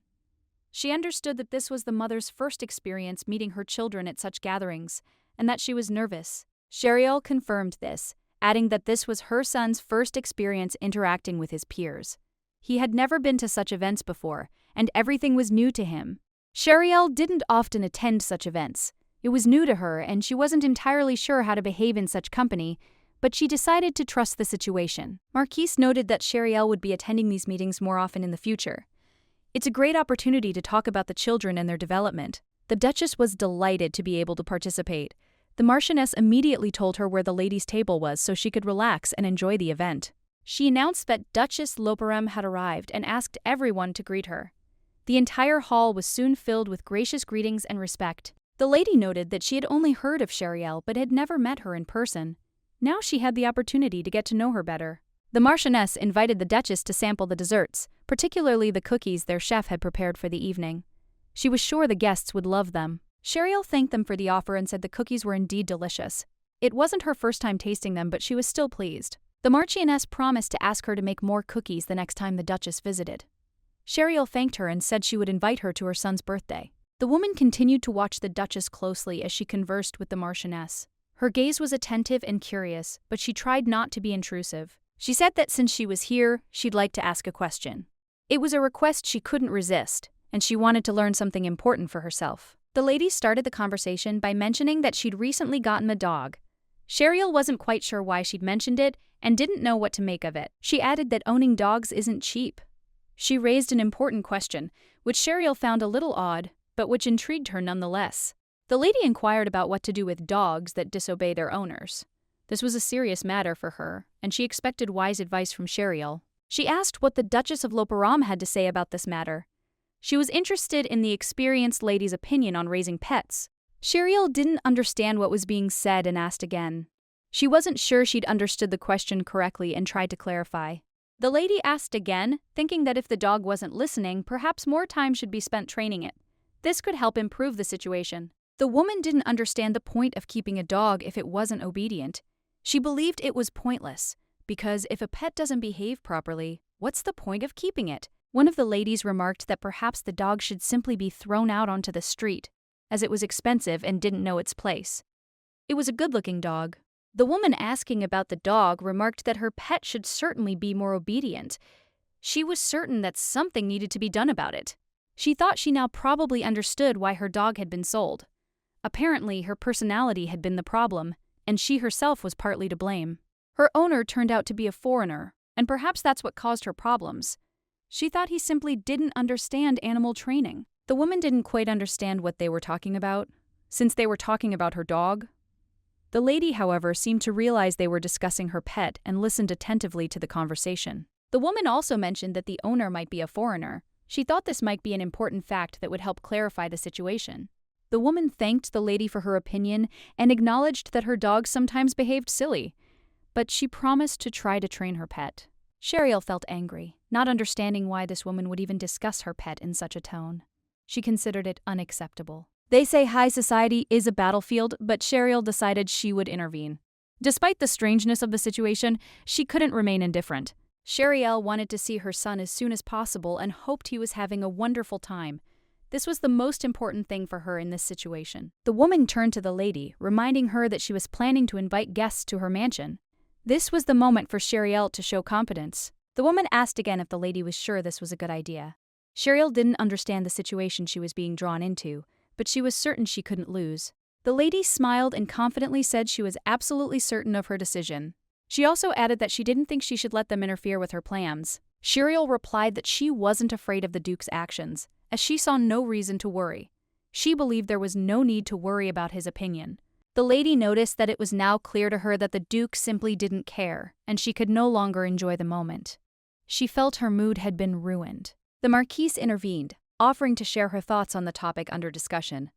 [SPEAKER 1] She understood that this was the mother's first experience meeting her children at such gatherings, and that she was nervous. Sheriel confirmed this, adding that this was her son's first experience interacting with his peers. He had never been to such events before, and everything was new to him. Sheriel didn't often attend such events. It was new to her, and she wasn't entirely sure how to behave in such company, but she decided to trust the situation. Marquise noted that Sheriel would be attending these meetings more often in the future. It's a great opportunity to talk about the children and their development. The Duchess was delighted to be able to participate. The Marchioness immediately told her where the ladies' table was so she could relax and enjoy the event. She announced that Duchess Loperem had arrived and asked everyone to greet her. The entire hall was soon filled with gracious greetings and respect. The lady noted that she had only heard of Sheriel but had never met her in person. Now she had the opportunity to get to know her better. The Marchioness invited the Duchess to sample the desserts, particularly the cookies their chef had prepared for the evening. She was sure the guests would love them. Sheriel thanked them for the offer and said the cookies were indeed delicious. It wasn't her first time tasting them, but she was still pleased. The Marchioness promised to ask her to make more cookies the next time the Duchess visited. Sheriel thanked her and said she would invite her to her son's birthday. The woman continued to watch the Duchess closely as she conversed with the Marchioness. Her gaze was attentive and curious, but she tried not to be intrusive. She said that since she was here, she'd like to ask a question. It was a request she couldn't resist, and she wanted to learn something important for herself. The lady started the conversation by mentioning that she'd recently gotten a dog. Sheriel wasn't quite sure why she'd mentioned it and didn't know what to make of it. She added that owning dogs isn't cheap. She raised an important question, which Sheriel found a little odd, but which intrigued her nonetheless. The lady inquired about what to do with dogs that disobey their owners. This was a serious matter for her, and she expected wise advice from Sheriel. She asked what the Duchess of Loperam had to say about this matter. She was interested in the experienced lady's opinion on raising pets. Sheriel didn't understand what was being said and asked again. She wasn't sure she'd understood the question correctly and tried to clarify. The lady asked again, thinking that if the dog wasn't listening, perhaps more time should be spent training it. This could help improve the situation. The woman didn't understand the point of keeping a dog if it wasn't obedient. She believed it was pointless, because if a pet doesn't behave properly, what's the point of keeping it? One of the ladies remarked that perhaps the dog should simply be thrown out onto the street, as it was expensive and didn't know its place. It was a good-looking dog. The woman asking about the dog remarked that her pet should certainly be more obedient. She was certain that something needed to be done about it. She thought she now probably understood why her dog had been sold. Apparently, her personality had been the problem, and she herself was partly to blame. Her owner turned out to be a foreigner, and perhaps that's what caused her problems. She thought he simply didn't understand animal training. The woman didn't quite understand what they were talking about, since they were talking about her dog. The lady, however, seemed to realize they were discussing her pet and listened attentively to the conversation. The woman also mentioned that the owner might be a foreigner. She thought this might be an important fact that would help clarify the situation. The woman thanked the lady for her opinion and acknowledged that her dog sometimes behaved silly, but she promised to try to train her pet. Sheriel felt angry, not understanding why this woman would even discuss her pet in such a tone. She considered it unacceptable. They say high society is a battlefield, but Sheriel decided she would intervene. Despite the strangeness of the situation, she couldn't remain indifferent. Sheriel wanted to see her son as soon as possible and hoped he was having a wonderful time. This was the most important thing for her in this situation. The woman turned to the lady, reminding her that she was planning to invite guests to her mansion. This was the moment for Sheriel to show confidence. The woman asked again if the lady was sure this was a good idea. Sheriel didn't understand the situation she was being drawn into, but she was certain she couldn't lose. The lady smiled and confidently said she was absolutely certain of her decision. She also added that she didn't think she should let them interfere with her plans. Sheriel replied that she wasn't afraid of the Duke's actions, as she saw no reason to worry. She believed there was no need to worry about his opinion. The lady noticed that it was now clear to her that the Duke simply didn't care, and she could no longer enjoy the moment. She felt her mood had been ruined. The Marquise intervened, offering to share her thoughts on the topic under discussion.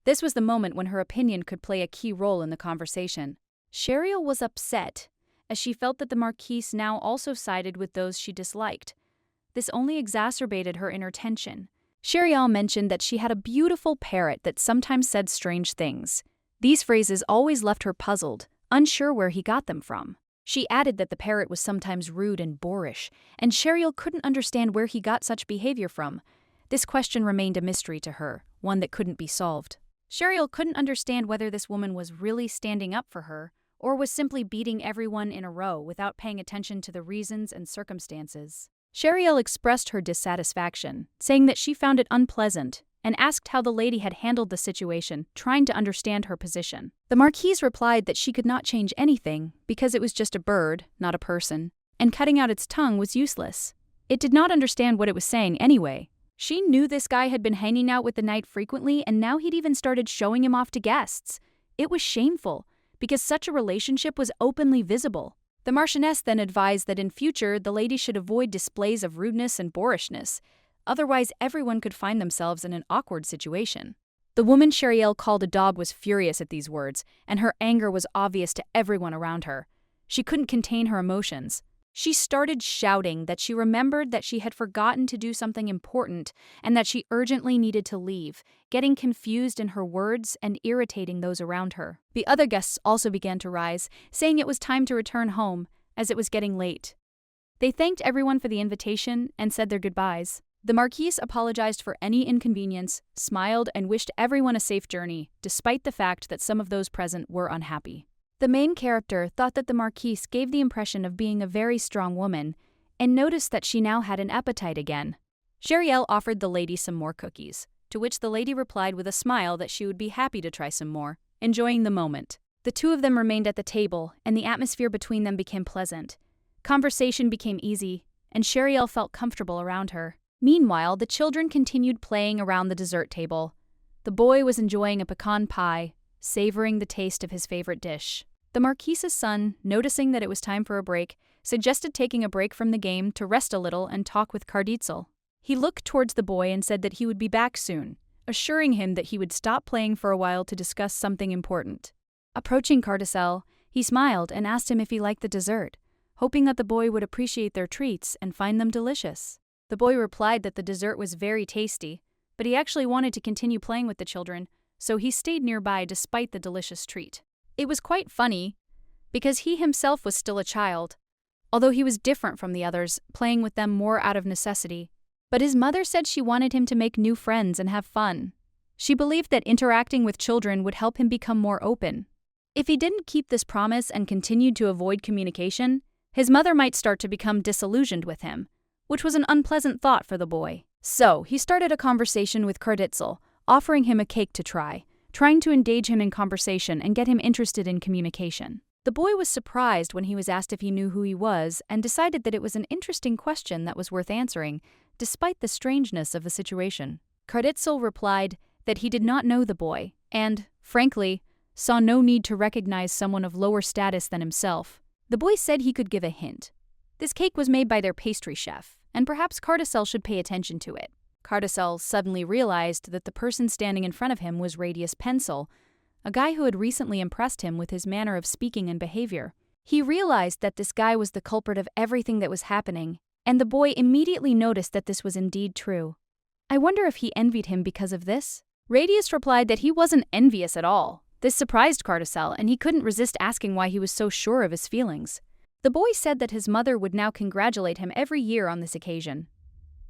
[SPEAKER 1] This was the moment when her opinion could play a key role in the conversation. Sheriel was upset, as she felt that the Marquise now also sided with those she disliked. This only exacerbated her inner tension. Sheriel mentioned that she had a beautiful parrot that sometimes said strange things. These phrases always left her puzzled, unsure where he got them from. She added that the parrot was sometimes rude and boorish, and Sheriel couldn't understand where he got such behavior from. This question remained a mystery to her, one that couldn't be solved. Sheriel couldn't understand whether this woman was really standing up for her, or was simply beating everyone in a row without paying attention to the reasons and circumstances. Sheriel expressed her dissatisfaction, saying that she found it unpleasant, and asked how the lady had handled the situation, trying to understand her position. The Marquise replied that she could not change anything because it was just a bird, not a person, and cutting out its tongue was useless. It did not understand what it was saying anyway. She knew this guy had been hanging out with the knight frequently, and now he'd even started showing him off to guests. It was shameful, because such a relationship was openly visible. The Marchioness then advised that in future the lady should avoid displays of rudeness and boorishness, otherwise everyone could find themselves in an awkward situation. The woman Sheriel called a dog was furious at these words, and her anger was obvious to everyone around her. She couldn't contain her emotions. She started shouting that she remembered that she had forgotten to do something important and that she urgently needed to leave, getting confused in her words and irritating those around her. The other guests also began to rise, saying it was time to return home, as it was getting late. They thanked everyone for the invitation and said their goodbyes. The Marquise apologized for any inconvenience, smiled, and wished everyone a safe journey, despite the fact that some of those present were unhappy. The main character thought that the Marquise gave the impression of being a very strong woman, and noticed that she now had an appetite again. Sheriel offered the lady some more cookies, to which the lady replied with a smile that she would be happy to try some more, enjoying the moment. The two of them remained at the table, and the atmosphere between them became pleasant. Conversation became easy, and Sheriel felt comfortable around her. Meanwhile, the children continued playing around the dessert table. The boy was enjoying a pecan pie, savoring the taste of his favorite dish. The Marquise's son, noticing that it was time for a break, suggested taking a break from the game to rest a little and talk with Carditzel. He looked towards the boy and said that he would be back soon, assuring him that he would stop playing for a while to discuss something important. Approaching Carditzel, he smiled and asked him if he liked the dessert, hoping that the boy would appreciate their treats and find them delicious. The boy replied that the dessert was very tasty, but he actually wanted to continue playing with the children, so he stayed nearby despite the delicious treat. It was quite funny, because he himself was still a child, although he was different from the others, playing with them more out of necessity. But his mother said she wanted him to make new friends and have fun. She believed that interacting with children would help him become more open. If he didn't keep this promise and continued to avoid communication, his mother might start to become disillusioned with him, which was an unpleasant thought for the boy. So, he started a conversation with Carditzel, offering him a cake to try, trying to engage him in conversation and get him interested in communication. The boy was surprised when he was asked if he knew who he was and decided that it was an interesting question that was worth answering, despite the strangeness of the situation. Carditzel replied that he did not know the boy and, frankly, saw no need to recognize someone of lower status than himself. The boy said he could give a hint. This cake was made by their pastry chef, and perhaps Carditzel should pay attention to it. Carditzel suddenly realized that the person standing in front of him was Radius Pencil, a guy who had recently impressed him with his manner of speaking and behavior. He realized that this guy was the culprit of everything that was happening, and the boy immediately noticed that this was indeed true. I wonder if he envied him because of this? Radius replied that he wasn't envious at all. This surprised Carditzel, and he couldn't resist asking why he was so sure of his feelings. The boy said that his mother would now congratulate him every year on this occasion.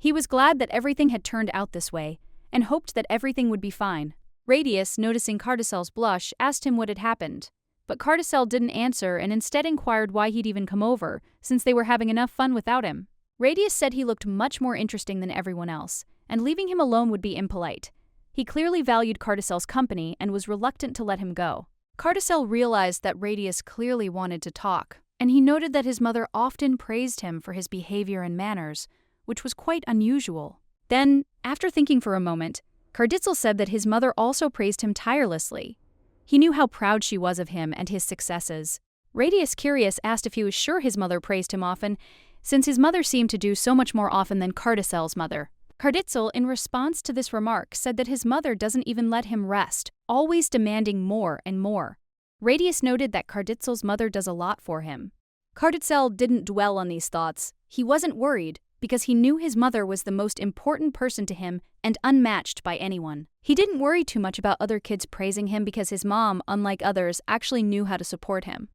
[SPEAKER 1] He was glad that everything had turned out this way, and hoped that everything would be fine. Radius, noticing Carditzel's blush, asked him what had happened, but Carditzel didn't answer and instead inquired why he'd even come over, since they were having enough fun without him. Radius said he looked much more interesting than everyone else, and leaving him alone would be impolite. He clearly valued Carticel's company and was reluctant to let him go. Carticel realized that Radius clearly wanted to talk, and he noted that his mother often praised him for his behavior and manners, which was quite unusual. Then, after thinking for a moment, Carticel said that his mother also praised him tirelessly. He knew how proud she was of him and his successes. Radius, curious, asked if he was sure his mother praised him often, since his mother seemed to do so much more often than Carticel's mother. Carticel, in response to this remark, said that his mother doesn't even let him rest, always demanding more and more. Radius noted that Carticel's mother does a lot for him. Carticel didn't dwell on these thoughts. He wasn't worried, because he knew his mother was the most important person to him and unmatched by anyone. He didn't worry too much about other kids praising him because his mom, unlike others, actually knew how to support him.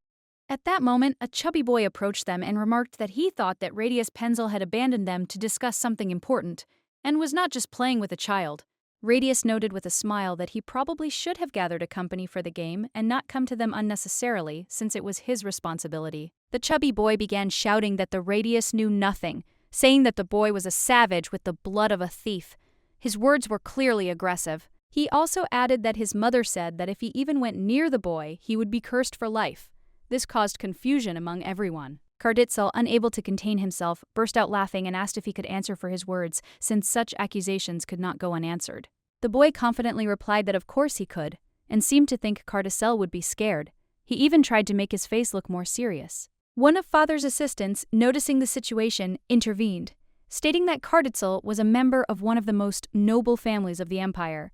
[SPEAKER 1] At that moment, a chubby boy approached them and remarked that he thought that Radius Penzel had abandoned them to discuss something important, and was not just playing with a child. Radius noted with a smile that he probably should have gathered a company for the game and not come to them unnecessarily, since it was his responsibility. The chubby boy began shouting that the Radius knew nothing, saying that the boy was a savage with the blood of a thief. His words were clearly aggressive. He also added that his mother said that if he even went near the boy, he would be cursed for life. This caused confusion among everyone. Carticel, unable to contain himself, burst out laughing and asked if he could answer for his words, since such accusations could not go unanswered. The boy confidently replied that of course he could, and seemed to think Carticel would be scared. He even tried to make his face look more serious. One of Father's assistants, noticing the situation, intervened, stating that Carticel was a member of one of the most noble families of the Empire,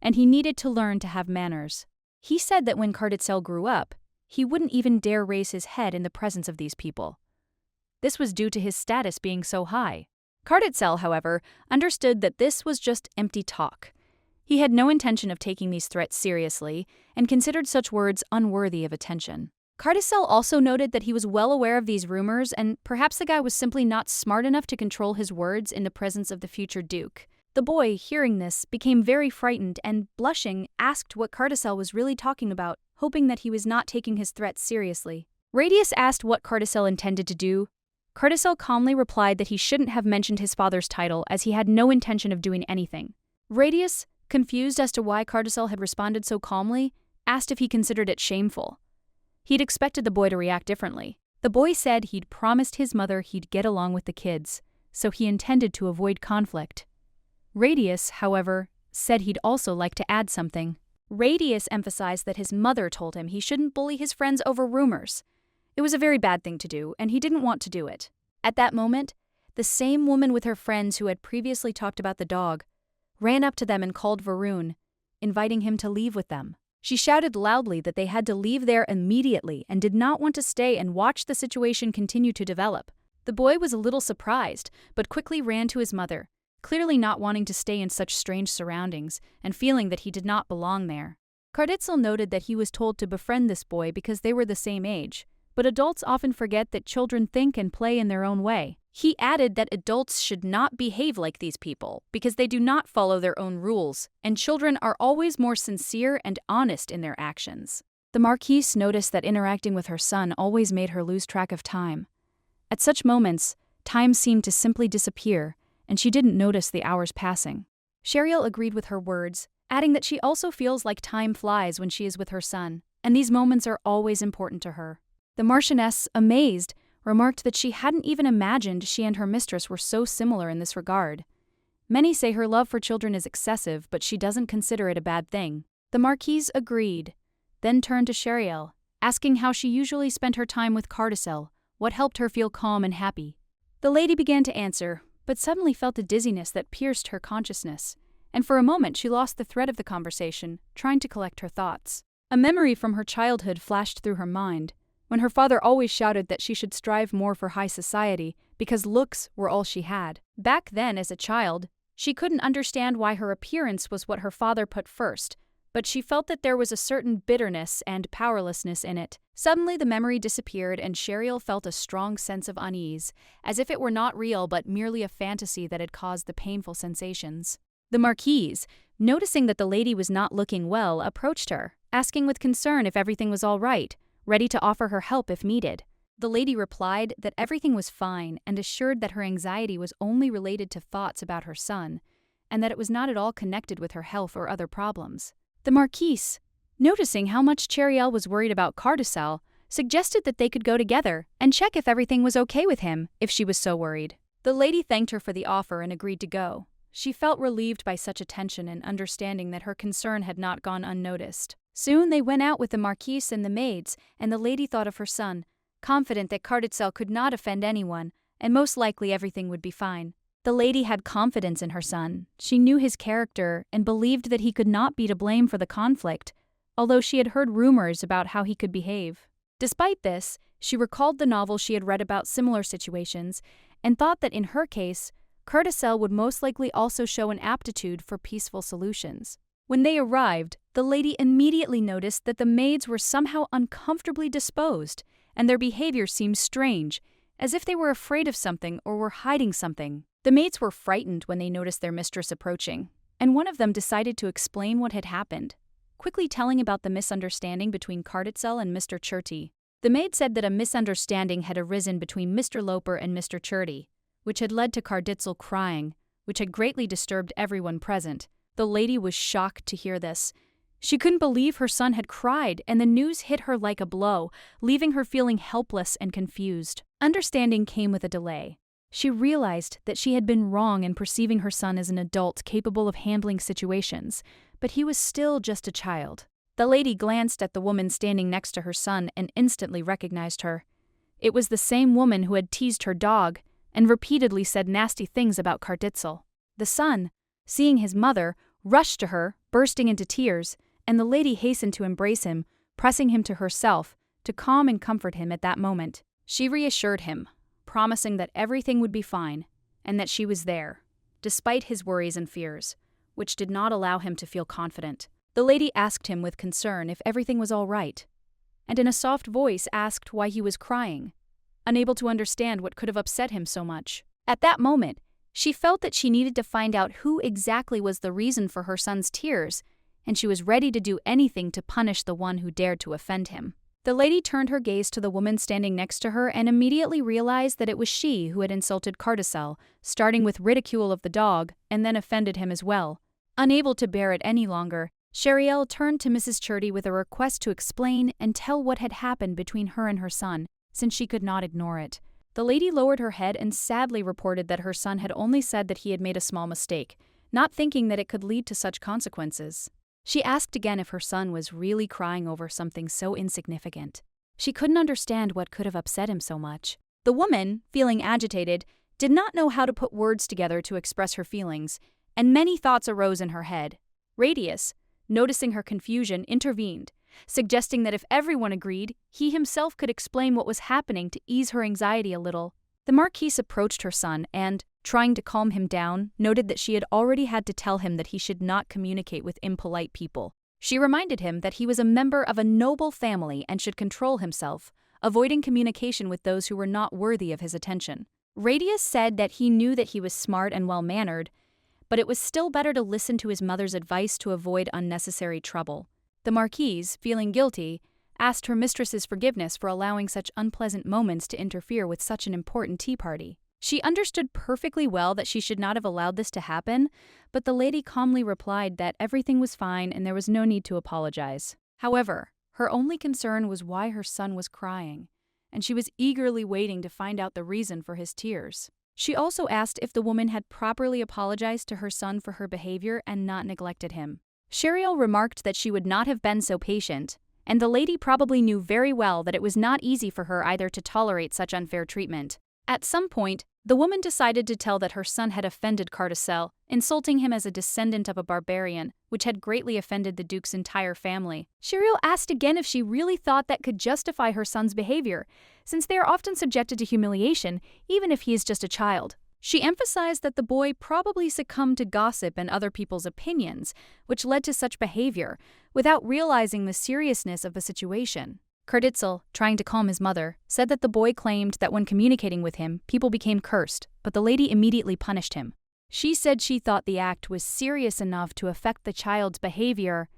[SPEAKER 1] and he needed to learn to have manners. He said that when Carticel grew up, he wouldn't even dare raise his head in the presence of these people. This was due to his status being so high. Carticel, however, understood that this was just empty talk. He had no intention of taking these threats seriously and considered such words unworthy of attention. Carticel also noted that he was well aware of these rumors and perhaps the guy was simply not smart enough to control his words in the presence of the future Duke. The boy, hearing this, became very frightened and, blushing, asked what Carticel was really talking about, hoping that he was not taking his threats seriously. Radius asked what Carticel intended to do. Carticel calmly replied that he shouldn't have mentioned his father's title as he had no intention of doing anything. Radius, confused as to why Carticel had responded so calmly, asked if he considered it shameful. He'd expected the boy to react differently. The boy said he'd promised his mother he'd get along with the kids, so he intended to avoid conflict. Radius, however, said he'd also like to add something. Radius emphasized that his mother told him he shouldn't bully his friends over rumors. It was a very bad thing to do, and he didn't want to do it. At that moment, the same woman with her friends who had previously talked about the dog ran up to them and called Varun, inviting him to leave with them. She shouted loudly that they had to leave there immediately and did not want to stay and watch the situation continue to develop. The boy was a little surprised, but quickly ran to his mother, clearly not wanting to stay in such strange surroundings and feeling that he did not belong there. Carticel noted that he was told to befriend this boy because they were the same age, but adults often forget that children think and play in their own way. He added that adults should not behave like these people because they do not follow their own rules, and children are always more sincere and honest in their actions. The Marquise noticed that interacting with her son always made her lose track of time. At such moments, time seemed to simply disappear, and she didn't notice the hours passing. Sheriel agreed with her words, adding that she also feels like time flies when she is with her son, and these moments are always important to her. The Marchioness, amazed, remarked that she hadn't even imagined she and her mistress were so similar in this regard. Many say her love for children is excessive, but she doesn't consider it a bad thing. The Marquise agreed, then turned to Sheriel, asking how she usually spent her time with Carticel, what helped her feel calm and happy. The lady began to answer, but suddenly felt a dizziness that pierced her consciousness, and for a moment she lost the thread of the conversation, trying to collect her thoughts. A memory from her childhood flashed through her mind, when her father always shouted that she should strive more for high society because looks were all she had. Back then, as a child, she couldn't understand why her appearance was what her father put first, but she felt that there was a certain bitterness and powerlessness in it. Suddenly the memory disappeared and Sheriel felt a strong sense of unease, as if it were not real but merely a fantasy that had caused the painful sensations. The Marquise, noticing that the lady was not looking well, approached her, asking with concern if everything was all right, ready to offer her help if needed. The lady replied that everything was fine and assured that her anxiety was only related to thoughts about her son, and that it was not at all connected with her health or other problems. The Marquise, noticing how much Cheriel was worried about Carticel, suggested that they could go together and check if everything was okay with him if she was so worried. The lady thanked her for the offer and agreed to go. She felt relieved by such attention and understanding that her concern had not gone unnoticed. Soon they went out with the Marquise and the maids, and the lady thought of her son, confident that Carticel could not offend anyone, and most likely everything would be fine. The lady had confidence in her son. She knew his character and believed that he could not be to blame for the conflict, although she had heard rumors about how he could behave. Despite this, she recalled the novel she had read about similar situations and thought that in her case, Carticel would most likely also show an aptitude for peaceful solutions. When they arrived, the lady immediately noticed that the maids were somehow uncomfortably disposed, and their behavior seemed strange, as if they were afraid of something or were hiding something. The maids were frightened when they noticed their mistress approaching, and one of them decided to explain what had happened, quickly telling about the misunderstanding between Carticel and Mr. Cherty. The maid said that a misunderstanding had arisen between Mr. Loper and Mr. Cherty, which had led to Carticel crying, which had greatly disturbed everyone present. The lady was shocked to hear this. She couldn't believe her son had cried, and the news hit her like a blow, leaving her feeling helpless and confused. Understanding came with a delay. She realized that she had been wrong in perceiving her son as an adult capable of handling situations, but he was still just a child. The lady glanced at the woman standing next to her son and instantly recognized her. It was the same woman who had teased her dog and repeatedly said nasty things about Carticel. The son, seeing his mother, rushed to her, bursting into tears, and the lady hastened to embrace him, pressing him to herself, to calm and comfort him at that moment. She reassured him, promising that everything would be fine, and that she was there, despite his worries and fears, which did not allow him to feel confident. The lady asked him with concern if everything was all right, and in a soft voice asked why he was crying, unable to understand what could have upset him so much. At that moment, she felt that she needed to find out who exactly was the reason for her son's tears, and she was ready to do anything to punish the one who dared to offend him. The lady turned her gaze to the woman standing next to her and immediately realized that it was she who had insulted Carticel, starting with ridicule of the dog and then offended him as well. Unable to bear it any longer, Cheriel turned to Mrs. Cherty with a request to explain and tell what had happened between her and her son, since she could not ignore it. The lady lowered her head and sadly reported that her son had only said that he had made a small mistake, not thinking that it could lead to such consequences. She asked again if her son was really crying over something so insignificant. She couldn't understand what could have upset him so much. The woman, feeling agitated, did not know how to put words together to express her feelings, and many thoughts arose in her head. Radius, noticing her confusion, intervened, suggesting that if everyone agreed, he himself could explain what was happening to ease her anxiety a little. The Marquise approached her son and, trying to calm him down, noted that she had already had to tell him that he should not communicate with impolite people. She reminded him that he was a member of a noble family and should control himself, avoiding communication with those who were not worthy of his attention. Radius said that he knew that he was smart and well-mannered, but it was still better to listen to his mother's advice to avoid unnecessary trouble. The Marquise, feeling guilty, asked her mistress's forgiveness for allowing such unpleasant moments to interfere with such an important tea party. She understood perfectly well that she should not have allowed this to happen, but the lady calmly replied that everything was fine and there was no need to apologize. However, her only concern was why her son was crying, and she was eagerly waiting to find out the reason for his tears. She also asked if the woman had properly apologized to her son for her behavior and not neglected him. Cheriel remarked that she would not have been so patient, and the lady probably knew very well that it was not easy for her either to tolerate such unfair treatment. At some point, the woman decided to tell that her son had offended Carticel, insulting him as a descendant of a barbarian, which had greatly offended the Duke's entire family. Cheriel asked again if she really thought that could justify her son's behavior, since they are often subjected to humiliation, even if he is just a child. She emphasized that the boy probably succumbed to gossip and other people's opinions, which led to such behavior, without realizing the seriousness of the situation. Carticel, trying to calm his mother, said that the boy claimed that when communicating with him, people became cursed, but the lady immediately punished him. She said she thought the act was serious enough to affect the child's behavior,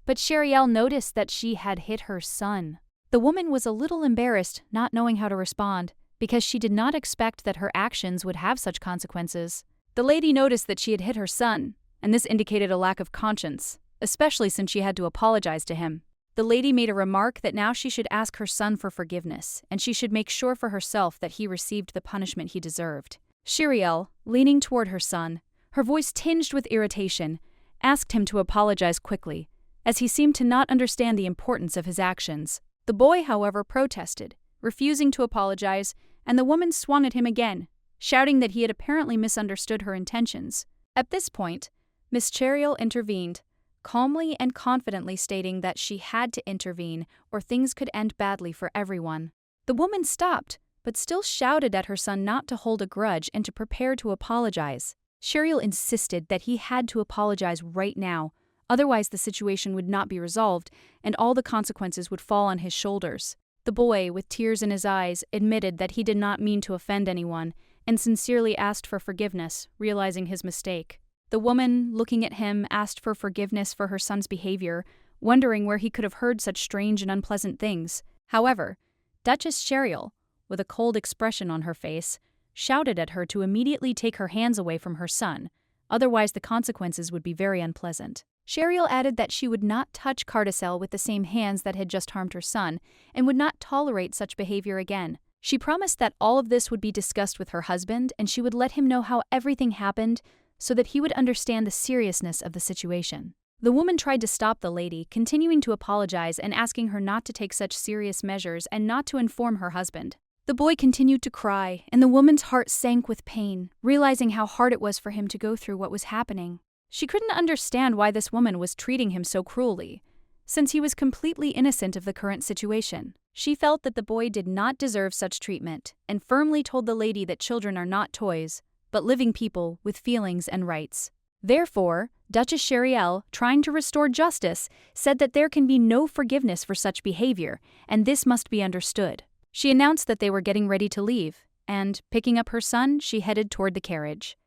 [SPEAKER 1] but Cheriel noticed that she had hit her son. The woman was a little embarrassed, not knowing how to respond, because she did not expect that her actions would have such consequences. The lady noticed that she had hit her son, and this indicated a lack of conscience, especially since she had to apologize to him. The lady made a remark that now she should ask her son for forgiveness, and she should make sure for herself that he received the punishment he deserved. Shiriel, leaning toward her son, her voice tinged with irritation, asked him to apologize quickly, as he seemed to not understand the importance of his actions. The boy, however, protested, refusing to apologize, and the woman swung at him again, shouting that he had apparently misunderstood her intentions. At this point, Miss Cheriel intervened, calmly and confidently stating that she had to intervene or things could end badly for everyone. The woman stopped, but still shouted at her son not to hold a grudge and to prepare to apologize. Cheriel insisted that he had to apologize right now, otherwise the situation would not be resolved and all the consequences would fall on his shoulders. The boy, with tears in his eyes, admitted that he did not mean to offend anyone and sincerely asked for forgiveness, realizing his mistake. The woman, looking at him, asked for forgiveness for her son's behavior, wondering where he could have heard such strange and unpleasant things. However, Duchess Cheriel, with a cold expression on her face, shouted at her to immediately take her hands away from her son, otherwise the consequences would be very unpleasant. Cheriel added that she would not touch Carticel with the same hands that had just harmed her son, and would not tolerate such behavior again. She promised that all of this would be discussed with her husband, and she would let him know how everything happened so that he would understand the seriousness of the situation. The woman tried to stop the lady, continuing to apologize and asking her not to take such serious measures and not to inform her husband. The boy continued to cry, and the woman's heart sank with pain, realizing how hard it was for him to go through what was happening. She couldn't understand why this woman was treating him so cruelly, since he was completely innocent of the current situation. She felt that the boy did not deserve such treatment, and firmly told the lady that children are not toys, but living people with feelings and rights. Therefore, Duchess Cheriel, trying to restore justice, said that there can be no forgiveness for such behavior, and this must be understood. She announced that they were getting ready to leave, and, picking up her son, she headed toward the carriage.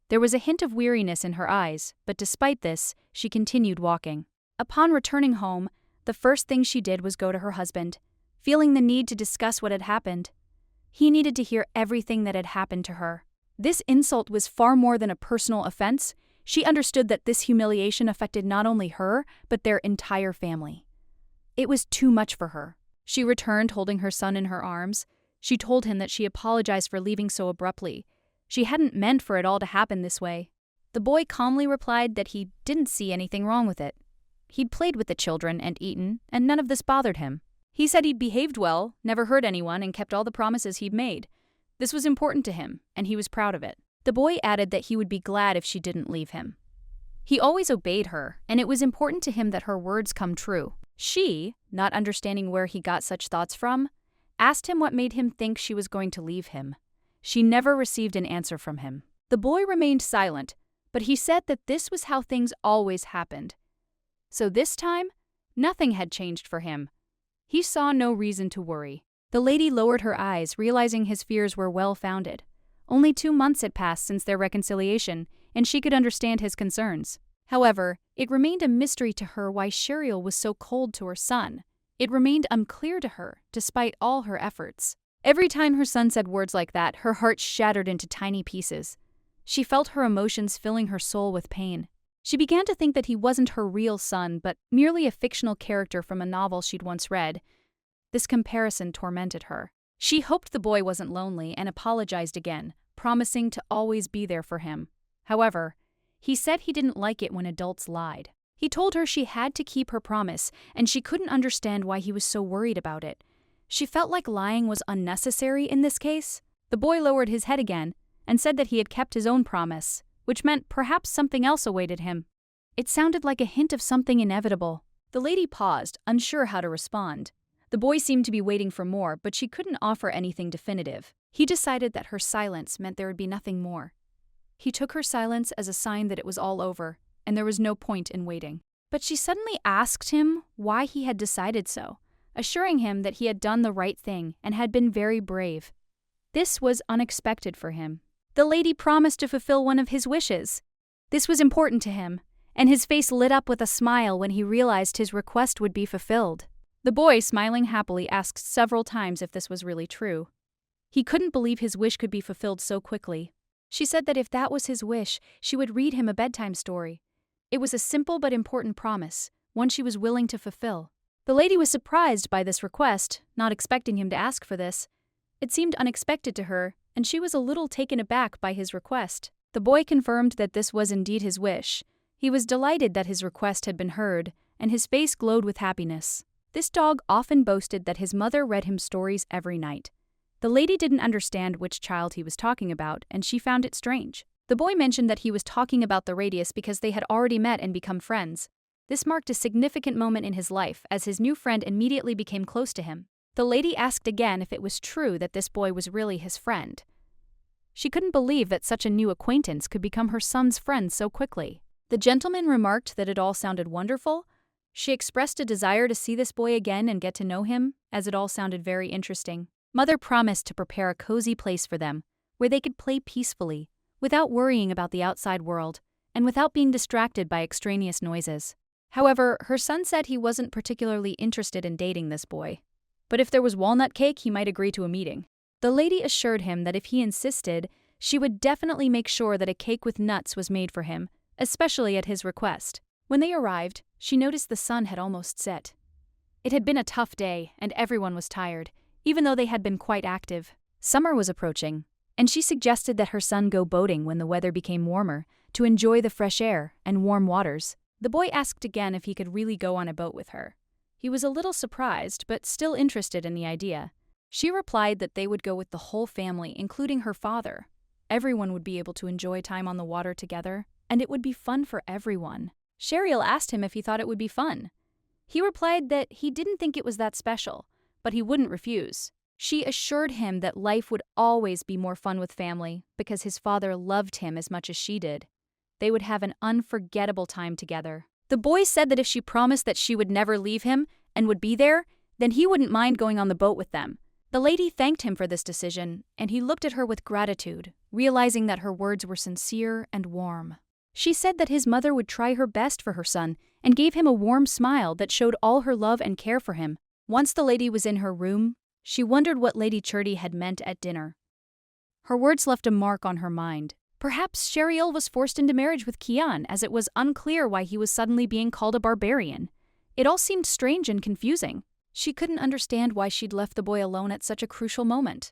[SPEAKER 1] There was a hint of weariness in her eyes, but despite this, she continued walking. Upon returning home, the first thing she did was go to her husband, feeling the need to discuss what had happened. He needed to hear everything that had happened to her. This insult was far more than a personal offense. She understood that this humiliation affected not only her, but their entire family. It was too much for her. She returned holding her son in her arms. She told him that she apologized for leaving so abruptly. She hadn't meant for it all to happen this way. The boy calmly replied that he didn't see anything wrong with it. He'd played with the children and eaten, and none of this bothered him. He said he'd behaved well, never hurt anyone, and kept all the promises he'd made. This was important to him, and he was proud of it. The boy added that he would be glad if she didn't leave him. He always obeyed her, and it was important to him that her words come true. She, not understanding where he got such thoughts from, asked him what made him think she was going to leave him. She never received an answer from him. The boy remained silent, but he said that this was how things always happened. So this time, nothing had changed for him. He saw no reason to worry. The lady lowered her eyes, realizing his fears were well-founded. Only 2 months had passed since their reconciliation, and she could understand his concerns. However, it remained a mystery to her why Cheriel was so cold to her son. It remained unclear to her, despite all her efforts. Every time her son said words like that, her heart shattered into tiny pieces. She felt her emotions filling her soul with pain. She began to think that he wasn't her real son, but merely a fictional character from a novel she'd once read. This comparison tormented her. She hoped the boy wasn't lonely and apologized again, promising to always be there for him. However, he said he didn't like it when adults lied. He told her she had to keep her promise, and she couldn't understand why he was so worried about it. She felt like lying was unnecessary in this case. The boy lowered his head again and said that he had kept his own promise, which meant perhaps something else awaited him. It sounded like a hint of something inevitable. The lady paused, unsure how to respond. The boy seemed to be waiting for more, but she couldn't offer anything definitive. He decided that her silence meant there would be nothing more. He took her silence as a sign that it was all over, and there was no point in waiting. But she suddenly asked him why he had decided so, assuring him that he had done the right thing and had been very brave. This was unexpected for him. The lady promised to fulfill one of his wishes. This was important to him, and his face lit up with a smile when he realized his request would be fulfilled. The boy, smiling happily, asked several times if this was really true. He couldn't believe his wish could be fulfilled so quickly. She said that if that was his wish, she would read him a bedtime story. It was a simple but important promise, one she was willing to fulfill. The lady was surprised by this request, not expecting him to ask for this. It seemed unexpected to her, and she was a little taken aback by his request. The boy confirmed that this was indeed his wish. He was delighted that his request had been heard, and his face glowed with happiness. This dog often boasted that his mother read him stories every night. The lady didn't understand which child he was talking about, and she found it strange. The boy mentioned that he was talking about the Radius because they had already met and become friends. This marked a significant moment in his life, as his new friend immediately became close to him. The lady asked again if it was true that this boy was really his friend. She couldn't believe that such a new acquaintance could become her son's friend so quickly. The gentleman remarked that it all sounded wonderful. She expressed a desire to see this boy again and get to know him, as it all sounded very interesting. Mother promised to prepare a cozy place for them, where they could play peacefully, without worrying about the outside world, and without being distracted by extraneous noises. However, her son said he wasn't particularly interested in dating this boy. But if there was walnut cake, he might agree to a meeting. The lady assured him that if he insisted, she would definitely make sure that a cake with nuts was made for him, especially at his request. When they arrived, she noticed the sun had almost set. It had been a tough day, and everyone was tired, even though they had been quite active. Summer was approaching, and she suggested that her son go boating when the weather became warmer, to enjoy the fresh air and warm waters. The boy asked again if he could really go on a boat with her. He was a little surprised, but still interested in the idea. She replied that they would go with the whole family, including her father. Everyone would be able to enjoy time on the water together, and it would be fun for everyone. Sheriel asked him if he thought it would be fun. He replied that he didn't think it was that special, but he wouldn't refuse. She assured him that life would always be more fun with family because his father loved him as much as she did. They would have an unforgettable time together. The boy said that if she promised that she would never leave him and would be there, then he wouldn't mind going on the boat with them. The lady thanked him for this decision, and he looked at her with gratitude, realizing that her words were sincere and warm. She said that his mother would try her best for her son and gave him a warm smile that showed all her love and care for him. Once the lady was in her room, she wondered what Lady Churdy had meant at dinner. Her words left a mark on her mind. Perhaps Sheriel was forced into marriage with Kian, as it was unclear why he was suddenly being called a barbarian. It all seemed strange and confusing. She couldn't understand why she'd left the boy alone at such a crucial moment,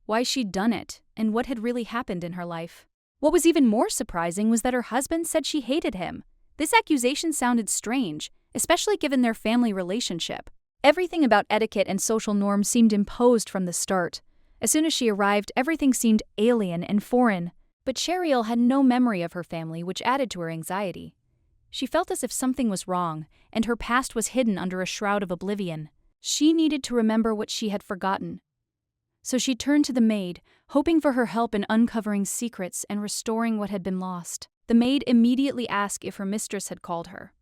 [SPEAKER 1] why she'd done it, and what had really happened in her life. What was even more surprising was that her husband said she hated him. This accusation sounded strange, especially given their family relationship. Everything about etiquette and social norms seemed imposed from the start. As soon as she arrived, everything seemed alien and foreign. But Sheriel had no memory of her family, which added to her anxiety. She felt as if something was wrong, and her past was hidden under a shroud of oblivion. She needed to remember what she had forgotten. So she turned to the maid, hoping for her help in uncovering secrets and restoring what had been lost. The maid immediately asked if her mistress had called her.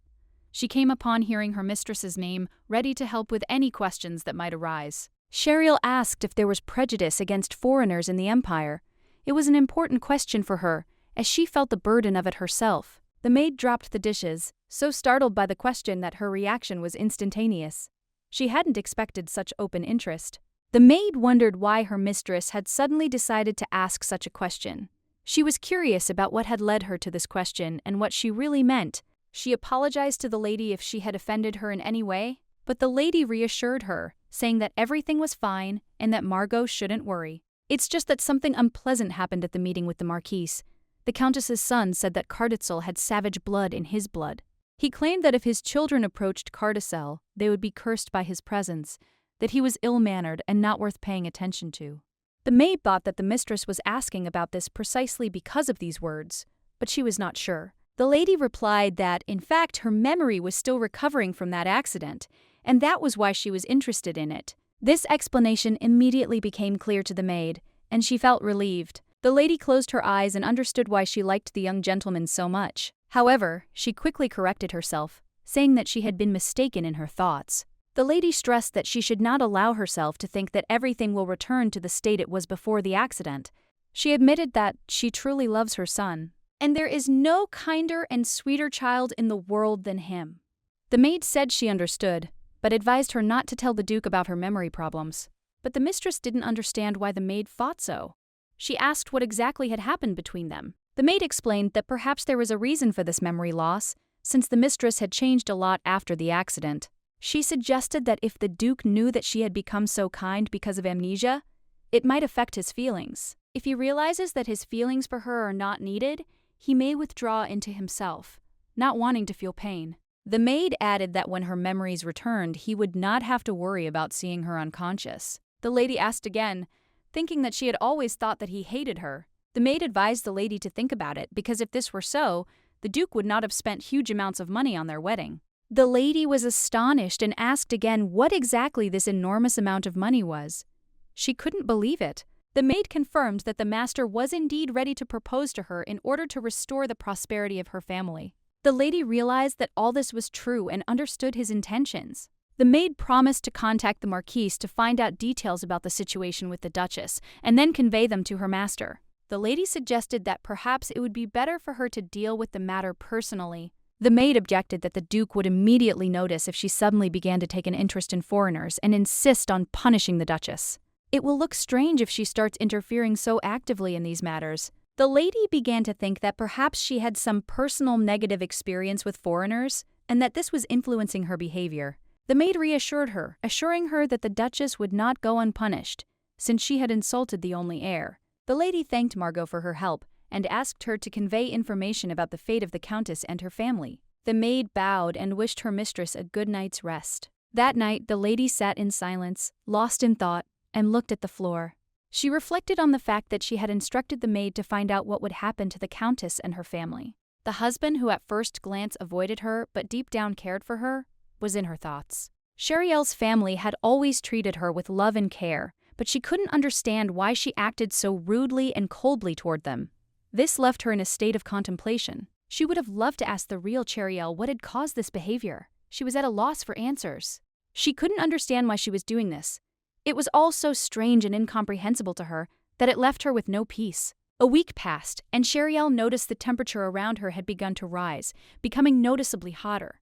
[SPEAKER 1] She came upon hearing her mistress's name, ready to help with any questions that might arise. Sheriel asked if there was prejudice against foreigners in the Empire. It was an important question for her, as she felt the burden of it herself. The maid dropped the dishes, so startled by the question that her reaction was instantaneous. She hadn't expected such open interest. The maid wondered why her mistress had suddenly decided to ask such a question. She was curious about what had led her to this question and what she really meant. She apologized to the lady if she had offended her in any way, but the lady reassured her, saying that everything was fine and that Margot shouldn't worry. It's just that something unpleasant happened at the meeting with the Marquise. The Countess's son said that Carditzel had savage blood in his blood. He claimed that if his children approached Carditzel, they would be cursed by his presence, that he was ill-mannered and not worth paying attention to. The maid thought that the mistress was asking about this precisely because of these words, but she was not sure. The lady replied that, in fact, her memory was still recovering from that accident, and that was why she was interested in it. This explanation immediately became clear to the maid, and she felt relieved. The lady closed her eyes and understood why she liked the young gentleman so much. However, she quickly corrected herself, saying that she had been mistaken in her thoughts. The lady stressed that she should not allow herself to think that everything will return to the state it was before the accident. She admitted that she truly loves her son, and there is no kinder and sweeter child in the world than him. The maid said she understood, but advised her not to tell the Duke about her memory problems. But the mistress didn't understand why the maid thought so. She asked what exactly had happened between them. The maid explained that perhaps there was a reason for this memory loss, since the mistress had changed a lot after the accident. She suggested that if the Duke knew that she had become so kind because of amnesia, it might affect his feelings. If he realizes that his feelings for her are not needed, he may withdraw into himself, not wanting to feel pain. The maid added that when her memories returned, he would not have to worry about seeing her unconscious. The lady asked again, thinking that she had always thought that he hated her. The maid advised the lady to think about it, because if this were so, the Duke would not have spent huge amounts of money on their wedding. The lady was astonished and asked again what exactly this enormous amount of money was. She couldn't believe it. The maid confirmed that the master was indeed ready to propose to her in order to restore the prosperity of her family. The lady realized that all this was true and understood his intentions. The maid promised to contact the Marquise to find out details about the situation with the Duchess and then convey them to her master. The lady suggested that perhaps it would be better for her to deal with the matter personally. The maid objected that the Duke would immediately notice if she suddenly began to take an interest in foreigners and insist on punishing the Duchess. It will look strange if she starts interfering so actively in these matters. The lady began to think that perhaps she had some personal negative experience with foreigners and that this was influencing her behavior. The maid reassured her, assuring her that the Duchess would not go unpunished, since she had insulted the only heir. The lady thanked Margot for her help and asked her to convey information about the fate of the Countess and her family. The maid bowed and wished her mistress a good night's rest. That night, the lady sat in silence, lost in thought, and looked at the floor. She reflected on the fact that she had instructed the maid to find out what would happen to the Countess and her family. The husband, who at first glance avoided her but deep down cared for her, was in her thoughts. Cheriel's family had always treated her with love and care, but she couldn't understand why she acted so rudely and coldly toward them. This left her in a state of contemplation. She would have loved to ask the real Cheriel what had caused this behavior. She was at a loss for answers. She couldn't understand why she was doing this. It was all so strange and incomprehensible to her that it left her with no peace. A week passed, and Cheriel noticed the temperature around her had begun to rise, becoming noticeably hotter.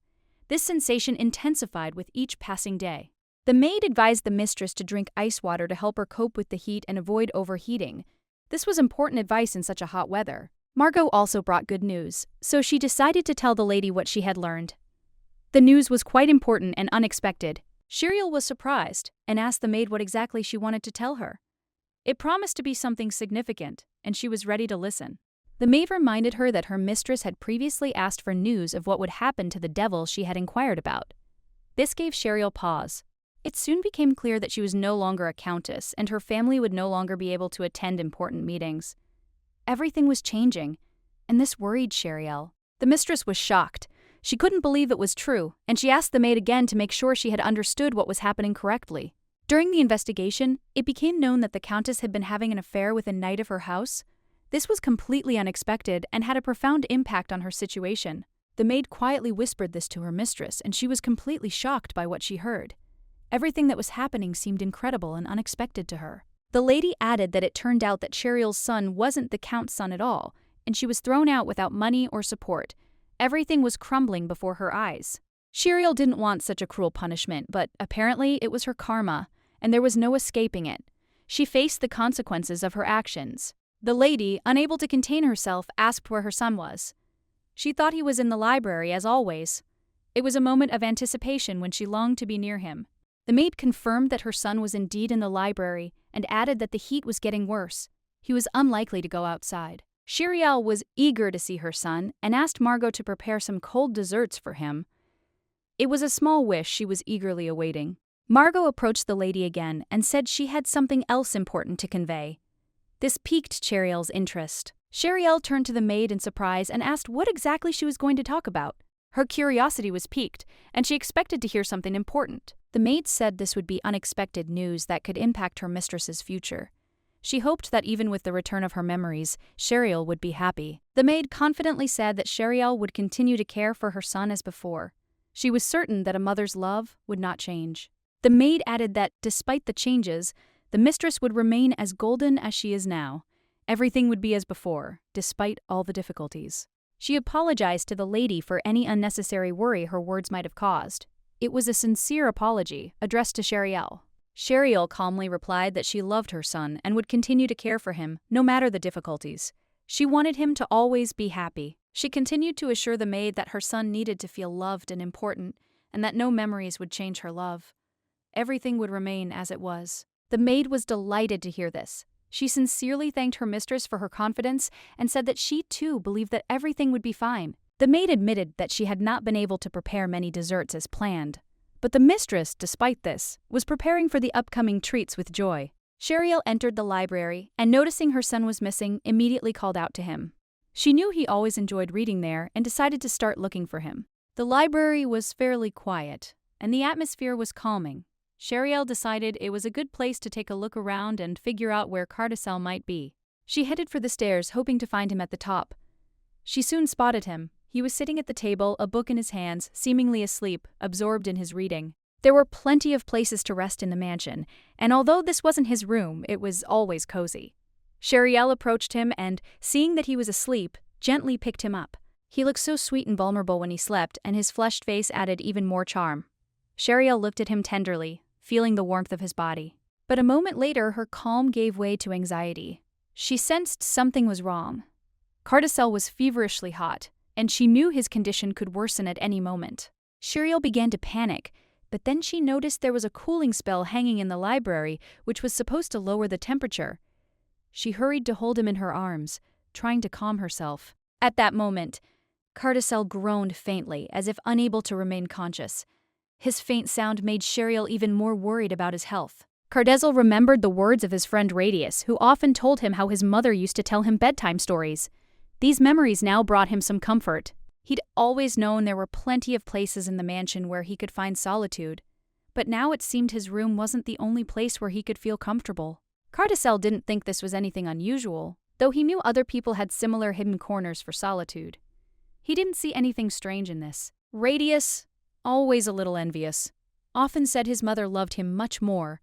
[SPEAKER 1] This sensation intensified with each passing day. The maid advised the mistress to drink ice water to help her cope with the heat and avoid overheating. This was important advice in such a hot weather. Margot also brought good news, so she decided to tell the lady what she had learned. The news was quite important and unexpected. Cheriel was surprised and asked the maid what exactly she wanted to tell her. It promised to be something significant, and she was ready to listen. The maid reminded her that her mistress had previously asked for news of what would happen to the devil she had inquired about. This gave Cheriel pause. It soon became clear that she was no longer a countess, and her family would no longer be able to attend important meetings. Everything was changing, and this worried Cheriel. The mistress was shocked. She couldn't believe it was true, and she asked the maid again to make sure she had understood what was happening correctly. During the investigation, it became known that the countess had been having an affair with a knight of her house. This was completely unexpected and had a profound impact on her situation. The maid quietly whispered this to her mistress, and she was completely shocked by what she heard. Everything that was happening seemed incredible and unexpected to her. The lady added that it turned out that Cheriel's son wasn't the Count's son at all, and she was thrown out without money or support. Everything was crumbling before her eyes. Cheriel didn't want such a cruel punishment, but apparently it was her karma, and there was no escaping it. She faced the consequences of her actions. The lady, unable to contain herself, asked where her son was. She thought he was in the library, as always. It was a moment of anticipation when she longed to be near him. The maid confirmed that her son was indeed in the library and added that the heat was getting worse. He was unlikely to go outside. Cheriel was eager to see her son and asked Margot to prepare some cold desserts for him. It was a small wish she was eagerly awaiting. Margot approached the lady again and said she had something else important to convey. This piqued Cheriel's interest. Cheriel turned to the maid in surprise and asked what exactly she was going to talk about. Her curiosity was piqued, and she expected to hear something important. The maid said this would be unexpected news that could impact her mistress's future. She hoped that even with the return of her memories, Cheriel would be happy. The maid confidently said that Cheriel would continue to care for her son as before. She was certain that a mother's love would not change. The maid added that, despite the changes, the mistress would remain as golden as she is now. Everything would be as before, despite all the difficulties. She apologized to the lady for any unnecessary worry her words might have caused. It was a sincere apology, addressed to Cheriel. Cheryl calmly replied that she loved her son and would continue to care for him, no matter the difficulties. She wanted him to always be happy. She continued to assure the maid that her son needed to feel loved and important, and that no memories would change her love. Everything would remain as it was. The maid was delighted to hear this. She sincerely thanked her mistress for her confidence and said that she too believed that everything would be fine. The maid admitted that she had not been able to prepare many desserts as planned. But the mistress, despite this, was preparing for the upcoming treats with joy. Cheryl entered the library and, noticing her son was missing, immediately called out to him. She knew he always enjoyed reading there and decided to start looking for him. The library was fairly quiet, and the atmosphere was calming. Cheryl decided it was a good place to take a look around and figure out where Cardicel might be. She headed for the stairs, hoping to find him at the top. She soon spotted him. He was sitting at the table, a book in his hands, seemingly asleep, absorbed in his reading. There were plenty of places to rest in the mansion, and although this wasn't his room, it was always cozy. Cheryl approached him and, seeing that he was asleep, gently picked him up. He looked so sweet and vulnerable when he slept, and his flushed face added even more charm. Cheryl looked at him tenderly, feeling the warmth of his body. But a moment later, her calm gave way to anxiety. She sensed something was wrong. Cardicel was feverishly hot, and she knew his condition could worsen at any moment. Cheryl began to panic, but then she noticed there was a cooling spell hanging in the library, which was supposed to lower the temperature. She hurried to hold him in her arms, trying to calm herself. At that moment, Cardicel groaned faintly, as if unable to remain conscious. His faint sound made Cheryl even more worried about his health. Cardicel remembered the words of his friend Radius, who often told him how his mother used to tell him bedtime stories. These memories now brought him some comfort. He'd always known there were plenty of places in the mansion where he could find solitude, but now it seemed his room wasn't the only place where he could feel comfortable. Cardicel didn't think this was anything unusual, though he knew other people had similar hidden corners for solitude. He didn't see anything strange in this. Radius, always a little envious, often said his mother loved him much more,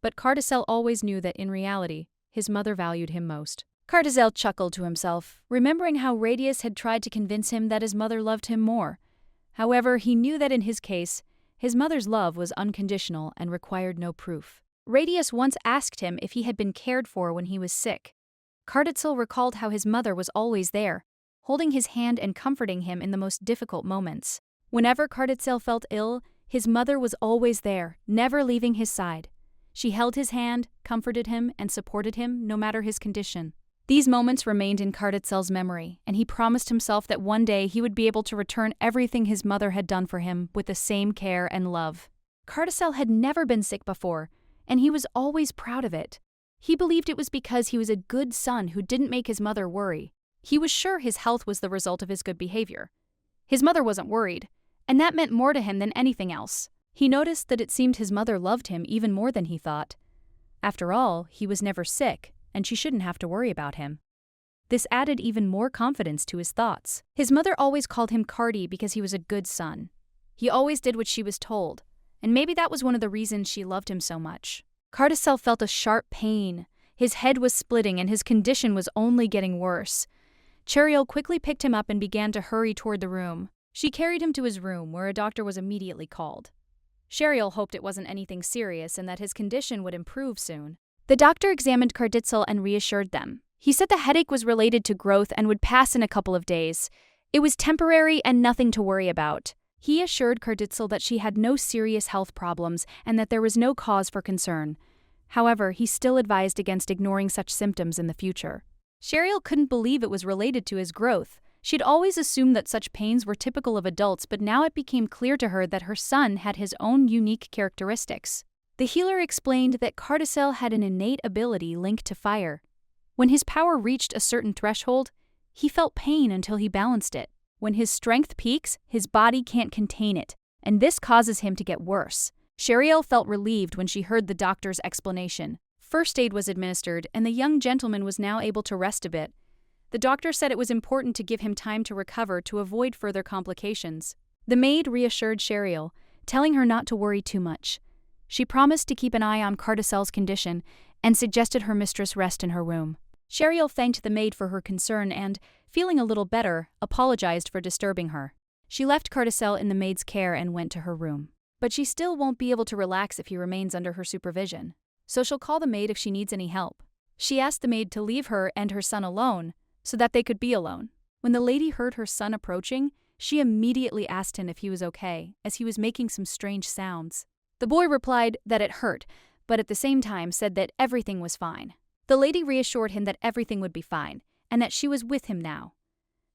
[SPEAKER 1] but Cardicel always knew that in reality, his mother valued him most. Cardicel chuckled to himself, remembering how Radius had tried to convince him that his mother loved him more. However, he knew that in his case, his mother's love was unconditional and required no proof. Radius once asked him if he had been cared for when he was sick. Cardicel recalled how his mother was always there, holding his hand and comforting him in the most difficult moments. Whenever Cardicel felt ill, his mother was always there, never leaving his side. She held his hand, comforted him, and supported him no matter his condition. These moments remained in Cardicel's memory, and he promised himself that one day he would be able to return everything his mother had done for him with the same care and love. Cardicel had never been sick before, and he was always proud of it. He believed it was because he was a good son who didn't make his mother worry. He was sure his health was the result of his good behavior. His mother wasn't worried, and that meant more to him than anything else. He noticed that it seemed his mother loved him even more than he thought. After all, he was never sick, and she shouldn't have to worry about him. This added even more confidence to his thoughts. His mother always called him Cardi because he was a good son. He always did what she was told, and maybe that was one of the reasons she loved him so much. Cardicel felt a sharp pain. His head was splitting and his condition was only getting worse. Cheryl quickly picked him up and began to hurry toward the room. She carried him to his room, where a doctor was immediately called. Cheryl hoped it wasn't anything serious and that his condition would improve soon. The doctor examined Cardicel and reassured them. He said the headache was related to growth and would pass in a couple of days. It was temporary and nothing to worry about. He assured Cardicel that she had no serious health problems and that there was no cause for concern. However, he still advised against ignoring such symptoms in the future. Cheryl couldn't believe it was related to his growth. She'd always assumed that such pains were typical of adults, but now it became clear to her that her son had his own unique characteristics. The healer explained that Cardicel had an innate ability linked to fire. When his power reached a certain threshold, he felt pain until he balanced it. When his strength peaks, his body can't contain it, and this causes him to get worse. Cheryl felt relieved when she heard the doctor's explanation. First aid was administered, and the young gentleman was now able to rest a bit. The doctor said it was important to give him time to recover to avoid further complications. The maid reassured Cheryl, telling her not to worry too much. She promised to keep an eye on Cardicel's condition and suggested her mistress rest in her room. Cheryl thanked the maid for her concern and, feeling a little better, apologized for disturbing her. She left Cardicel in the maid's care and went to her room. but she still won't be able to relax if he remains under her supervision. So she'll call the maid if she needs any help. She asked the maid to leave her and her son alone so that they could be alone. When the lady heard her son approaching, she immediately asked him if he was okay, as he was making some strange sounds. The boy replied that it hurt, but at the same time said that everything was fine. The lady reassured him that everything would be fine, and that she was with him now.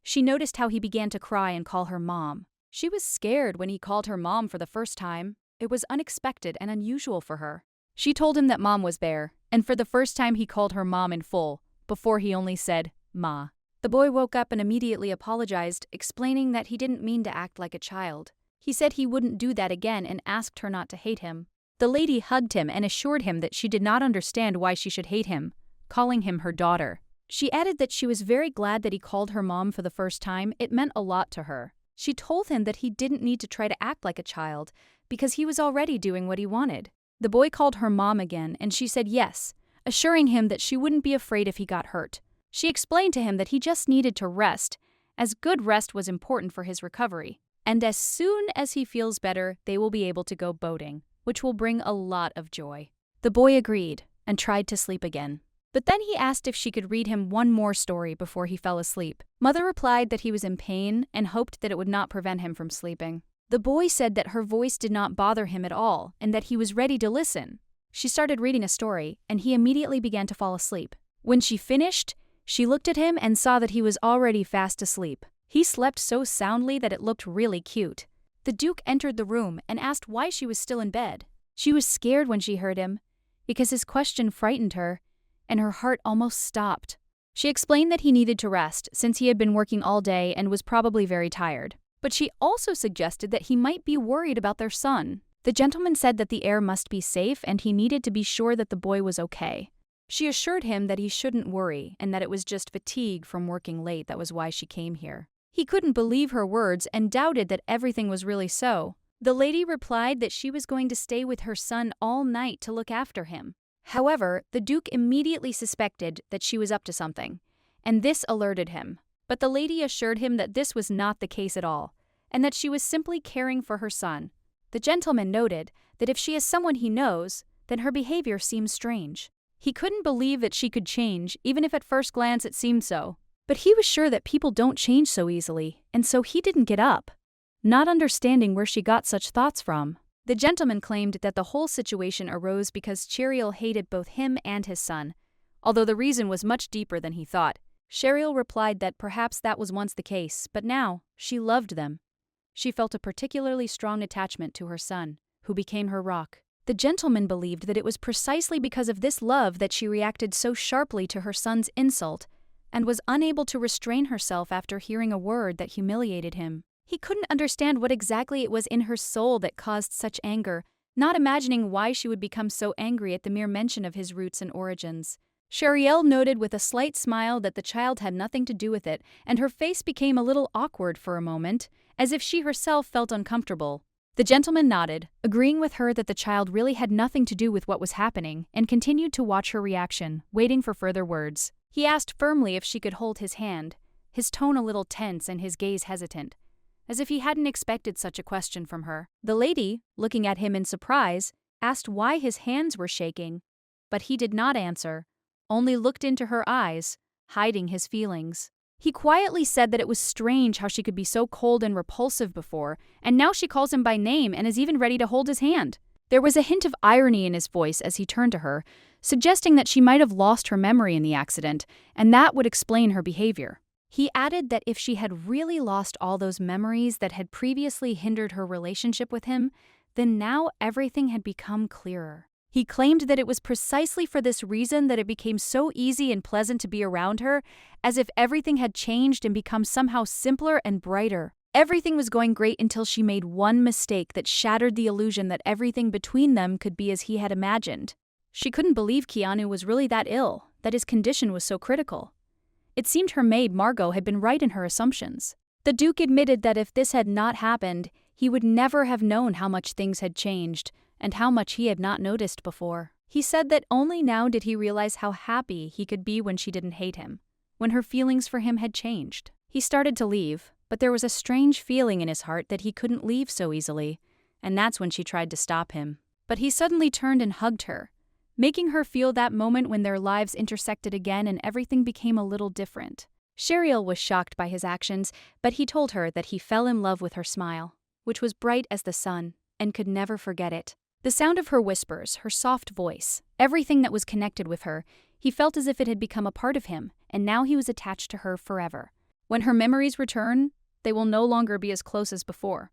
[SPEAKER 1] She noticed how he began to cry and call her mom. She was scared when he called her mom for the first time. It was unexpected and unusual for her. She told him that mom was there, and for the first time he called her mom in full, before he only said, Ma. The boy woke up and immediately apologized, explaining that he didn't mean to act like a child. He said he wouldn't do that again and asked her not to hate him. The lady hugged him and assured him that she did not understand why she should hate him, calling him her daughter. She added that she was very glad that he called her mom for the first time. It meant a lot to her. She told him that he didn't need to try to act like a child because he was already doing what he wanted. The boy called her mom again and she said yes, assuring him that she wouldn't be afraid if he got hurt. She explained to him that he just needed to rest, as good rest was important for his recovery. And as soon as he feels better, they will be able to go boating, which will bring a lot of joy. The boy agreed and tried to sleep again. But then he asked if she could read him one more story before he fell asleep. Mother replied that he was in pain and hoped that it would not prevent him from sleeping. The boy said that her voice did not bother him at all and that he was ready to listen. She started reading a story, and he immediately began to fall asleep. When she finished, she looked at him and saw that he was already fast asleep. He slept so soundly that it looked really cute. The Duke entered the room and asked why she was still in bed. She was scared when she heard him, because his question frightened her, and her heart almost stopped. She explained that he needed to rest since he had been working all day and was probably very tired. But she also suggested that he might be worried about their son. The gentleman said that the air must be safe and he needed to be sure that the boy was okay. She assured him that he shouldn't worry and that it was just fatigue from working late that was why she came here. He couldn't believe her words and doubted that everything was really so. The lady replied that she was going to stay with her son all night to look after him. However, the Duke immediately suspected that she was up to something, and this alerted him. But the lady assured him that this was not the case at all, and that she was simply caring for her son. The gentleman noted that if she is someone he knows, then her behavior seems strange. He couldn't believe that she could change, even if at first glance it seemed so. But he was sure that people don't change so easily, and so he didn't get up, not understanding where she got such thoughts from. The gentleman claimed that the whole situation arose because Cheryl hated both him and his son, although the reason was much deeper than he thought. Cheryl replied that perhaps that was once the case, but now she loved them. She felt a particularly strong attachment to her son, who became her rock. The gentleman believed that it was precisely because of this love that she reacted so sharply to her son's insult and was unable to restrain herself after hearing a word that humiliated him. He couldn't understand what exactly it was in her soul that caused such anger, not imagining why she would become so angry at the mere mention of his roots and origins. Cheryl noted with a slight smile that the child had nothing to do with it, and her face became a little awkward for a moment, as if she herself felt uncomfortable. The gentleman nodded, agreeing with her that the child really had nothing to do with what was happening, and continued to watch her reaction, waiting for further words. He asked firmly if she could hold his hand, his tone a little tense and his gaze hesitant, as if he hadn't expected such a question from her. The lady, looking at him in surprise, asked why his hands were shaking, but he did not answer, only looked into her eyes, hiding his feelings. He quietly said that it was strange how she could be so cold and repulsive before, and now she calls him by name and is even ready to hold his hand. There was a hint of irony in his voice as he turned to her, suggesting that she might have lost her memory in the accident, and that would explain her behavior. He added that if she had really lost all those memories that had previously hindered her relationship with him, then now everything had become clearer. He claimed that it was precisely for this reason that it became so easy and pleasant to be around her, as if everything had changed and become somehow simpler and brighter. Everything was going great until she made one mistake that shattered the illusion that everything between them could be as he had imagined. She couldn't believe Keanu was really that ill, that his condition was so critical. It seemed her maid, Margot, had been right in her assumptions. The Duke admitted that if this had not happened, he would never have known how much things had changed, and how much he had not noticed before. He said that only now did he realize how happy he could be when she didn't hate him, when her feelings for him had changed. He started to leave, but there was a strange feeling in his heart that he couldn't leave so easily, and that's when she tried to stop him. But he suddenly turned and hugged her, making her feel that moment when their lives intersected again and everything became a little different. Cheryl was shocked by his actions, but he told her that he fell in love with her smile, which was bright as the sun, and could never forget it. The sound of her whispers, her soft voice, everything that was connected with her, he felt as if it had become a part of him, and now he was attached to her forever. When her memories return, they will no longer be as close as before.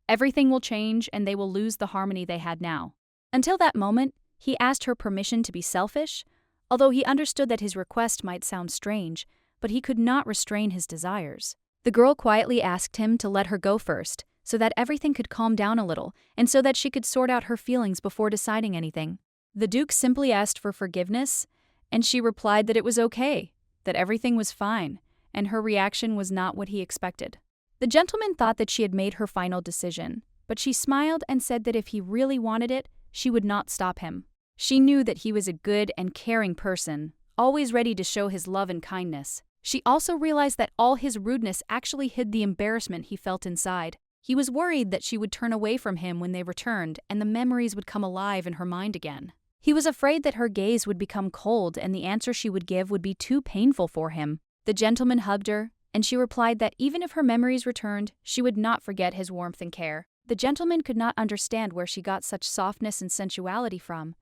[SPEAKER 1] Everything will change, and they will lose the harmony they had now. Until that moment, he asked her permission to be selfish, although he understood that his request might sound strange, but he could not restrain his desires. The girl quietly asked him to let her go first, so that everything could calm down a little, and so that she could sort out her feelings before deciding anything. The Duke simply asked for forgiveness, and she replied that it was okay, that everything was fine, and her reaction was not what he expected. The gentleman thought that she had made her final decision, but she smiled and said that if he really wanted it, she would not stop him. She knew that he was a good and caring person, always ready to show his love and kindness. She also realized that all his rudeness actually hid the embarrassment he felt inside. He was worried that she would turn away from him when they returned and the memories would come alive in her mind again. He was afraid that her gaze would become cold and the answer she would give would be too painful for him. The gentleman hugged her, and she replied that even if her memories returned, she would not forget his warmth and care. The gentleman could not understand where she got such softness and sensuality from.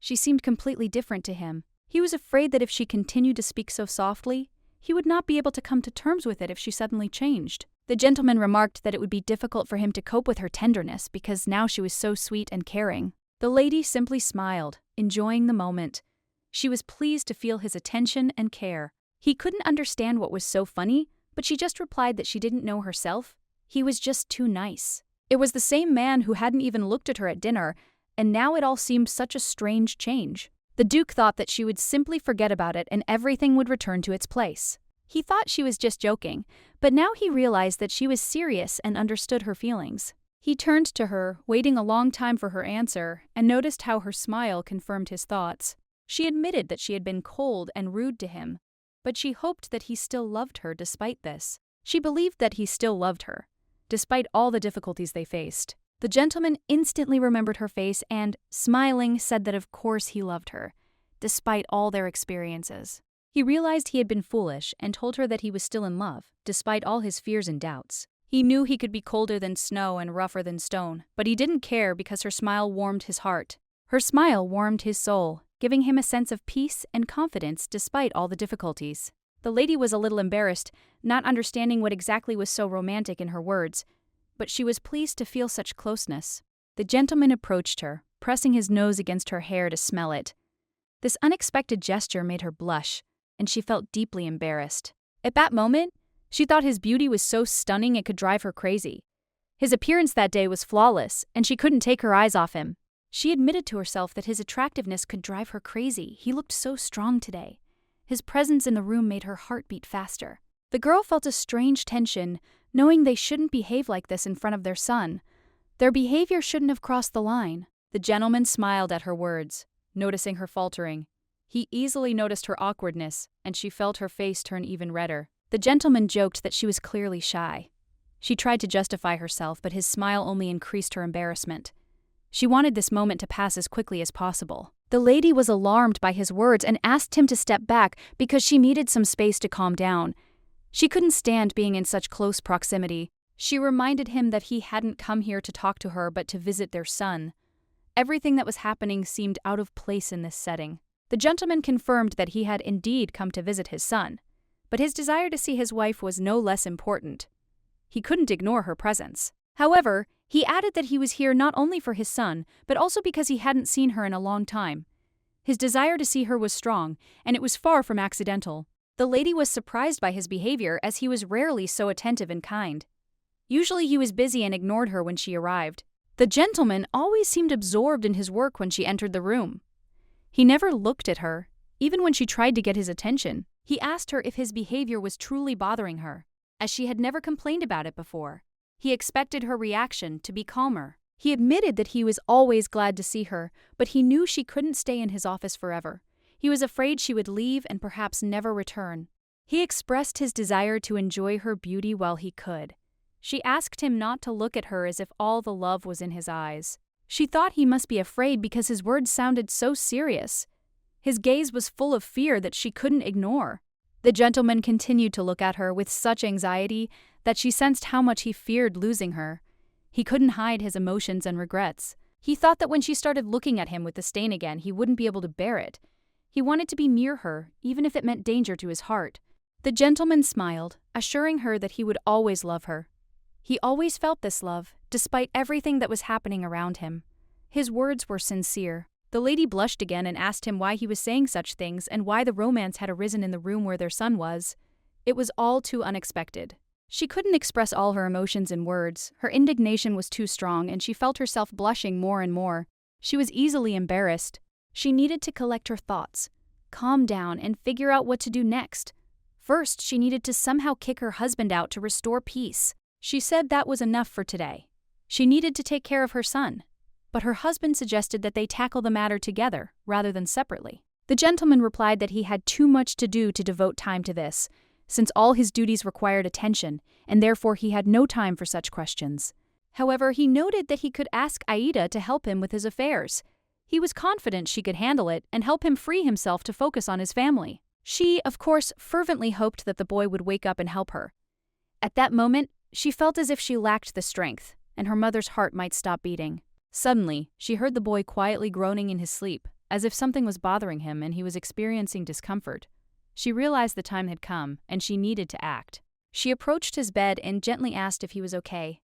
[SPEAKER 1] She seemed completely different to him. He was afraid that if she continued to speak so softly, he would not be able to come to terms with it if she suddenly changed. The gentleman remarked that it would be difficult for him to cope with her tenderness because now she was so sweet and caring. The lady simply smiled, enjoying the moment. She was pleased to feel his attention and care. He couldn't understand what was so funny, but she just replied that she didn't know herself. He was just too nice. It was the same man who hadn't even looked at her at dinner, and now it all seemed such a strange change. The Duke thought that she would simply forget about it and everything would return to its place. He thought she was just joking, but now he realized that she was serious and understood her feelings. He turned to her, waiting a long time for her answer, and noticed how her smile confirmed his thoughts. She admitted that she had been cold and rude to him, but she hoped that he still loved her despite this. She believed that he still loved her, despite all the difficulties they faced. The gentleman instantly remembered her face and, smiling, said that of course he loved her, despite all their experiences. He realized he had been foolish and told her that he was still in love, despite all his fears and doubts. He knew he could be colder than snow and rougher than stone, but he didn't care because her smile warmed his heart. Her smile warmed his soul, giving him a sense of peace and confidence despite all the difficulties. The lady was a little embarrassed, not understanding what exactly was so romantic in her words, but she was pleased to feel such closeness. The gentleman approached her, pressing his nose against her hair to smell it. This unexpected gesture made her blush, and she felt deeply embarrassed. At that moment, she thought his beauty was so stunning it could drive her crazy. His appearance that day was flawless, and she couldn't take her eyes off him. She admitted to herself that his attractiveness could drive her crazy. He looked so strong today. His presence in the room made her heart beat faster. The girl felt a strange tension, knowing they shouldn't behave like this in front of their son. Their behavior shouldn't have crossed the line. The gentleman smiled at her words, noticing her faltering. He easily noticed her awkwardness, and she felt her face turn even redder. The gentleman joked that she was clearly shy. She tried to justify herself, but his smile only increased her embarrassment. She wanted this moment to pass as quickly as possible. The lady was alarmed by his words and asked him to step back because she needed some space to calm down. She couldn't stand being in such close proximity. She reminded him that he hadn't come here to talk to her but to visit their son. Everything that was happening seemed out of place in this setting. The gentleman confirmed that he had indeed come to visit his son, but his desire to see his wife was no less important. He couldn't ignore her presence. However, he added that he was here not only for his son, but also because he hadn't seen her in a long time. His desire to see her was strong, and it was far from accidental. The lady was surprised by his behavior as he was rarely so attentive and kind. Usually he was busy and ignored her when she arrived. The gentleman always seemed absorbed in his work when she entered the room. He never looked at her, even when she tried to get his attention. He asked her if his behavior was truly bothering her, as she had never complained about it before. He expected her reaction to be calmer. He admitted that he was always glad to see her, but he knew she couldn't stay in his office forever. He was afraid she would leave and perhaps never return. He expressed his desire to enjoy her beauty while he could. She asked him not to look at her as if all the love was in his eyes. She thought he must be afraid because his words sounded so serious. His gaze was full of fear that she couldn't ignore. The gentleman continued to look at her with such anxiety that she sensed how much he feared losing her. He couldn't hide his emotions and regrets. He thought that when she started looking at him with the stain again, he wouldn't be able to bear it. He wanted to be near her, even if it meant danger to his heart. The gentleman smiled, assuring her that he would always love her. He always felt this love, despite everything that was happening around him. His words were sincere. The lady blushed again and asked him why he was saying such things and why the romance had arisen in the room where their son was. It was all too unexpected. She couldn't express all her emotions in words. Her indignation was too strong, and she felt herself blushing more and more. She was easily embarrassed. She needed to collect her thoughts, calm down, and figure out what to do next. First, she needed to somehow kick her husband out to restore peace. She said that was enough for today. She needed to take care of her son. But her husband suggested that they tackle the matter together, rather than separately. The gentleman replied that he had too much to do to devote time to this, since all his duties required attention, and therefore he had no time for such questions. However, he noted that he could ask Aida to help him with his affairs. He was confident she could handle it and help him free himself to focus on his family. She, of course, fervently hoped that the boy would wake up and help her. At that moment, she felt as if she lacked the strength, and her mother's heart might stop beating. Suddenly, she heard the boy quietly groaning in his sleep, as if something was bothering him and he was experiencing discomfort. She realized the time had come, and she needed to act. She approached his bed and gently asked if he was okay.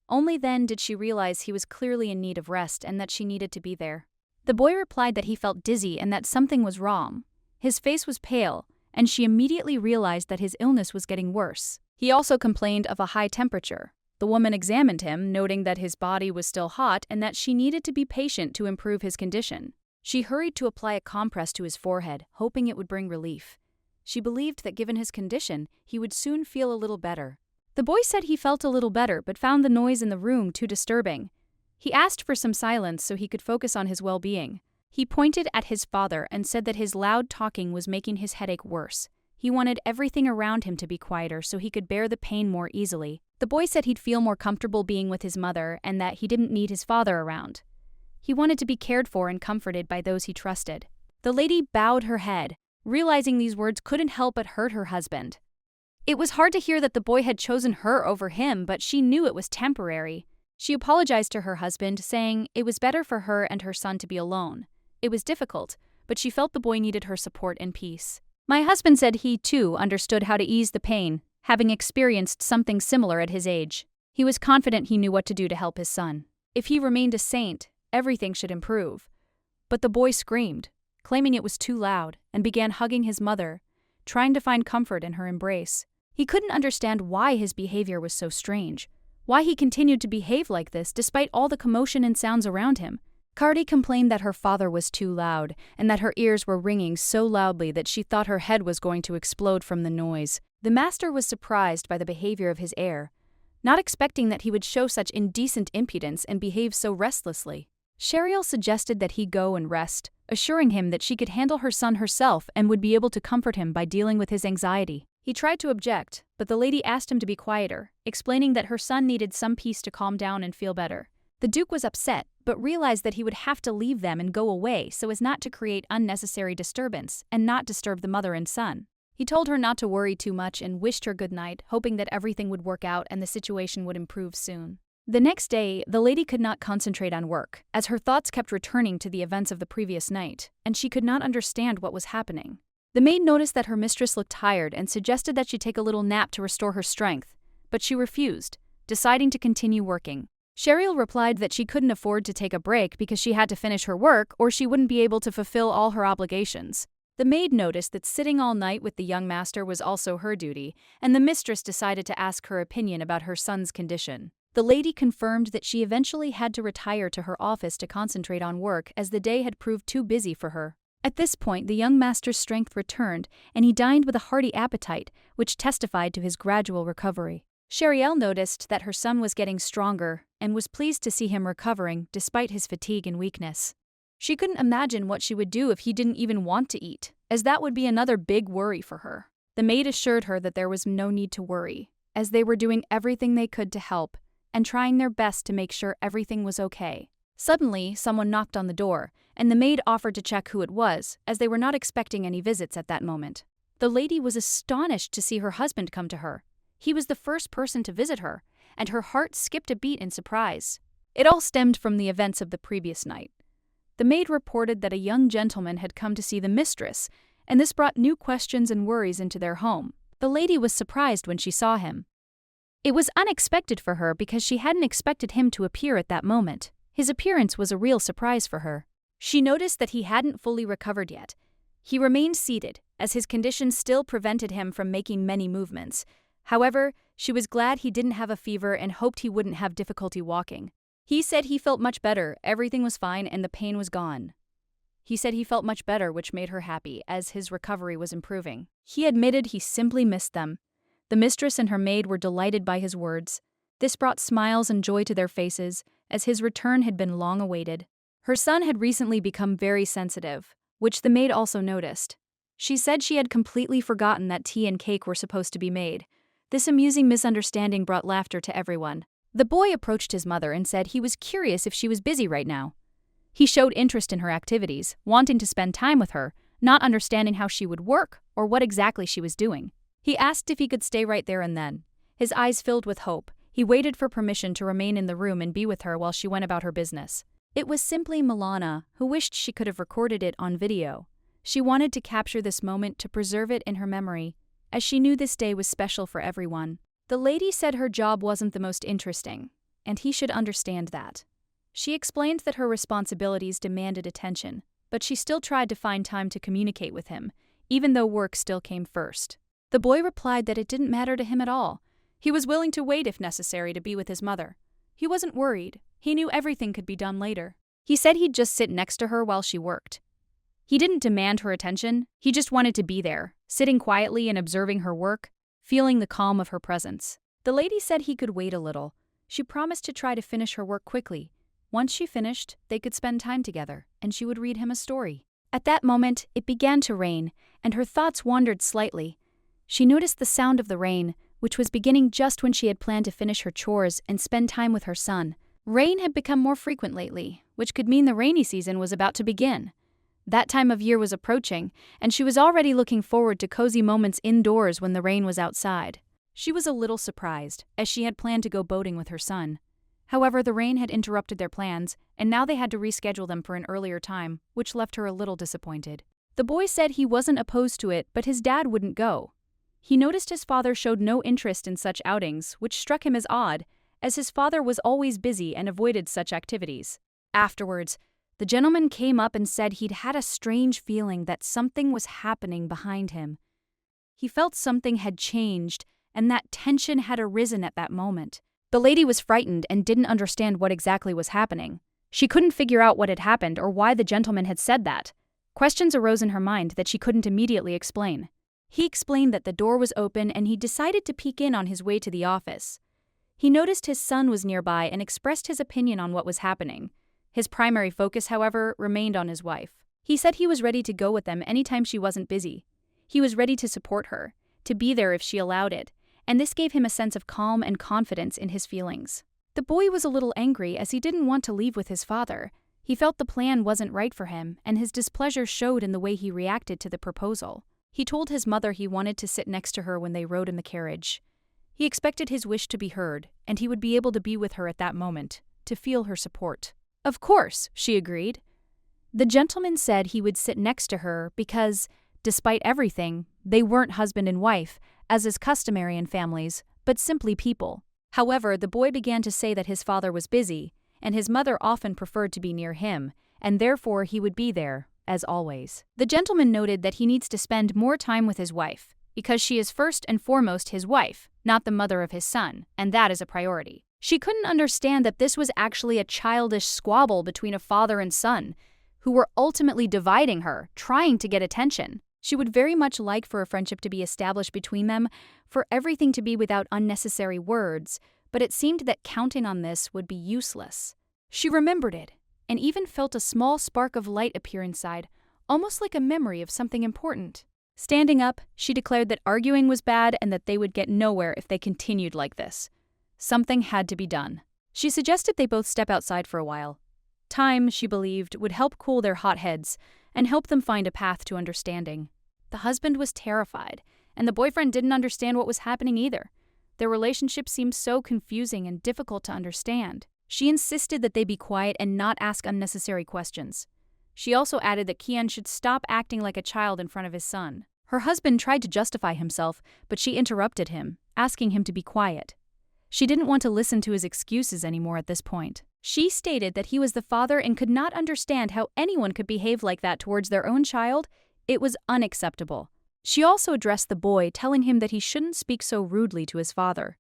[SPEAKER 1] Only then did she realize he was clearly in need of rest and that she needed to be there. The boy replied that he felt dizzy and that something was wrong. His face was pale, and she immediately realized that his illness was getting worse. He also complained of a high temperature. The woman examined him, noting that his body was still hot and that she needed to be patient to improve his condition. She hurried to apply a compress to his forehead, hoping it would bring relief. She believed that given his condition, he would soon feel a little better. The boy said he felt a little better but found the noise in the room too disturbing. He asked for some silence so he could focus on his well-being. He pointed at his father and said that his loud talking was making his headache worse. He wanted everything around him to be quieter so he could bear the pain more easily. The boy said he'd feel more comfortable being with his mother and that he didn't need his father around. He wanted to be cared for and comforted by those he trusted. The lady bowed her head, realizing these words couldn't help but hurt her husband. It was hard to hear that the boy had chosen her over him, but she knew it was temporary. She apologized to her husband, saying it was better for her and her son to be alone. It was difficult, but she felt the boy needed her support and peace. My husband said he, too, understood how to ease the pain, having experienced something similar at his age. He was confident he knew what to do to help his son. If he remained a saint, everything should improve. But the boy screamed, claiming it was too loud, and began hugging his mother, trying to find comfort in her embrace. He couldn't understand why his behavior was so strange, why he continued to behave like this despite all the commotion and sounds around him. Cardi complained that her father was too loud, and that her ears were ringing so loudly that she thought her head was going to explode from the noise. The master was surprised by the behavior of his heir, not expecting that he would show such indecent impudence and behave so restlessly. Sheriel suggested that he go and rest, assuring him that she could handle her son herself and would be able to comfort him by dealing with his anxiety. He tried to object, but the lady asked him to be quieter, explaining that her son needed some peace to calm down and feel better. The Duke was upset, but realized that he would have to leave them and go away so as not to create unnecessary disturbance and not disturb the mother and son. He told her not to worry too much and wished her good night, hoping that everything would work out and the situation would improve soon. The next day, the lady could not concentrate on work, as her thoughts kept returning to the events of the previous night, and she could not understand what was happening. The maid noticed that her mistress looked tired and suggested that she take a little nap to restore her strength, but she refused, deciding to continue working. Sheriel replied that she couldn't afford to take a break because she had to finish her work or she wouldn't be able to fulfill all her obligations. The maid noticed that sitting all night with the young master was also her duty, and the mistress decided to ask her opinion about her son's condition. The lady confirmed that she eventually had to retire to her office to concentrate on work as the day had proved too busy for her. At this point, the young master's strength returned, and he dined with a hearty appetite, which testified to his gradual recovery. Sheriel noticed that her son was getting stronger and was pleased to see him recovering despite his fatigue and weakness. She couldn't imagine what she would do if he didn't even want to eat, as that would be another big worry for her. The maid assured her that there was no need to worry. as they were doing everything they could to help and trying their best to make sure everything was okay. Suddenly, someone knocked on the door, and the maid offered to check who it was, as they were not expecting any visits at that moment. The lady was astonished to see her husband come to her. He was the first person to visit her, and her heart skipped a beat in surprise. It all stemmed from the events of the previous night. The maid reported that a young gentleman had come to see the mistress, and this brought new questions and worries into their home. The lady was surprised when she saw him. It was unexpected for her because she hadn't expected him to appear at that moment. His appearance was a real surprise for her. She noticed that he hadn't fully recovered yet. He remained seated, as his condition still prevented him from making many movements. However, she was glad he didn't have a fever and hoped he wouldn't have difficulty walking. He said he felt much better, everything was fine, and the pain was gone. He said he felt much better, which made her happy, as his recovery was improving. He admitted he simply missed them. The mistress and her maid were delighted by his words. This brought smiles and joy to their faces, as his return had been long awaited. Her son had recently become very sensitive, which the maid also noticed. She said she had completely forgotten that tea and cake were supposed to be made. This amusing misunderstanding brought laughter to everyone. The boy approached his mother and said he was curious if she was busy right now. He showed interest in her activities, wanting to spend time with her, not understanding how she would work or what exactly she was doing. He asked if he could stay right there and then. His eyes filled with hope. He waited for permission to remain in the room and be with her while she went about her business. It was simply Milana, who wished she could have recorded it on video. She wanted to capture this moment to preserve it in her memory, as she knew this day was special for everyone. The lady said her job wasn't the most interesting, and he should understand that. She explained that her responsibilities demanded attention, but she still tried to find time to communicate with him, even though work still came first. The boy replied that it didn't matter to him at all. He was willing to wait if necessary to be with his mother. He wasn't worried. He knew everything could be done later. He said he'd just sit next to her while she worked. He didn't demand her attention. He just wanted to be there, sitting quietly and observing her work, feeling the calm of her presence. The lady said he could wait a little. She promised to try to finish her work quickly. Once she finished, they could spend time together, and she would read him a story. At that moment, it began to rain, and her thoughts wandered slightly. She noticed the sound of the rain, which was beginning just when she had planned to finish her chores and spend time with her son. Rain had become more frequent lately, which could mean the rainy season was about to begin. That time of year was approaching, and she was already looking forward to cozy moments indoors when the rain was outside. She was a little surprised, as she had planned to go boating with her son. However, the rain had interrupted their plans, and now they had to reschedule them for an earlier time, which left her a little disappointed. The boy said he wasn't opposed to it, but his dad wouldn't go. He noticed his father showed no interest in such outings, which struck him as odd, as his father was always busy and avoided such activities. Afterwards, the gentleman came up and said he'd had a strange feeling that something was happening behind him. He felt something had changed, and that tension had arisen at that moment. The lady was frightened and didn't understand what exactly was happening. She couldn't figure out what had happened or why the gentleman had said that. Questions arose in her mind that she couldn't immediately explain. He explained that the door was open and he decided to peek in on his way to the office. He noticed his son was nearby and expressed his opinion on what was happening. His primary focus, however, remained on his wife. He said he was ready to go with them anytime she wasn't busy. He was ready to support her, to be there if she allowed it, and this gave him a sense of calm and confidence in his feelings. The boy was a little angry as he didn't want to leave with his father. He felt the plan wasn't right for him, and his displeasure showed in the way he reacted to the proposal. He told his mother he wanted to sit next to her when they rode in the carriage. He expected his wish to be heard, and he would be able to be with her at that moment, to feel her support. Of course, she agreed. The gentleman said he would sit next to her because, despite everything, they weren't husband and wife, as is customary in families, but simply people. However, the boy began to say that his father was busy, and his mother often preferred to be near him, and therefore he would be there, as always. The gentleman noted that he needs to spend more time with his wife, because she is first and foremost his wife, not the mother of his son, and that is a priority. She couldn't understand that this was actually a childish squabble between a father and son, who were ultimately dividing her, trying to get attention. She would very much like for a friendship to be established between them, for everything to be without unnecessary words, but it seemed that counting on this would be useless. She remembered it, and even felt a small spark of light appear inside, almost like a memory of something important. Standing up, she declared that arguing was bad and that they would get nowhere if they continued like this. Something had to be done. She suggested they both step outside for a while. Time, she believed, would help cool their hot heads and help them find a path to understanding. The husband was terrified, and the boyfriend didn't understand what was happening either. Their relationship seemed so confusing and difficult to understand. She insisted that they be quiet and not ask unnecessary questions. She also added that Kian should stop acting like a child in front of his son. Her husband tried to justify himself, but she interrupted him, asking him to be quiet. She didn't want to listen to his excuses anymore at this point. She stated that he was the father and could not understand how anyone could behave like that towards their own child. It was unacceptable. She also addressed the boy, telling him that he shouldn't speak so rudely to his father.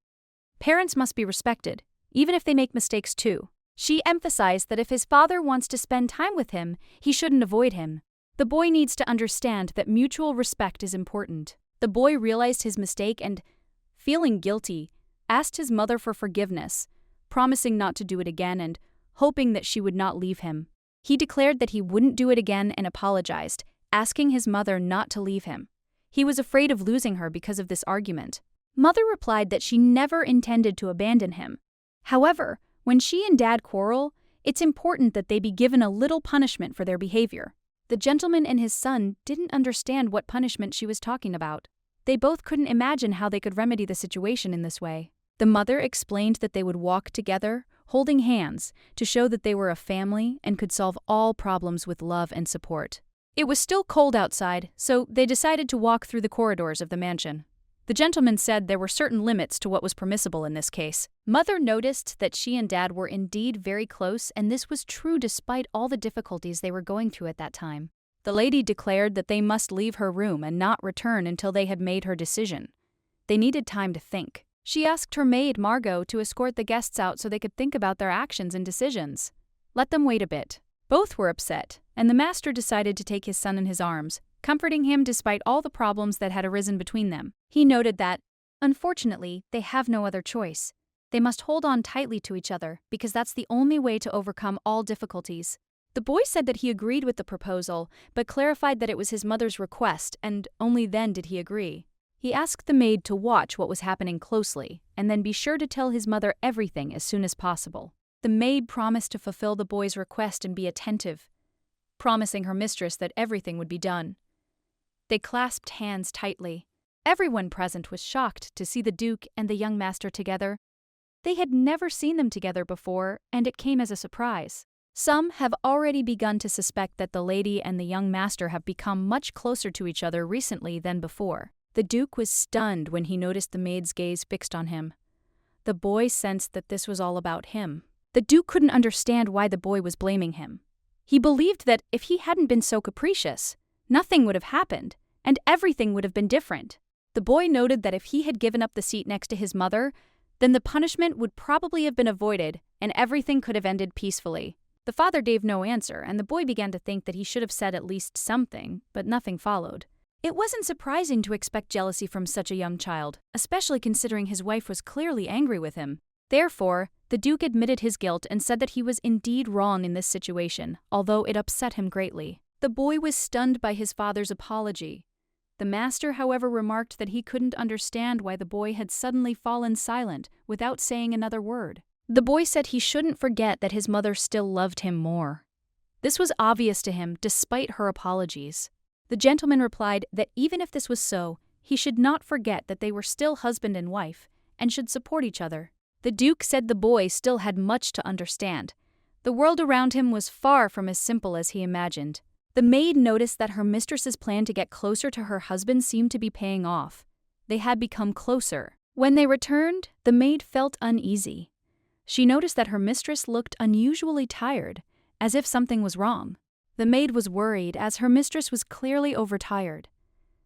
[SPEAKER 1] Parents must be respected, even if they make mistakes too. She emphasized that if his father wants to spend time with him, he shouldn't avoid him. The boy needs to understand that mutual respect is important. The boy realized his mistake and, feeling guilty, asked his mother for forgiveness, promising not to do it again and hoping that she would not leave him. He declared that he wouldn't do it again and apologized, asking his mother not to leave him. He was afraid of losing her because of this argument. Mother replied that she never intended to abandon him. However, when she and Dad quarrel, it's important that they be given a little punishment for their behavior. The gentleman and his son didn't understand what punishment she was talking about. They both couldn't imagine how they could remedy the situation in this way. The mother explained that they would walk together, holding hands, to show that they were a family and could solve all problems with love and support. It was still cold outside, so they decided to walk through the corridors of the mansion. The gentleman said there were certain limits to what was permissible in this case. Mother noticed that she and Dad were indeed very close, and this was true despite all the difficulties they were going through at that time. The lady declared that they must leave her room and not return until they had made her decision. They needed time to think. She asked her maid, Margot, to escort the guests out so they could think about their actions and decisions. Let them wait a bit. Both were upset, and the master decided to take his son in his arms, comforting him despite all the problems that had arisen between them. He noted that, unfortunately, they have no other choice. They must hold on tightly to each other because that's the only way to overcome all difficulties. The boy said that he agreed with the proposal, but clarified that it was his mother's request, and only then did he agree. He asked the maid to watch what was happening closely, and then be sure to tell his mother everything as soon as possible. The maid promised to fulfill the boy's request and be attentive, promising her mistress that everything would be done. They clasped hands tightly. Everyone present was shocked to see the Duke and the young master together. They had never seen them together before, and it came as a surprise. Some have already begun to suspect that the lady and the young master have become much closer to each other recently than before. The Duke was stunned when he noticed the maid's gaze fixed on him. The boy sensed that this was all about him. The Duke couldn't understand why the boy was blaming him. He believed that if he hadn't been so capricious, nothing would have happened, and everything would have been different. The boy noted that if he had given up the seat next to his mother, then the punishment would probably have been avoided, and everything could have ended peacefully. The father gave no answer, and the boy began to think that he should have said at least something, but nothing followed. It wasn't surprising to expect jealousy from such a young child, especially considering his wife was clearly angry with him. Therefore, the Duke admitted his guilt and said that he was indeed wrong in this situation, although it upset him greatly. The boy was stunned by his father's apology. The master, however, remarked that he couldn't understand why the boy had suddenly fallen silent without saying another word. The boy said he shouldn't forget that his mother still loved him more. This was obvious to him despite her apologies. The gentleman replied that even if this was so, he should not forget that they were still husband and wife, and should support each other. The Duke said the boy still had much to understand. The world around him was far from as simple as he imagined. The maid noticed that her mistress's plan to get closer to her husband seemed to be paying off. They had become closer. When they returned, the maid felt uneasy. She noticed that her mistress looked unusually tired, as if something was wrong. The maid was worried, as her mistress was clearly overtired.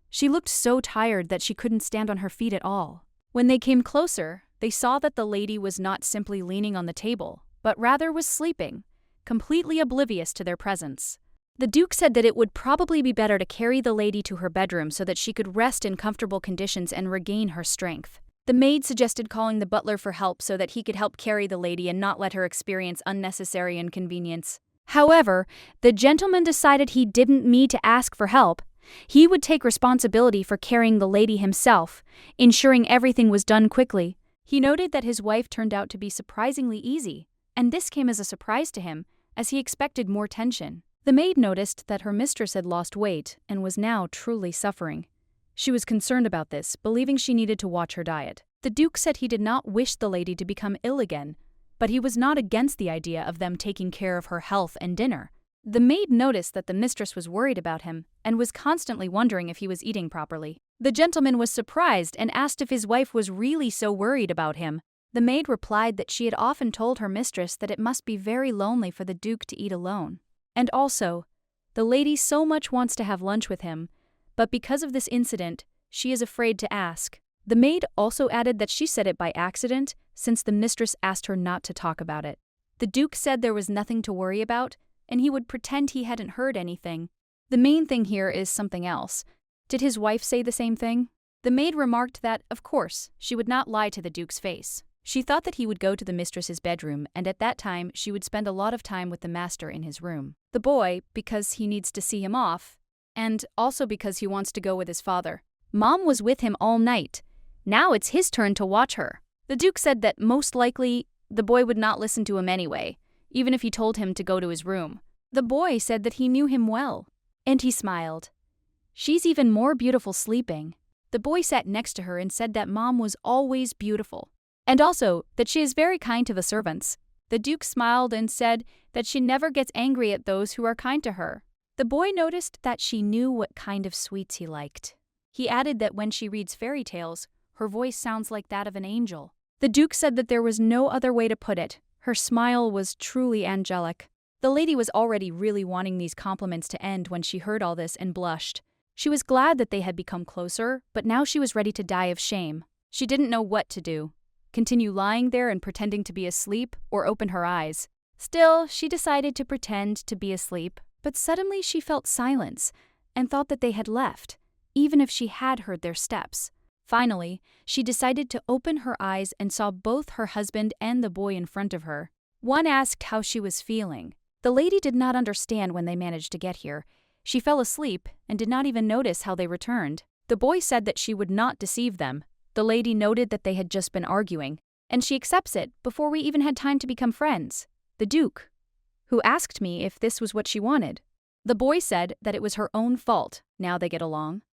[SPEAKER 1] She looked so tired that she couldn't stand on her feet at all. When they came closer, they saw that the lady was not simply leaning on the table, but rather was sleeping, completely oblivious to their presence. The Duke said that it would probably be better to carry the lady to her bedroom so that she could rest in comfortable conditions and regain her strength. The maid suggested calling the butler for help so that he could help carry the lady and not let her experience unnecessary inconvenience. However, the gentleman decided he didn't need to ask for help, He would take responsibility for carrying the lady himself, ensuring everything was done quickly. He noted that his wife turned out to be surprisingly easy, and this came as a surprise to him, as he expected more tension. The maid noticed that her mistress had lost weight and was now truly suffering. She was concerned about this, believing she needed to watch her diet. The Duke said he did not wish the lady to become ill again, but he was not against the idea of them taking care of her health and dinner. The maid noticed that the mistress was worried about him and was constantly wondering if he was eating properly. The gentleman was surprised and asked if his wife was really so worried about him. The maid replied that she had often told her mistress that it must be very lonely for the Duke to eat alone. And also, the lady so much wants to have lunch with him, but because of this incident, she is afraid to ask. The maid also added that she said it by accident, since the mistress asked her not to talk about it. The Duke said there was nothing to worry about, and he would pretend he hadn't heard anything. The main thing here is something else. Did his wife say the same thing? The maid remarked that, of course, she would not lie to the Duke's face. She thought that he would go to the mistress's bedroom, and at that time she would spend a lot of time with the master in his room. The boy, because he needs to see him off, and also because he wants to go with his father. Mom was with him all night. Now it's his turn to watch her. The Duke said that most likely the boy would not listen to him anyway, even if he told him to go to his room. The boy said that he knew him well, and he smiled. She's even more beautiful sleeping. The boy sat next to her and said that Mom was always beautiful, and also that she is very kind to the servants. The Duke smiled and said that she never gets angry at those who are kind to her. The boy noticed that she knew what kind of sweets he liked. He added that when she reads fairy tales, her voice sounds like that of an angel. The Duke said that there was no other way to put it. Her smile was truly angelic. The lady was already really wanting these compliments to end when she heard all this and blushed. She was glad that they had become closer, but now she was ready to die of shame. She didn't know what to do. Continue lying there and pretending to be asleep, or open her eyes. Still, she decided to pretend to be asleep, but suddenly she felt silence and thought that they had left, even if she had heard their steps. Finally, she decided to open her eyes and saw both her husband and the boy in front of her. One asked how she was feeling. The lady did not understand when they managed to get here. She fell asleep and did not even notice how they returned. The boy said that she would not deceive them. The lady noted that they had just been arguing, and she accepts it before we even had time to become friends. The Duke, who asked me if this was what she wanted. The boy said that it was her own fault. Now they get along.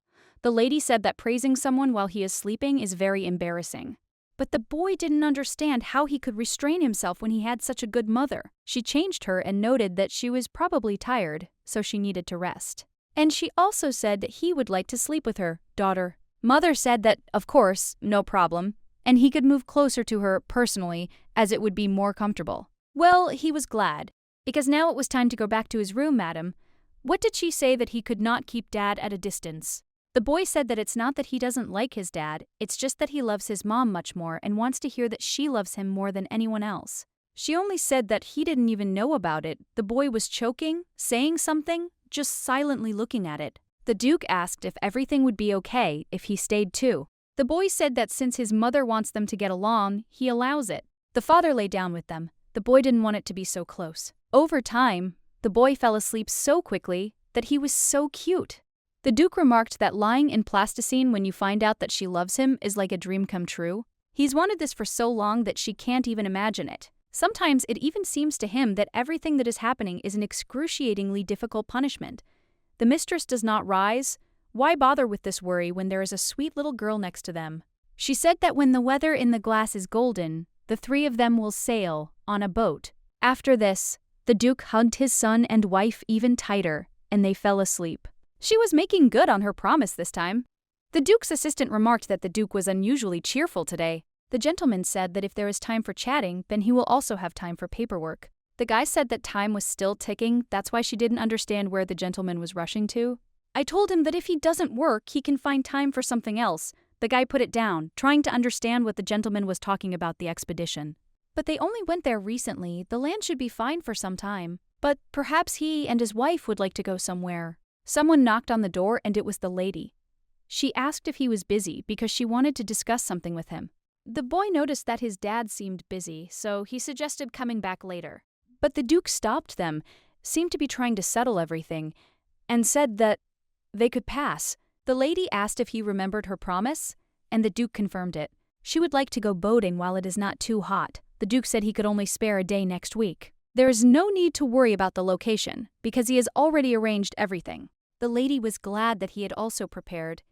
[SPEAKER 1] The lady said that praising someone while he is sleeping is very embarrassing. But the boy didn't understand how he could restrain himself when he had such a good mother. She changed her and noted that she was probably tired, so she needed to rest. And she also said that he would like to sleep with her daughter. Mother said that, of course, no problem, and he could move closer to her personally, as it would be more comfortable. Well, he was glad, because now it was time to go back to his room, madam. What did she say that he could not keep Dad at a distance? The boy said that it's not that he doesn't like his dad, it's just that he loves his mom much more and wants to hear that she loves him more than anyone else. She only said that he didn't even know about it. The boy was choking, saying something, just silently looking at it. The Duke asked if everything would be okay if he stayed too. The boy said that since his mother wants them to get along, he allows it. The father lay down with them. The boy didn't want it to be so close. Over time, the boy fell asleep so quickly that he was so cute. The Duke remarked that lying in plasticine when you find out that she loves him is like a dream come true. He's wanted this for so long that she can't even imagine it. Sometimes it even seems to him that everything that is happening is an excruciatingly difficult punishment. The mistress does not rise. Why bother with this worry when there is a sweet little girl next to them? She said that when the weather in the glass is golden, the three of them will sail on a boat. After this, the Duke hugged his son and wife even tighter, and they fell asleep. She was making good on her promise this time. The Duke's assistant remarked that the Duke was unusually cheerful today. The gentleman said that if there is time for chatting, then he will also have time for paperwork. The guy said that time was still ticking, that's why she didn't understand where the gentleman was rushing to. I told him that if he doesn't work, he can find time for something else. The guy put it down, trying to understand what the gentleman was talking about the expedition. But they only went there recently. The land should be fine for some time. But perhaps he and his wife would like to go somewhere. Someone knocked on the door and it was the lady. She asked if he was busy because she wanted to discuss something with him. The boy noticed that his dad seemed busy, so he suggested coming back later. But the Duke stopped them, seemed to be trying to settle everything, and said that they could pass. The lady asked if he remembered her promise, and the Duke confirmed it. She would like to go boating while it is not too hot. The Duke said he could only spare a day next week. There is no need to worry about the location, because he has already arranged everything. The lady was glad that he had also prepared,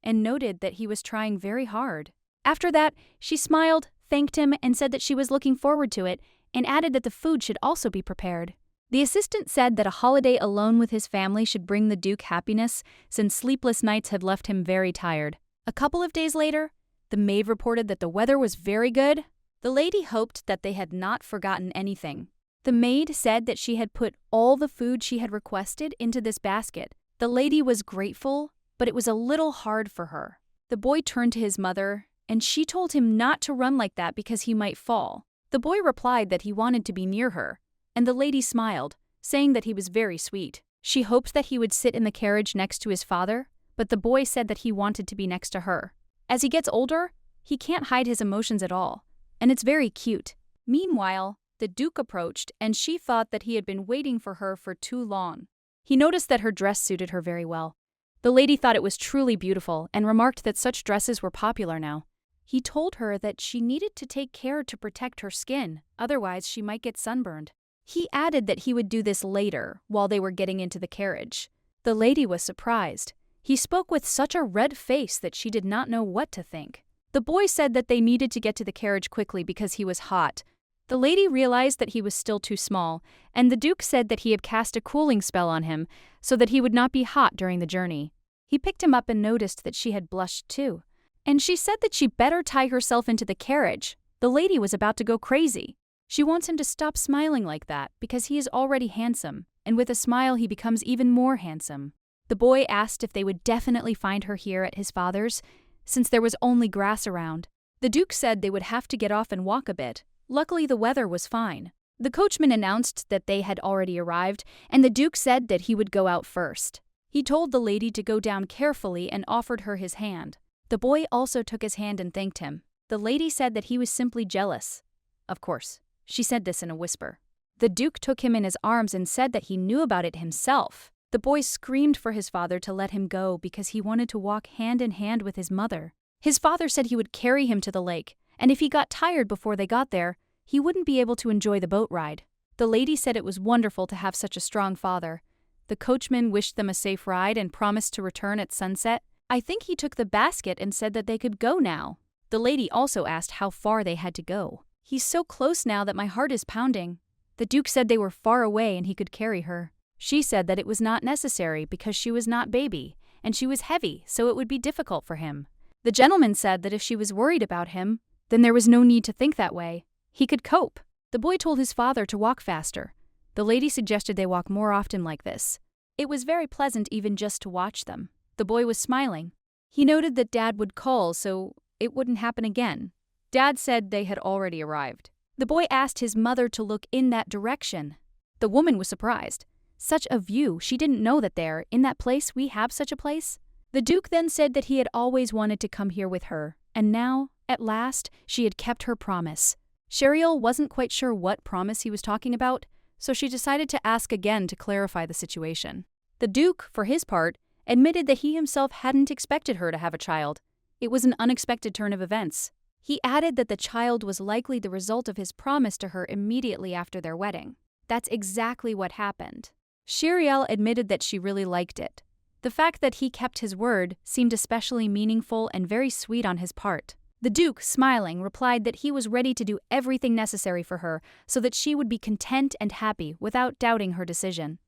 [SPEAKER 1] and noted that he was trying very hard. After that, she smiled, thanked him, and said that she was looking forward to it, and added that the food should also be prepared. The assistant said that a holiday alone with his family should bring the Duke happiness, since sleepless nights had left him very tired. A couple of days later, the maid reported that the weather was very good. The lady hoped that they had not forgotten anything. The maid said that she had put all the food she had requested into this basket. The lady was grateful, but it was a little hard for her. The boy turned to his mother, and she told him not to run like that because he might fall. The boy replied that he wanted to be near her, and the lady smiled, saying that he was very sweet. She hoped that he would sit in the carriage next to his father, but the boy said that he wanted to be next to her. As he gets older, he can't hide his emotions at all, and it's very cute. Meanwhile, the Duke approached, and she thought that he had been waiting for her for too long. He noticed that her dress suited her very well. The lady thought it was truly beautiful and remarked that such dresses were popular now. He told her that she needed to take care to protect her skin, otherwise she might get sunburned. He added that he would do this later, while they were getting into the carriage. The lady was surprised. He spoke with such a red face that she did not know what to think. The boy said that they needed to get to the carriage quickly because he was hot. The lady realized that he was still too small, and the Duke said that he had cast a cooling spell on him so that he would not be hot during the journey. He picked him up and noticed that she had blushed too. And she said that she better tie herself into the carriage. The lady was about to go crazy. She wants him to stop smiling like that because he is already handsome, and with a smile he becomes even more handsome. The boy asked if they would definitely find her here at his father's, since there was only grass around. The Duke said they would have to get off and walk a bit. Luckily, the weather was fine. The coachman announced that they had already arrived, and the Duke said that he would go out first. He told the lady to go down carefully and offered her his hand. The boy also took his hand and thanked him. The lady said that he was simply jealous. Of course, she said this in a whisper. The Duke took him in his arms and said that he knew about it himself. The boy screamed for his father to let him go because he wanted to walk hand in hand with his mother. His father said he would carry him to the lake, and if he got tired before they got there, he wouldn't be able to enjoy the boat ride. The lady said it was wonderful to have such a strong father. The coachman wished them a safe ride and promised to return at sunset. I think he took the basket and said that they could go now. The lady also asked how far they had to go. He's so close now that my heart is pounding. The Duke said they were far away and he could carry her. She said that it was not necessary because she was not baby, and she was heavy, so it would be difficult for him. The gentleman said that if she was worried about him, then there was no need to think that way. He could cope. The boy told his father to walk faster. The lady suggested they walk more often like this. It was very pleasant even just to watch them. The boy was smiling. He noted that Dad would call, so it wouldn't happen again. Dad said they had already arrived. The boy asked his mother to look in that direction. The woman was surprised. Such a view, she didn't know that there, in that place, we have such a place. The Duke then said that he had always wanted to come here with her, and now, at last, she had kept her promise. Sheriel wasn't quite sure what promise he was talking about, so she decided to ask again to clarify the situation. The Duke, for his part, admitted that he himself hadn't expected her to have a child. It was an unexpected turn of events. He added that the child was likely the result of his promise to her immediately after their wedding. That's exactly what happened. Sheriel admitted that she really liked it. The fact that he kept his word seemed especially meaningful and very sweet on his part. The Duke, smiling, replied that he was ready to do everything necessary for her so that she would be content and happy without doubting her decision.